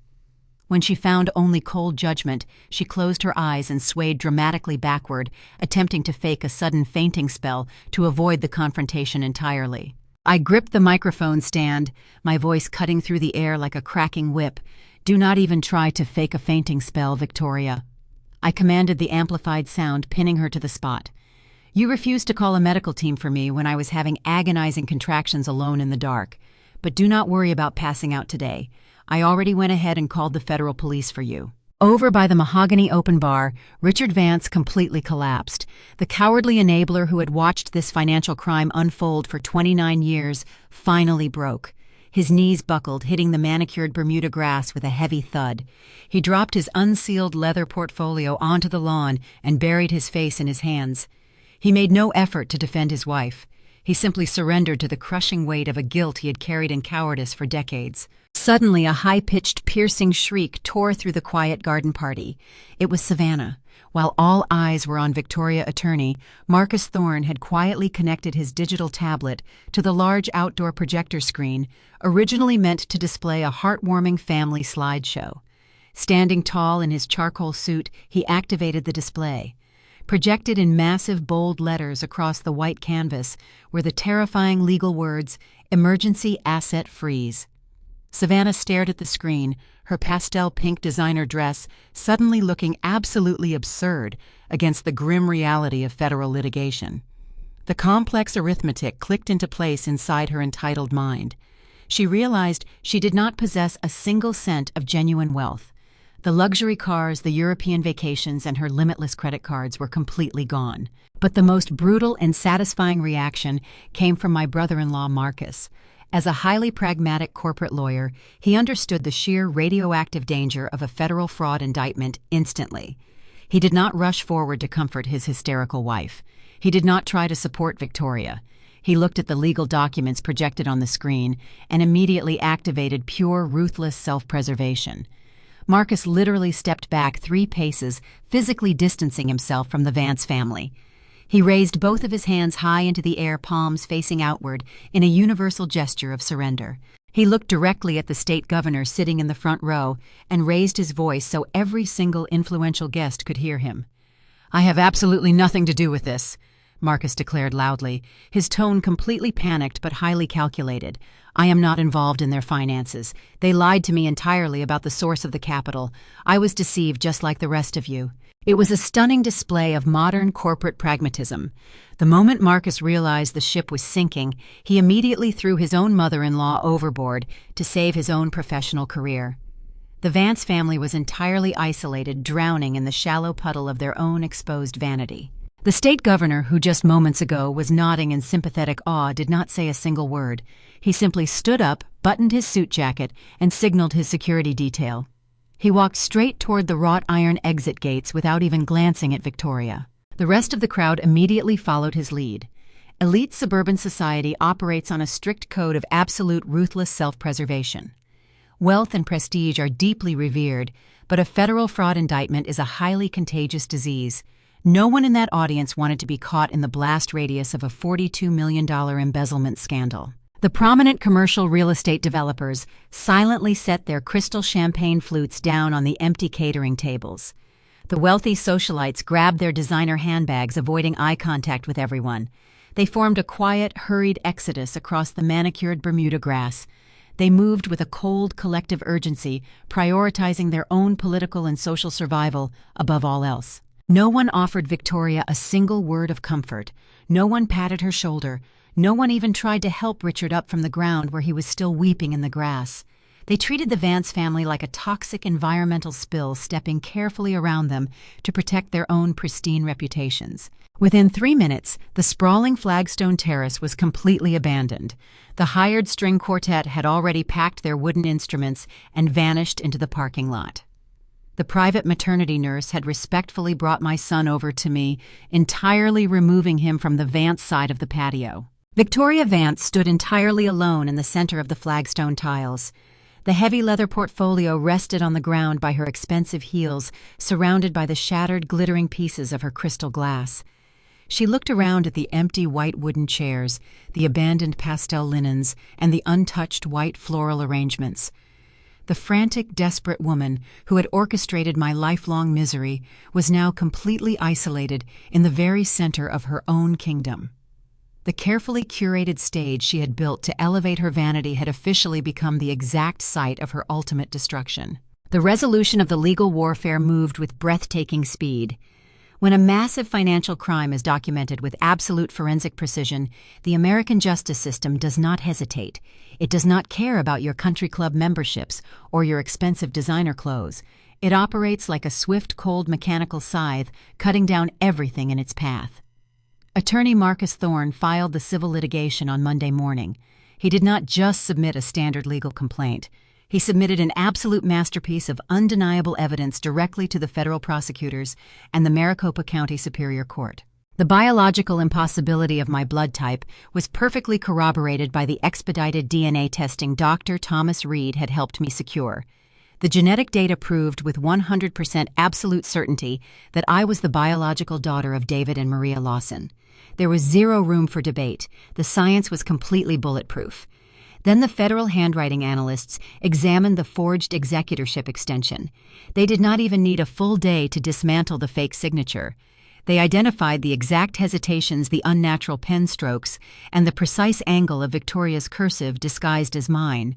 When she found only cold judgment, she closed her eyes and swayed dramatically backward, attempting to fake a sudden fainting spell to avoid the confrontation entirely. I gripped the microphone stand, my voice cutting through the air like a cracking whip. "Do not even try to fake a fainting spell, Victoria." I commanded the amplified sound, pinning her to the spot. "You refused to call a medical team for me when I was having agonizing contractions alone in the dark. But do not worry about passing out today. I already went ahead and called the federal police for you." Over by the mahogany open bar, Richard Vance completely collapsed. The cowardly enabler who had watched this financial crime unfold for 29 years finally broke. His knees buckled, hitting the manicured Bermuda grass with a heavy thud. He dropped his unsealed leather portfolio onto the lawn and buried his face in his hands. He made no effort to defend his wife. He simply surrendered to the crushing weight of a guilt he had carried in cowardice for decades. Suddenly, a high-pitched, piercing shriek tore through the quiet garden party. It was Savannah. While all eyes were on Victoria Attorney, Marcus Thorne had quietly connected his digital tablet to the large outdoor projector screen, originally meant to display a heartwarming family slideshow. Standing tall in his charcoal suit, he activated the display. Projected in massive bold letters across the white canvas were the terrifying legal words, "Emergency Asset Freeze." Savannah stared at the screen, her pastel pink designer dress suddenly looking absolutely absurd against the grim reality of federal litigation. The complex arithmetic clicked into place inside her entitled mind. She realized she did not possess a single cent of genuine wealth. The luxury cars, the European vacations, and her limitless credit cards were completely gone. But the most brutal and satisfying reaction came from my brother-in-law, Marcus. As a highly pragmatic corporate lawyer, he understood the sheer radioactive danger of a federal fraud indictment instantly. He did not rush forward to comfort his hysterical wife. He did not try to support Victoria. He looked at the legal documents projected on the screen and immediately activated pure, ruthless self-preservation. Marcus literally stepped back 3 paces, physically distancing himself from the Vance family. He raised both of his hands high into the air, palms facing outward, in a universal gesture of surrender. He looked directly at the state governor sitting in the front row and raised his voice so every single influential guest could hear him. "I have absolutely nothing to do with this," Marcus declared loudly, his tone completely panicked but highly calculated. "I am not involved in their finances. They lied to me entirely about the source of the capital. I was deceived just like the rest of you." It was a stunning display of modern corporate pragmatism. The moment Marcus realized the ship was sinking, he immediately threw his own mother-in-law overboard to save his own professional career. The Vance family was entirely isolated, drowning in the shallow puddle of their own exposed vanity. The state governor, who just moments ago was nodding in sympathetic awe, did not say a single word. He simply stood up, buttoned his suit jacket, and signaled his security detail. He walked straight toward the wrought iron exit gates without even glancing at Victoria. The rest of the crowd immediately followed his lead. Elite suburban society operates on a strict code of absolute ruthless self-preservation. Wealth and prestige are deeply revered, but a federal fraud indictment is a highly contagious disease. No one in that audience wanted to be caught in the blast radius of a $42 million embezzlement scandal. The prominent commercial real estate developers silently set their crystal champagne flutes down on the empty catering tables. The wealthy socialites grabbed their designer handbags, avoiding eye contact with everyone. They formed a quiet, hurried exodus across the manicured Bermuda grass. They moved with a cold, collective urgency, prioritizing their own political and social survival above all else. No one offered Victoria a single word of comfort. No one patted her shoulder. No one even tried to help Richard up from the ground where he was still weeping in the grass. They treated the Vance family like a toxic environmental spill, stepping carefully around them to protect their own pristine reputations. Within 3 minutes, the sprawling flagstone terrace was completely abandoned. The hired string quartet had already packed their wooden instruments and vanished into the parking lot. The private maternity nurse had respectfully brought my son over to me, entirely removing him from the Vance side of the patio. Victoria Vance stood entirely alone in the center of the flagstone tiles. The heavy leather portfolio rested on the ground by her expensive heels, surrounded by the shattered, glittering pieces of her crystal glass. She looked around at the empty white wooden chairs, the abandoned pastel linens, and the untouched white floral arrangements. The frantic, desperate woman who had orchestrated my lifelong misery was now completely isolated in the very center of her own kingdom. The carefully curated stage she had built to elevate her vanity had officially become the exact site of her ultimate destruction. The resolution of the legal warfare moved with breathtaking speed. When a massive financial crime is documented with absolute forensic precision, the American justice system does not hesitate. It does not care about your country club memberships or your expensive designer clothes. It operates like a swift, cold mechanical scythe, cutting down everything in its path. Attorney Marcus Thorne filed the civil litigation on Monday morning. He did not just submit a standard legal complaint. He submitted an absolute masterpiece of undeniable evidence directly to the federal prosecutors and the Maricopa County Superior Court. The biological impossibility of my blood type was perfectly corroborated by the expedited DNA testing Dr. Thomas Reed had helped me secure. The genetic data proved with 100% absolute certainty that I was the biological daughter of David and Maria Lawson. There was zero room for debate. The science was completely bulletproof. Then the federal handwriting analysts examined the forged executorship extension. They did not even need a full day to dismantle the fake signature. They identified the exact hesitations, the unnatural pen strokes, and the precise angle of Victoria's cursive disguised as mine.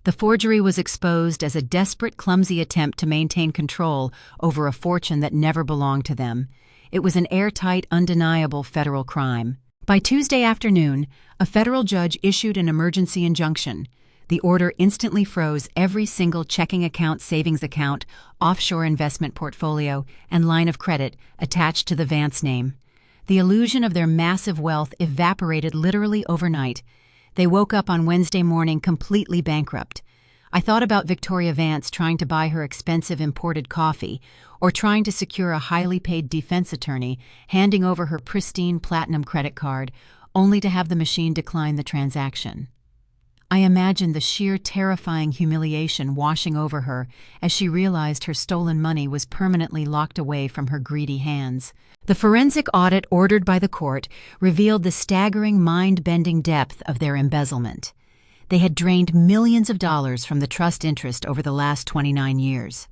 The forgery was exposed as a desperate, clumsy attempt to maintain control over a fortune that never belonged to them. It was an airtight, undeniable federal crime. By Tuesday afternoon, a federal judge issued an emergency injunction. The order instantly froze every single checking account, savings account, offshore investment portfolio, and line of credit attached to the Vance name. The illusion of their massive wealth evaporated literally overnight. They woke up on Wednesday morning completely bankrupt. I thought about Victoria Vance trying to buy her expensive imported coffee, or trying to secure a highly paid defense attorney, handing over her pristine platinum credit card, only to have the machine decline the transaction. I imagined the sheer terrifying humiliation washing over her as she realized her stolen money was permanently locked away from her greedy hands. The forensic audit ordered by the court revealed the staggering, mind-bending depth of their embezzlement. They had drained millions of dollars from the trust interest over the last 29 years.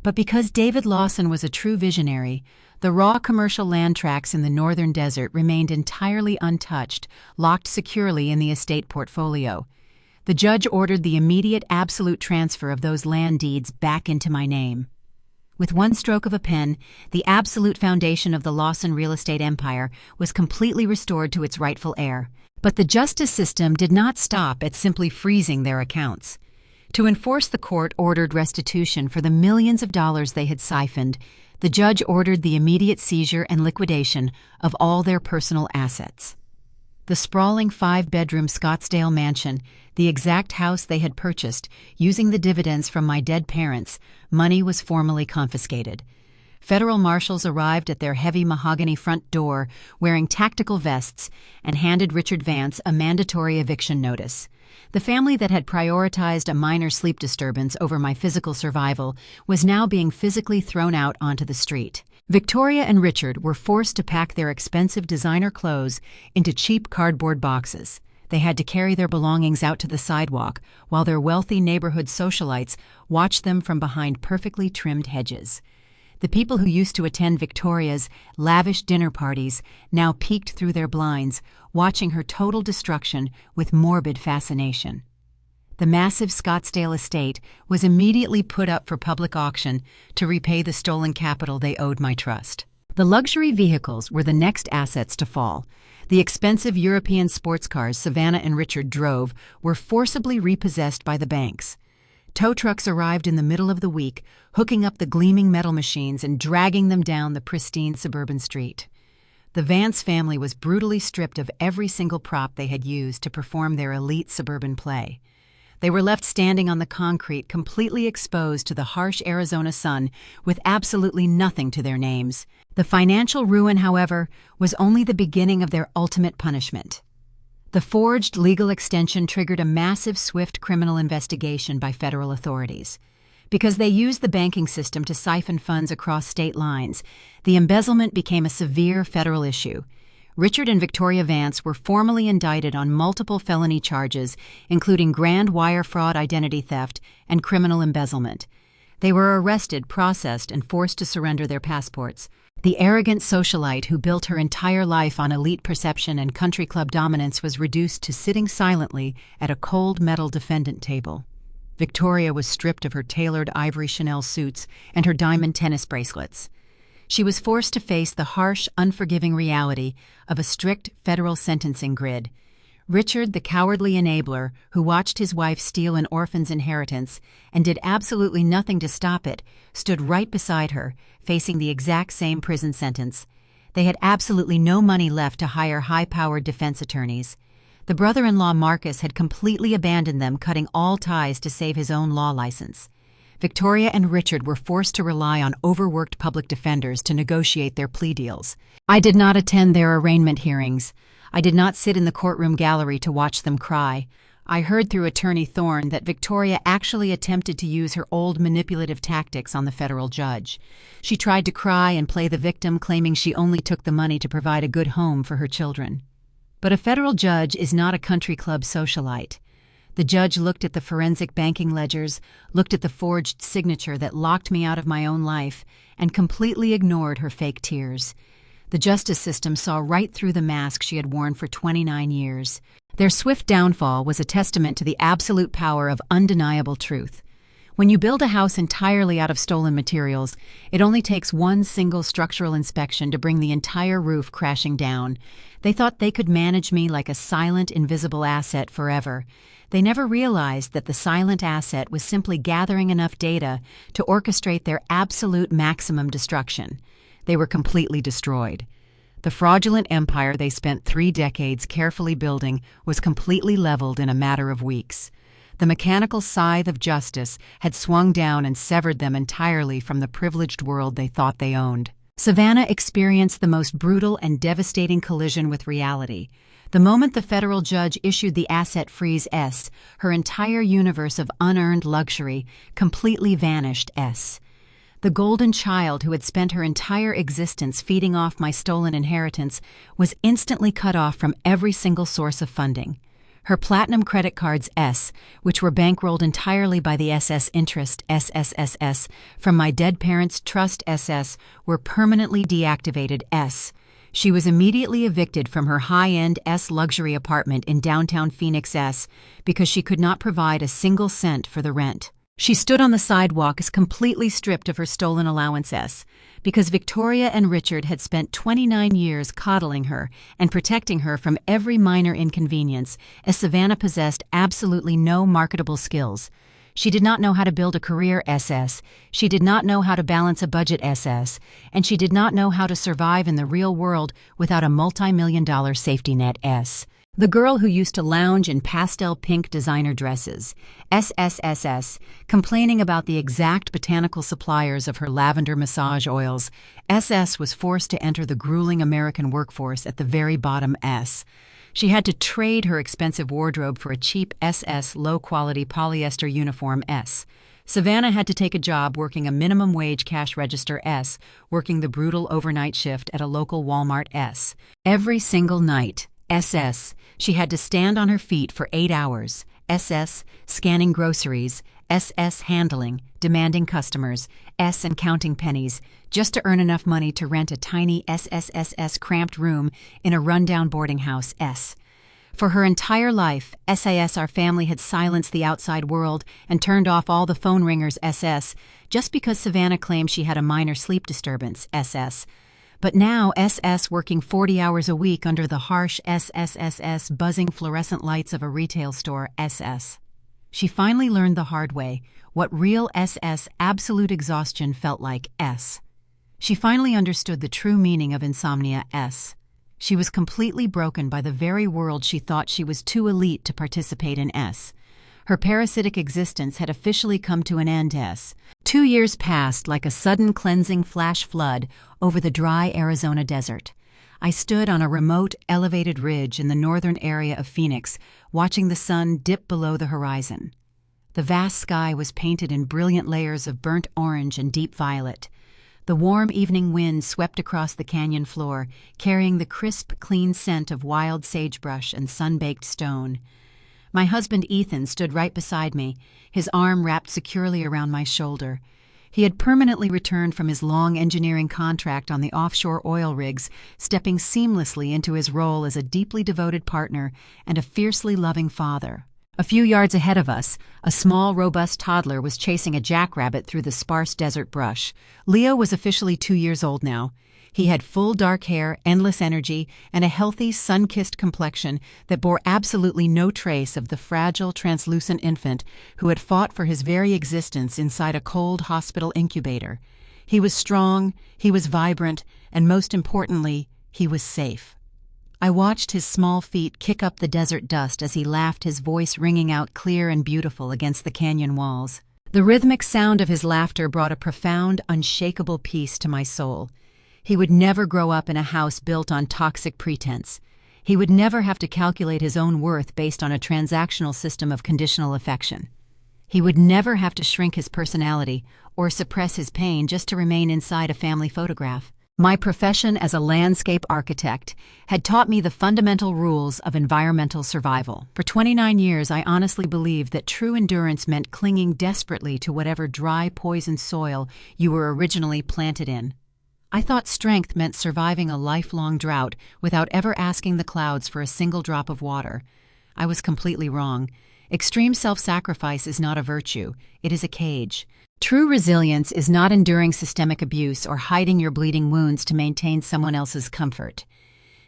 But because David Lawson was a true visionary, the raw commercial land tracts in the northern desert remained entirely untouched, locked securely in the estate portfolio. The judge ordered the immediate absolute transfer of those land deeds back into my name. With one stroke of a pen, the absolute foundation of the Lawson real estate empire was completely restored to its rightful heir. But the justice system did not stop at simply freezing their accounts. To enforce the court-ordered restitution for the millions of dollars they had siphoned, the judge ordered the immediate seizure and liquidation of all their personal assets. The sprawling 5-bedroom Scottsdale mansion, the exact house they had purchased, using the dividends from my dead parents, money was formally confiscated. Federal marshals arrived at their heavy mahogany front door wearing tactical vests and handed Richard Vance a mandatory eviction notice. The family that had prioritized a minor sleep disturbance over my physical survival was now being physically thrown out onto the street. Victoria and Richard were forced to pack their expensive designer clothes into cheap cardboard boxes. They had to carry their belongings out to the sidewalk while their wealthy neighborhood socialites watched them from behind perfectly trimmed hedges. The people who used to attend Victoria's lavish dinner parties now peeked through their blinds, watching her total destruction with morbid fascination. The massive Scottsdale estate was immediately put up for public auction to repay the stolen capital they owed my trust. The luxury vehicles were the next assets to fall. The expensive European sports cars Savannah and Richard drove were forcibly repossessed by the banks. Tow trucks arrived in the middle of the week, hooking up the gleaming metal machines and dragging them down the pristine suburban street. The Vance family was brutally stripped of every single prop they had used to perform their elite suburban play. They were left standing on the concrete, completely exposed to the harsh Arizona sun, with absolutely nothing to their names. The financial ruin, however, was only the beginning of their ultimate punishment. The forged legal extension triggered a massive, swift criminal investigation by federal authorities. Because they used the banking system to siphon funds across state lines, the embezzlement became a severe federal issue. Richard and Victoria Vance were formally indicted on multiple felony charges, including grand wire fraud, identity theft, and criminal embezzlement. They were arrested, processed, and forced to surrender their passports. The arrogant socialite who built her entire life on elite perception and country club dominance was reduced to sitting silently at a cold metal defendant table. Victoria was stripped of her tailored ivory Chanel suits and her diamond tennis bracelets. She was forced to face the harsh, unforgiving reality of a strict federal sentencing grid. Richard, the cowardly enabler who watched his wife steal an orphan's inheritance and did absolutely nothing to stop it, stood right beside her, facing the exact same prison sentence. They had absolutely no money left to hire high-powered defense attorneys. The brother-in-law Marcus had completely abandoned them, cutting all ties to save his own law license. Victoria and Richard were forced to rely on overworked public defenders to negotiate their plea deals. I did not attend their arraignment hearings. I did not sit in the courtroom gallery to watch them cry. I heard through Attorney Thorne that Victoria actually attempted to use her old manipulative tactics on the federal judge. She tried to cry and play the victim, claiming she only took the money to provide a good home for her children. But a federal judge is not a country club socialite. The judge looked at the forensic banking ledgers, looked at the forged signature that locked me out of my own life, and completely ignored her fake tears. The justice system saw right through the mask she had worn for 29 years. Their swift downfall was a testament to the absolute power of undeniable truth. When you build a house entirely out of stolen materials, it only takes one single structural inspection to bring the entire roof crashing down. They thought they could manage me like a silent, invisible asset forever. They never realized that the silent asset was simply gathering enough data to orchestrate their absolute maximum destruction. They were completely destroyed. The fraudulent empire they spent 3 decades carefully building was completely leveled in a matter of weeks. The mechanical scythe of justice had swung down and severed them entirely from the privileged world they thought they owned. Savannah experienced the most brutal and devastating collision with reality. The moment the federal judge issued the asset freeze, her entire universe of unearned luxury completely vanished. The golden child who had spent her entire existence feeding off my stolen inheritance was instantly cut off from every single source of funding. Her platinum credit cards, which were bankrolled entirely by the SS interest, SSSS, from my dead parents' trust, were permanently deactivated, She was immediately evicted from her high-end luxury apartment in downtown Phoenix, because she could not provide a single cent for the rent. She stood on the sidewalk as completely stripped of her stolen allowance, because Victoria and Richard had spent 29 years coddling her and protecting her from every minor inconvenience, as Savannah possessed absolutely no marketable skills. She did not know how to build a career, she did not know how to balance a budget, and she did not know how to survive in the real world without a multi-million-dollar safety net, The girl who used to lounge in pastel pink designer dresses, complaining about the exact botanical suppliers of her lavender massage oils, was forced to enter the grueling American workforce at the very bottom, She had to trade her expensive wardrobe for a cheap low-quality polyester uniform, Savannah had to take a job working a minimum wage cash register, working the brutal overnight shift at a local Walmart, Every single night, she had to stand on her feet for 8 hours, scanning groceries, handling, demanding customers, and counting pennies, just to earn enough money to rent a tiny cramped room in a rundown boarding house, For her entire life, our family had silenced the outside world and turned off all the phone ringers, just because Savannah claimed she had a minor sleep disturbance, But now working 40 hours a week under the harsh buzzing fluorescent lights of a retail store, She finally learned the hard way what real absolute exhaustion felt like, She finally understood the true meaning of insomnia, She was completely broken by the very world she thought she was too elite to participate in, Her parasitic existence had officially come to an end, 2 years passed like a sudden cleansing flash flood over the dry Arizona desert. I stood on a remote, elevated ridge in the northern area of Phoenix, watching the sun dip below the horizon. The vast sky was painted in brilliant layers of burnt orange and deep violet. The warm evening wind swept across the canyon floor, carrying the crisp, clean scent of wild sagebrush and sun-baked stone. My husband Ethan stood right beside me, his arm wrapped securely around my shoulder. He had permanently returned from his long engineering contract on the offshore oil rigs, stepping seamlessly into his role as a deeply devoted partner and a fiercely loving father. A few yards ahead of us, a small, robust toddler was chasing a jackrabbit through the sparse desert brush. Leo was officially 2 years old now. He had full dark hair, endless energy, and a healthy, sun-kissed complexion that bore absolutely no trace of the fragile, translucent infant who had fought for his very existence inside a cold hospital incubator. He was strong, he was vibrant, and most importantly, he was safe. I watched his small feet kick up the desert dust as he laughed, his voice ringing out clear and beautiful against the canyon walls. The rhythmic sound of his laughter brought a profound, unshakable peace to my soul. He would never grow up in a house built on toxic pretense. He would never have to calculate his own worth based on a transactional system of conditional affection. He would never have to shrink his personality or suppress his pain just to remain inside a family photograph. My profession as a landscape architect had taught me the fundamental rules of environmental survival. For 29 years, I honestly believed that true endurance meant clinging desperately to whatever dry, poisoned soil you were originally planted in. I thought strength meant surviving a lifelong drought without ever asking the clouds for a single drop of water. I was completely wrong. Extreme self-sacrifice is not a virtue, it is a cage. True resilience is not enduring systemic abuse or hiding your bleeding wounds to maintain someone else's comfort.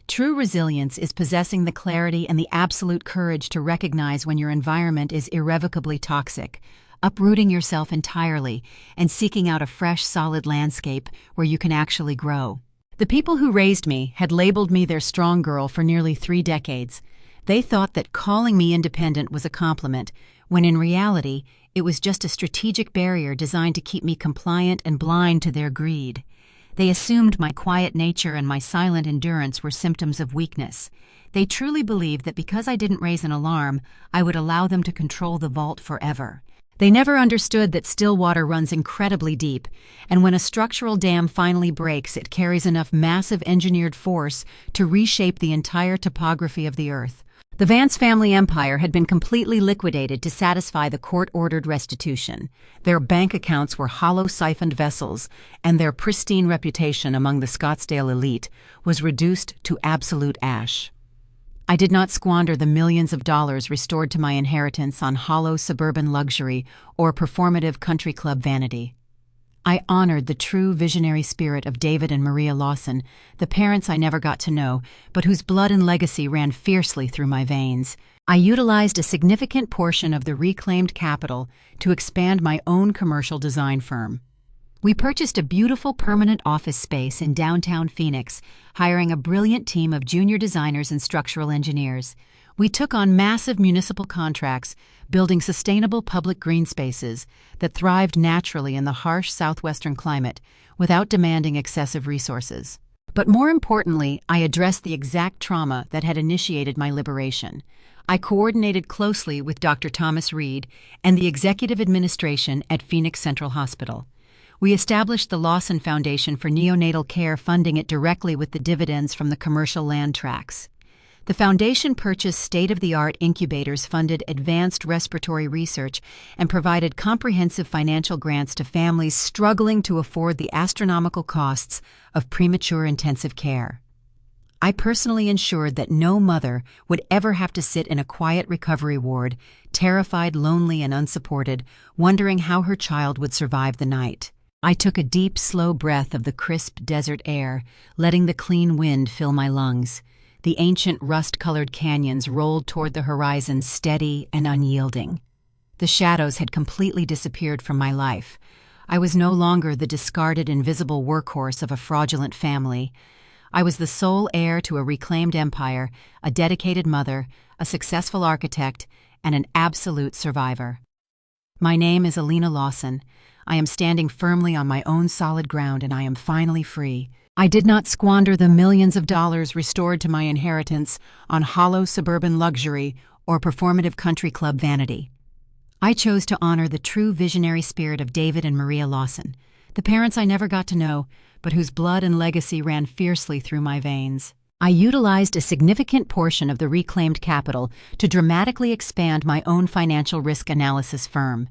True resilience is possessing the clarity and the absolute courage to recognize when your environment is irrevocably toxic, uprooting yourself entirely, and seeking out a fresh, solid landscape where you can actually grow. The people who raised me had labeled me their strong girl for nearly 3 decades. They thought that calling me independent was a compliment, when in reality, it was just a strategic barrier designed to keep me compliant and blind to their greed. They assumed my quiet nature and my silent endurance were symptoms of weakness. They truly believed that because I didn't raise an alarm, I would allow them to control the vault forever. They never understood that still water runs incredibly deep, and when a structural dam finally breaks, it carries enough massive engineered force to reshape the entire topography of the earth. The Vance family empire had been completely liquidated to satisfy the court-ordered restitution. Their bank accounts were hollow siphoned vessels, and their pristine reputation among the Scottsdale elite was reduced to absolute ash. I did not squander the millions of dollars restored to my inheritance on hollow suburban luxury or performative country club vanity. I honored the true visionary spirit of David and Maria Lawson, the parents I never got to know, but whose blood and legacy ran fiercely through my veins. I utilized a significant portion of the reclaimed capital to expand my own commercial design firm. We purchased a beautiful permanent office space in downtown Phoenix, hiring a brilliant team of junior designers and structural engineers. We took on massive municipal contracts, building sustainable public green spaces that thrived naturally in the harsh southwestern climate without demanding excessive resources. But more importantly, I addressed the exact trauma that had initiated my liberation. I coordinated closely with Dr. Thomas Reed and the executive administration at Phoenix Central Hospital. We established the Lawson Foundation for Neonatal Care, funding it directly with the dividends from the commercial land tracts. The foundation purchased state-of-the-art incubators, funded advanced respiratory research, and provided comprehensive financial grants to families struggling to afford the astronomical costs of premature intensive care. I personally ensured that no mother would ever have to sit in a quiet recovery ward, terrified, lonely, and unsupported, wondering how her child would survive the night. I took a deep, slow breath of the crisp desert air, letting the clean wind fill my lungs. The ancient rust-colored canyons rolled toward the horizon, steady and unyielding. The shadows had completely disappeared from my life. I was no longer the discarded, invisible workhorse of a fraudulent family. I was the sole heir to a reclaimed empire, a dedicated mother, a successful architect, and an absolute survivor. My name is Alina Lawson. I am standing firmly on my own solid ground, and I am finally free. I did not squander the millions of dollars restored to my inheritance on hollow suburban luxury or performative country club vanity. I chose to honor the true visionary spirit of David and Maria Lawson, the parents I never got to know, but whose blood and legacy ran fiercely through my veins. I utilized a significant portion of the reclaimed capital to dramatically expand my own financial risk analysis firm.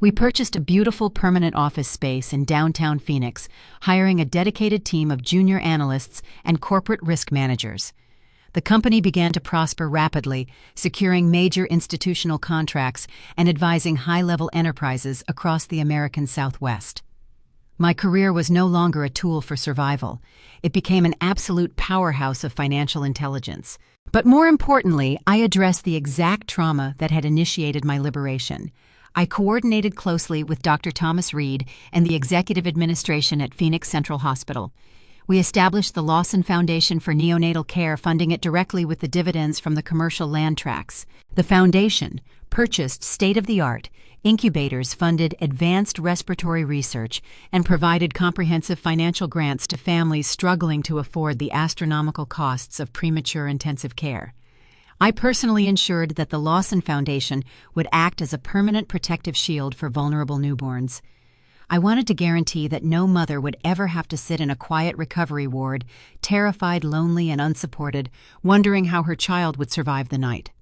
We purchased a beautiful permanent office space in downtown Phoenix, hiring a dedicated team of junior analysts and corporate risk managers. The company began to prosper rapidly, securing major institutional contracts and advising high-level enterprises across the American Southwest. My career was no longer a tool for survival. It became an absolute powerhouse of financial intelligence. But more importantly, I addressed the exact trauma that had initiated my liberation. I coordinated closely with Dr. Thomas Reed and the executive administration at Phoenix Central Hospital. We established the Lawson Foundation for Neonatal Care, funding it directly with the dividends from the commercial land tracts. The foundation purchased state-of-the-art incubators, funded advanced respiratory research, and provided comprehensive financial grants to families struggling to afford the astronomical costs of premature intensive care. I personally ensured that the Lawson Foundation would act as a permanent protective shield for vulnerable newborns. I wanted to guarantee that no mother would ever have to sit in a quiet recovery ward, terrified, lonely, and unsupported, wondering how her child would survive the night.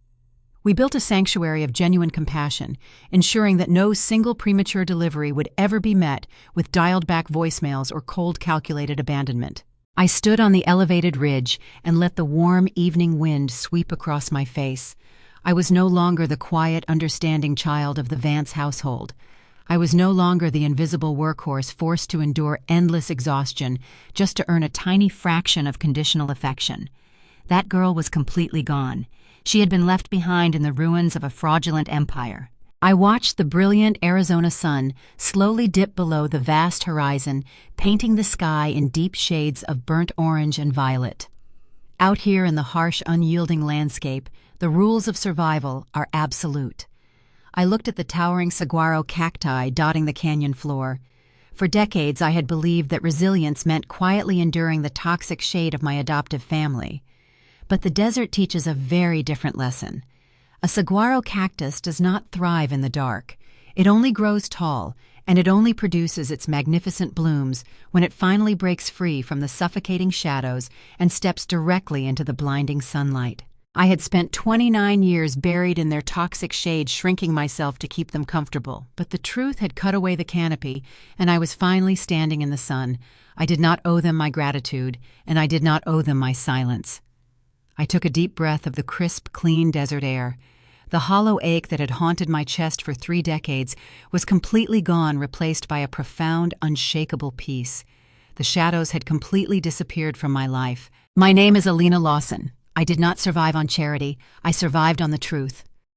We built a sanctuary of genuine compassion, ensuring that no single premature delivery would ever be met with dialed-back voicemails or cold calculated abandonment. I stood on the elevated ridge and let the warm evening wind sweep across my face. I was no longer the quiet, understanding child of the Vance household. I was no longer the invisible workhorse forced to endure endless exhaustion just to earn a tiny fraction of conditional affection. That girl was completely gone. She had been left behind in the ruins of a fraudulent empire. I watched the brilliant Arizona sun slowly dip below the vast horizon, painting the sky in deep shades of burnt orange and violet. Out here in the harsh, unyielding landscape, the rules of survival are absolute. I looked at the towering saguaro cacti dotting the canyon floor. For decades, I had believed that resilience meant quietly enduring the toxic shade of my adoptive family. But the desert teaches a very different lesson. A saguaro cactus does not thrive in the dark. It only grows tall, and it only produces its magnificent blooms when it finally breaks free from the suffocating shadows and steps directly into the blinding sunlight. I had spent 29 years buried in their toxic shade, shrinking myself to keep them comfortable. But the truth had cut away the canopy, and I was finally standing in the sun. I did not owe them my gratitude, and I did not owe them my silence. I took a deep breath of the crisp, clean desert air. The hollow ache that had haunted my chest for 3 decades was completely gone, replaced by a profound, unshakable peace. The shadows had completely disappeared from my life. My name is Alina. I did not survive on charity. I survived on the truth.